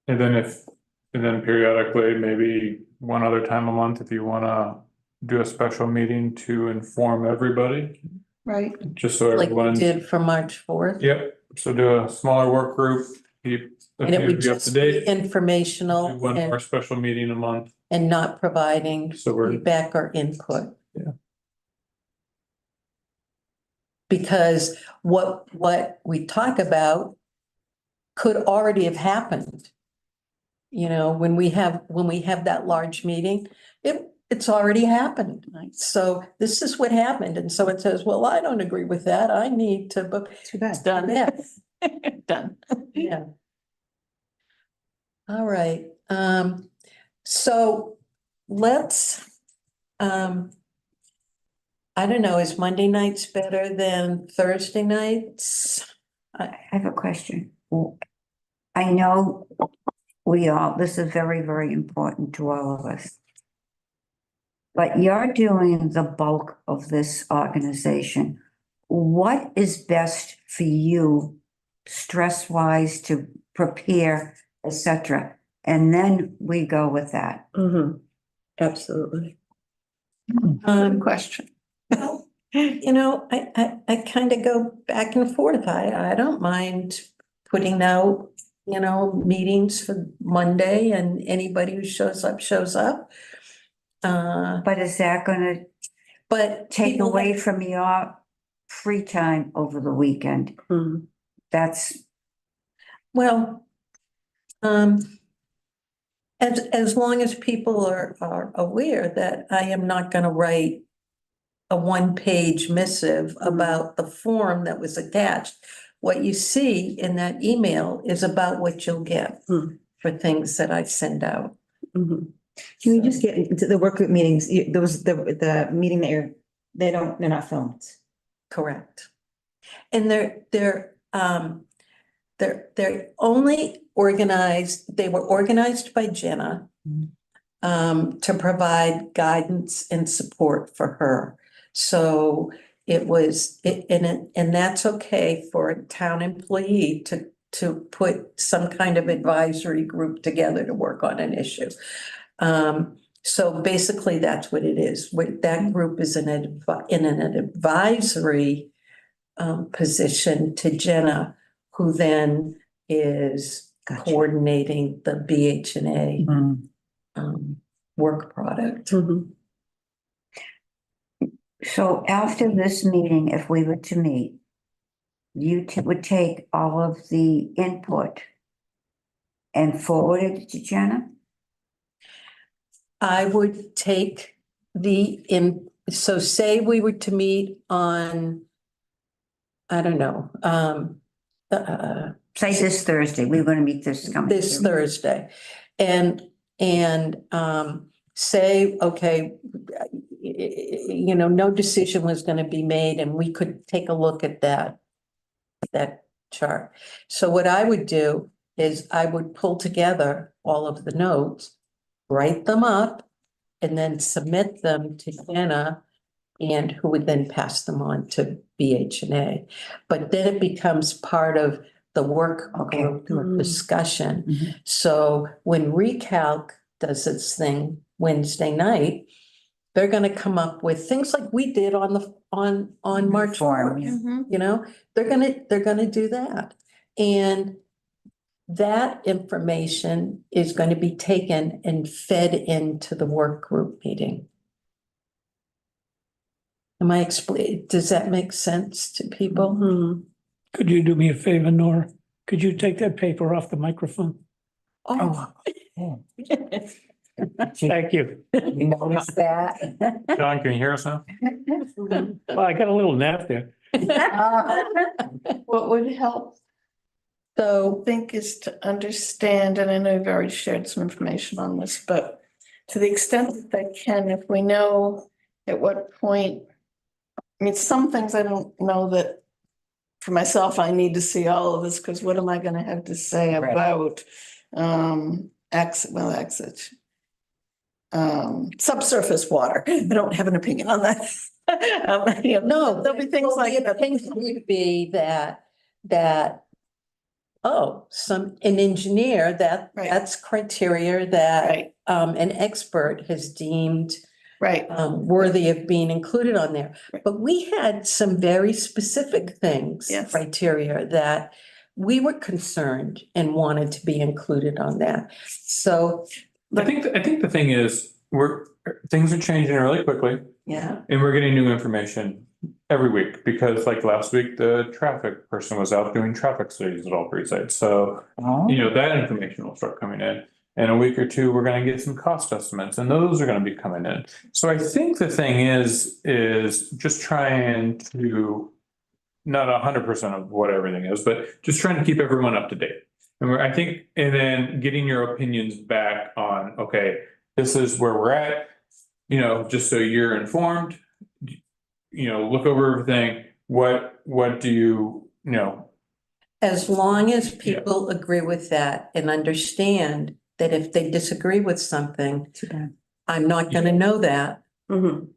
S5: then periodically, maybe one other time a month, if you wanna do a special meeting to inform everybody,
S2: Right.
S5: just so
S4: Like we
S5: everyone.
S4: did for March fourth.
S5: Yep, so do a smaller work group, keep a
S4: And it
S5: few
S4: would
S5: of you up to
S4: just be
S5: date. Do
S4: informational
S5: one more
S4: and,
S5: special meeting a month,
S4: and not providing
S5: so we're,
S4: feedback or input.
S5: Yeah.
S4: Because what we talk about could already have happened. You know, when we have that large meeting, it's already happened. So this is what happened. And so it says, well, I don't agree with that. I need to, but
S10: Too bad.
S2: Done.
S4: yeah,
S2: Done.
S4: yeah. All right, so let's, I don't know, is Monday nights better than Thursday nights?
S7: I have a question. I know this is very, very important to all of us. But you're doing the bulk of this organization. What is best for you, stress-wise, to prepare, etc.? And then we go with that.
S6: Absolutely.
S2: Question.
S4: You know, I kind of go back and forth. I don't mind putting out, you know, meetings for Monday and anybody who shows up, shows up.
S7: But is that gonna
S4: But
S7: take
S4: people
S7: away
S4: have-
S7: from your free time over the weekend? That's,
S4: Well, as long as people are aware that I am not gonna write a one-page missive about the form that was attached. What you see in that email is about what you'll get for things that I send out.
S10: Can we just get into the work group meetings, the meeting that they're not filmed?
S4: Correct. And they're only organized, they were organized by Jenna to provide guidance and support for her. So it was, and that's okay for a town employee to put some kind of advisory group together to work on an issue. So basically that's what it is. That group is in an advisory position to Jenna, who then is
S10: Gotcha.
S4: coordinating the BHNA work product.
S7: so after this meeting, if we were to meet, you would take all of the input and forward it to Jenna?
S4: I would take so say we were to meet on, I don't know,
S7: Say this Thursday, we're gonna meet this coming.
S4: this Thursday. And say, okay, you know, no decision was gonna be made and we could take a look at that chart. So what I would do is I would pull together all of the notes, write them up, and then submit them to Jenna, and who would then pass them on to BHNA. But then it becomes part of the work group discussion. So when Recalc does its thing Wednesday night, they're gonna come up with things like we did on March
S1: Form,
S4: 4th.
S1: yeah.
S4: You know, they're gonna do that. And that information is going to be taken and fed into the work group meeting. Am I does that make sense to people?
S8: Could you do me a favor, Nora? Could you take that paper off the microphone?
S4: Oh,
S8: Thank you.
S1: You noticed that?
S5: John, can you hear us now?
S8: Well, I got a little nap there.
S2: What would help,
S4: so,
S2: I think, is to understand, and I know you've already shared some information on this, but to the extent that they can, if we know at what point, I mean, some things I don't know that for myself, I need to see all of this, because what am I gonna have to say
S1: Right.
S2: about subsurface water? I don't have an opinion on that.
S4: no,
S2: There'll be things like
S4: the
S2: that.
S4: things would be that, oh, an engineer,
S2: Right.
S4: that's criteria that
S2: Right.
S4: an expert has deemed
S2: Right.
S4: worthy of being included on there.
S2: Right.
S4: But we had some very specific things,
S2: Yes.
S4: criteria that we were concerned and wanted to be included on that. So,
S5: I think the thing is, things are changing really quickly
S2: Yeah.
S5: and we're getting new information every week because like last week, the traffic person was out doing traffic studies at all three sites. So, you know, that information will start coming in. In a week or two, we're gonna get some cost estimates and those are gonna be coming in. So I think the thing is just trying to, not 100% of what everything is, but just trying to keep everyone up to date. And I think, and then getting your opinions back on, okay, this is where we're at, you know, just so you're informed. You know, look over everything, what do you know?
S4: as long as people agree with that and understand that if they disagree with something, I'm not gonna know that.
S6: Mhm.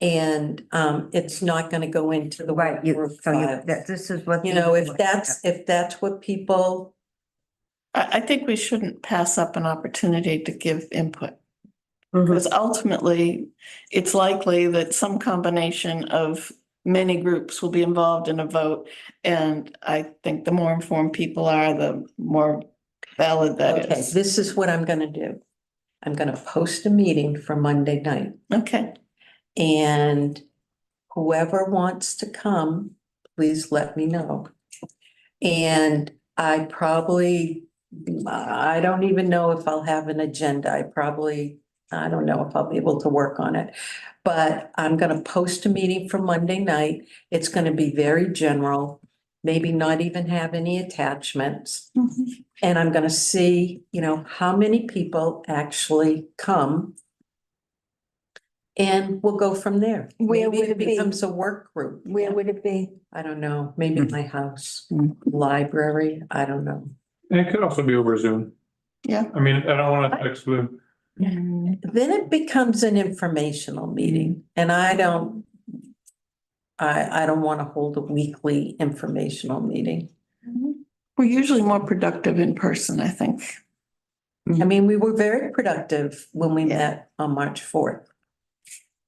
S4: And it's not gonna go into the
S7: Right,
S4: work group file.
S7: this is what.
S4: You know, if that's what people,
S2: I think we shouldn't pass up an opportunity to give input.
S6: Mhm.
S2: Because ultimately, it's likely that some combination of many groups will be involved in a vote. And I think the more informed people are, the more valid that
S4: okay,
S2: is.
S4: this is what I'm gonna do. I'm gonna post a meeting for Monday night.
S2: Okay,
S4: And whoever wants to come, please let me know. And I don't even know if I'll have an agenda. I don't know if I'll be able to work on it. But I'm gonna post a meeting for Monday night. It's gonna be very general, maybe not even have any attachments. And I'm gonna see, you know, how many people actually come. And we'll go from there.
S10: Where
S4: Maybe
S10: would
S4: it
S10: it be?
S4: becomes a work group.
S10: Where would it be?
S4: I don't know, maybe my house,
S1: Mm.
S4: library, I don't know.
S5: And it could also be over Zoom.
S2: yeah.
S5: I mean, I don't wanna exclude.
S4: Then it becomes an informational meeting and I don't want to hold a weekly informational meeting.
S2: We're usually more productive in person, I think.
S4: I mean, we were very productive when we
S2: Yeah.
S4: met on March 4th.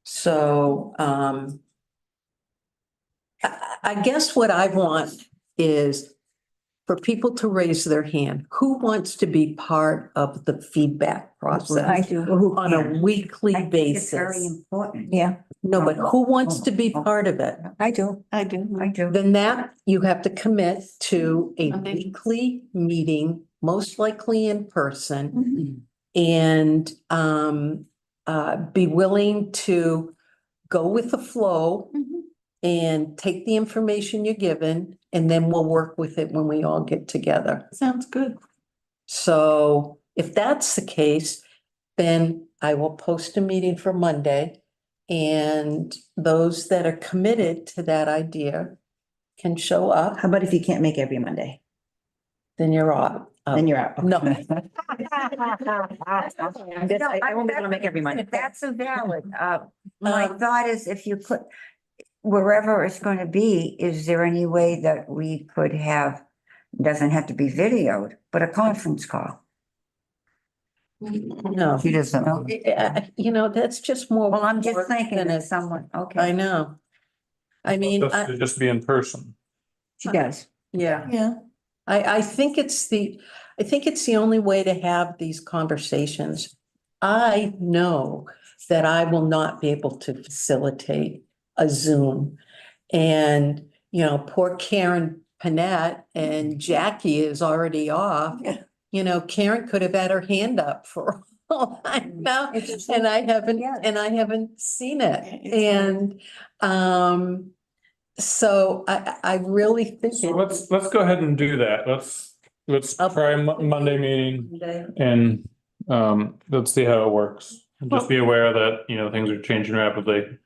S4: So, I guess what I want is for people to raise their hand. Who wants to be part of the feedback
S10: I
S4: process
S10: do.
S4: on a weekly
S7: I think it's very
S4: basis?
S7: important.
S10: Yeah,
S4: No, but who wants to be part of it?
S10: I do.
S2: I do.
S7: I do.
S4: Then that you have to commit to a
S2: Okay.
S4: weekly meeting, most likely in person.
S2: Mhm.
S4: And be willing to go with the flow
S2: Mhm.
S4: and take the information you're given, and then we'll work with it when we all get together.
S2: Sounds good.
S4: So if that's the case, then I will post a meeting for Monday. And those that are committed to that idea can show up,
S11: How about if you can't make every Monday?
S4: then you're off.
S11: Then you're out.
S4: No,
S11: I'm just, I won't be able to make every Monday.
S7: That's a valid, my thought is if you put, wherever it's gonna be, is there any way that we could have, doesn't have to be videoed, but a conference call?
S4: no.
S7: She doesn't know.
S4: You know, that's just more.
S7: Well, I'm just
S4: work
S7: thinking
S4: than
S7: that
S4: it-
S7: someone,
S4: I
S7: okay.
S4: know. I mean,
S5: Just be in person.
S10: She does.
S4: yeah,
S2: Yeah.
S4: I think it's the only way to have these conversations. I know that I will not be able to facilitate a Zoom. And, you know, poor Karen Panett and Jackie is already off.
S2: Yeah.
S4: You know, Karen could have had her hand up for all I know, and I haven't seen it. And, so I really think.
S5: So let's go ahead and do that. Let's try Monday meeting and let's see how it works. And just be aware that, you know, things are changing rapidly.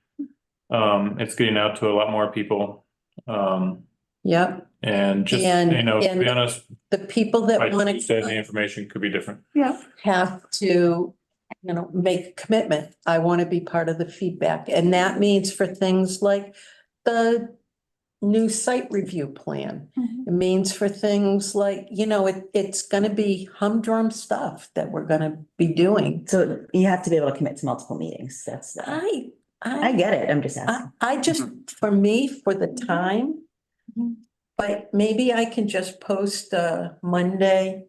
S5: It's getting out to a lot more people.
S4: Yep,
S5: And just,
S4: And-
S5: you know, to be
S4: and-
S5: honest,
S4: the people that
S5: by
S4: want
S5: Tuesday, the
S4: to
S5: information could be different.
S2: Yeah.
S4: have to, you know, make a commitment. I want to be part of the feedback. And that means for things like the new site review plan. It means for things like, it's gonna be humdrum stuff that we're gonna be doing.
S11: So you have to be able to commit to multiple meetings. That's, I get it. I'm just asking.
S4: I just, for me, for the time. But maybe I can just post a Monday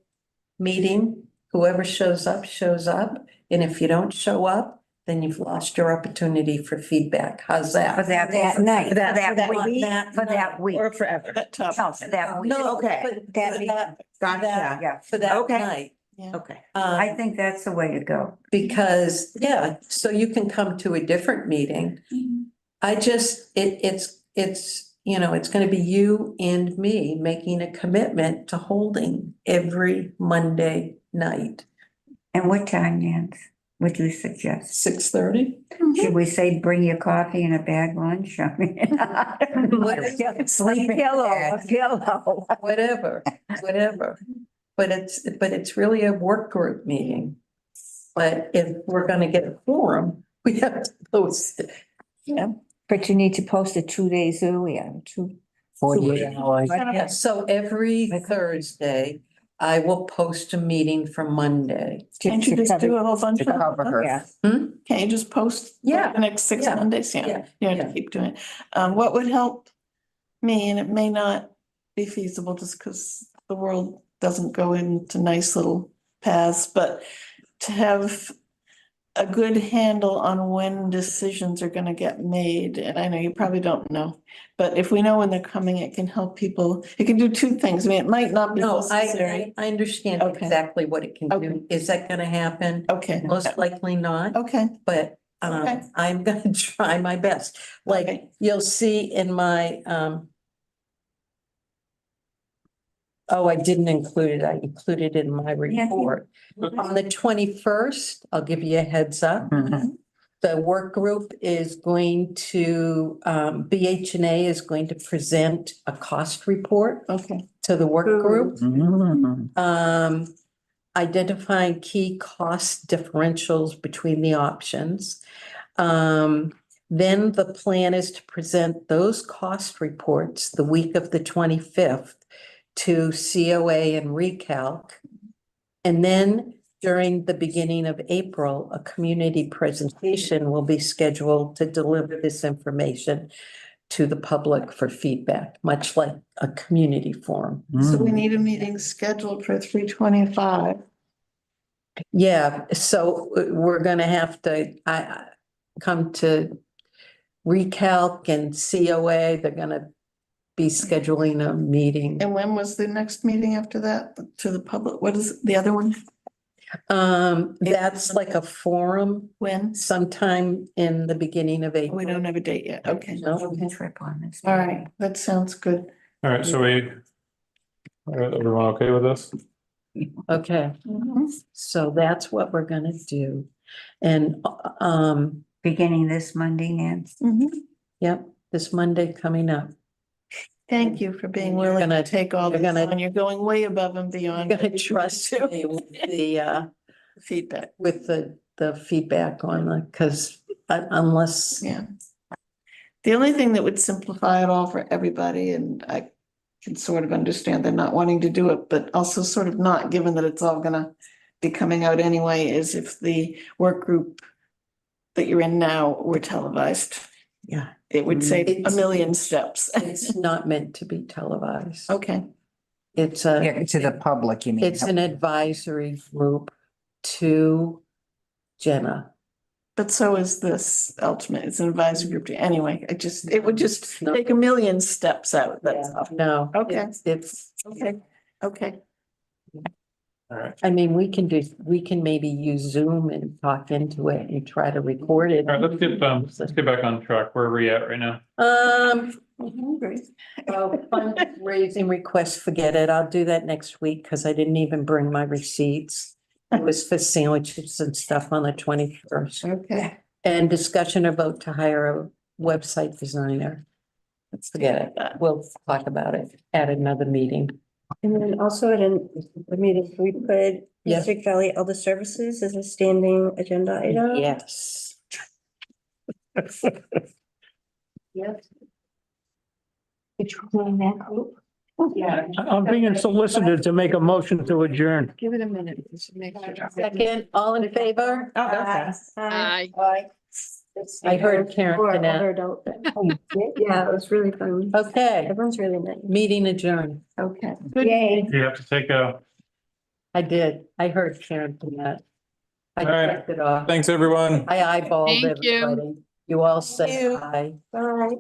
S4: meeting, whoever shows up, and if you don't show up, then you've lost your opportunity for feedback. How's that?
S10: For that night, for that week, for
S4: night.
S10: that week.
S11: Or forever.
S2: That tough.
S10: No, for that week.
S4: No,
S11: Okay.
S4: but
S10: That
S4: for
S10: week.
S4: that,
S11: Gotcha.
S10: Yeah,
S4: for that
S11: Okay.
S4: night.
S11: Okay.
S1: I think that's the way to go.
S4: Because, so you can come to a different meeting. I just, it's, it's gonna be you and me making a commitment to holding every Monday night.
S1: And what time, Nance, would you suggest?
S4: 6:30?
S1: Should we say bring your coffee and a bag lunch? I mean, sleep in
S10: A
S1: bed.
S10: pillow.
S4: Whatever. But it's really a work group meeting. But if we're gonna get a quorum, we have to post it.
S10: But you need to post it 2 days earlier,
S1: 48 hours.
S4: Yeah, so every Thursday, I will post a meeting for Monday.
S2: Can't you just do a whole bunch
S1: To
S2: of
S1: cover her.
S10: Yeah.
S2: Can't you just post?
S4: Yeah.
S2: The next 6
S4: Yeah.
S2: Mondays,
S4: Yeah.
S2: You have
S4: Yeah.
S2: to keep doing it. What would help me, and it may not be feasible just because the world doesn't go into nice little paths, but to have a good handle on when decisions are gonna get made, and I know you probably don't know, but if we know when they're coming, it can help people. It can do two things. I mean, it might not be
S4: No,
S2: necessary.
S4: I understand
S2: Okay.
S4: exactly what it can
S2: Okay.
S4: do. Is that gonna happen?
S2: Okay,
S4: Most likely not,
S2: okay,
S4: but
S2: Okay.
S4: I'm gonna try my best. Like,
S2: Okay.
S4: you'll see in my oh, I didn't include it. I included it in my report. On the 21st, I'll give you a heads up.
S1: Mhm.
S4: The work group is going to, BHNA is going to present a cost report
S2: okay.
S4: to the work group.
S1: Mm.
S4: Identifying key cost differentials between the options. Then the plan is to present those cost reports the week of the 25th to COA and Recalc. And then during the beginning of April, a community presentation will be scheduled to deliver this information to the public for feedback, much like a community forum.
S2: So we need a meeting scheduled for 3:25.
S4: Yeah, so we're gonna have to, I come to Recalc and COA, they're gonna be scheduling a meeting.
S2: And when was the next meeting after that to the public? What is the other one?
S4: That's like a forum
S2: When?
S4: sometime in the beginning of April.
S2: We don't have a date yet. Okay.
S4: No.
S1: Trip on this.
S2: All right, that sounds good.
S5: All right, so everyone okay with this?
S4: Okay, so that's what we're gonna do. And,
S1: Beginning this Monday, Nance?
S4: yep, this Monday coming up.
S2: Thank you for being willing to
S4: Gonna-
S2: take all
S4: you're
S2: this
S4: gonna-
S2: on. You're going way above and beyond.
S4: I'm gonna trust me with
S2: Feedback.
S4: the feedback on the, because unless.
S2: Yeah. The only thing that would simplify it all for everybody, and I can sort of understand they're not wanting to do it, but also sort of not, given that it's all gonna be coming out anyway, is if the work group that you're in now were televised.
S4: Yeah.
S2: It would save a
S4: It's-
S2: million steps.
S4: It's not meant to be televised.
S2: Okay,
S4: It's
S1: Yeah, to the public, you mean?
S4: it's an advisory group to Jenna.
S2: but so is this ultimate, it's an advisory group. Anyway, it would just
S4: No.
S2: take a million steps out, that's all.
S4: No.
S2: Okay.
S4: It's,
S2: Okay, okay.
S5: All right,
S4: I mean, we can maybe use Zoom and talk into it and try to record it.
S5: all right, let's get back on track. Where are we at right now?
S4: Fundraising requests, forget it. I'll do that next week because I didn't even bring my receipts. It was for sandwiches and stuff on the 21st.
S2: Okay.
S4: And discussion or vote to hire a website designer. Let's forget it. We'll talk about it at another meeting.
S6: And then also at the meeting, we put
S4: Yes.
S6: District Valley Elder Services as a standing agenda item.
S4: Yes.
S2: Yes.
S10: Did you join that group?
S2: Yeah.
S8: I'm being solicited to make a motion to adjourn.
S2: Give it a minute. Just make sure.
S4: Second, all in favor?
S11: Oh, that was fast.
S3: Aye.
S4: I heard Karen
S6: Or
S4: Knapp.
S6: other adult.
S10: Oh, you did?
S6: Yeah, it was really fun.
S4: Okay,
S6: Everyone's really nice.
S4: meeting adjourned.
S6: Okay.
S10: Yay.
S5: You have to take a,
S4: I did. I heard Karen Knapp. I
S5: All right.
S4: checked it off.
S5: thanks, everyone.
S4: I eyeballed
S3: Thank you.
S4: everybody. You all say
S6: you.
S4: aye.
S6: All right.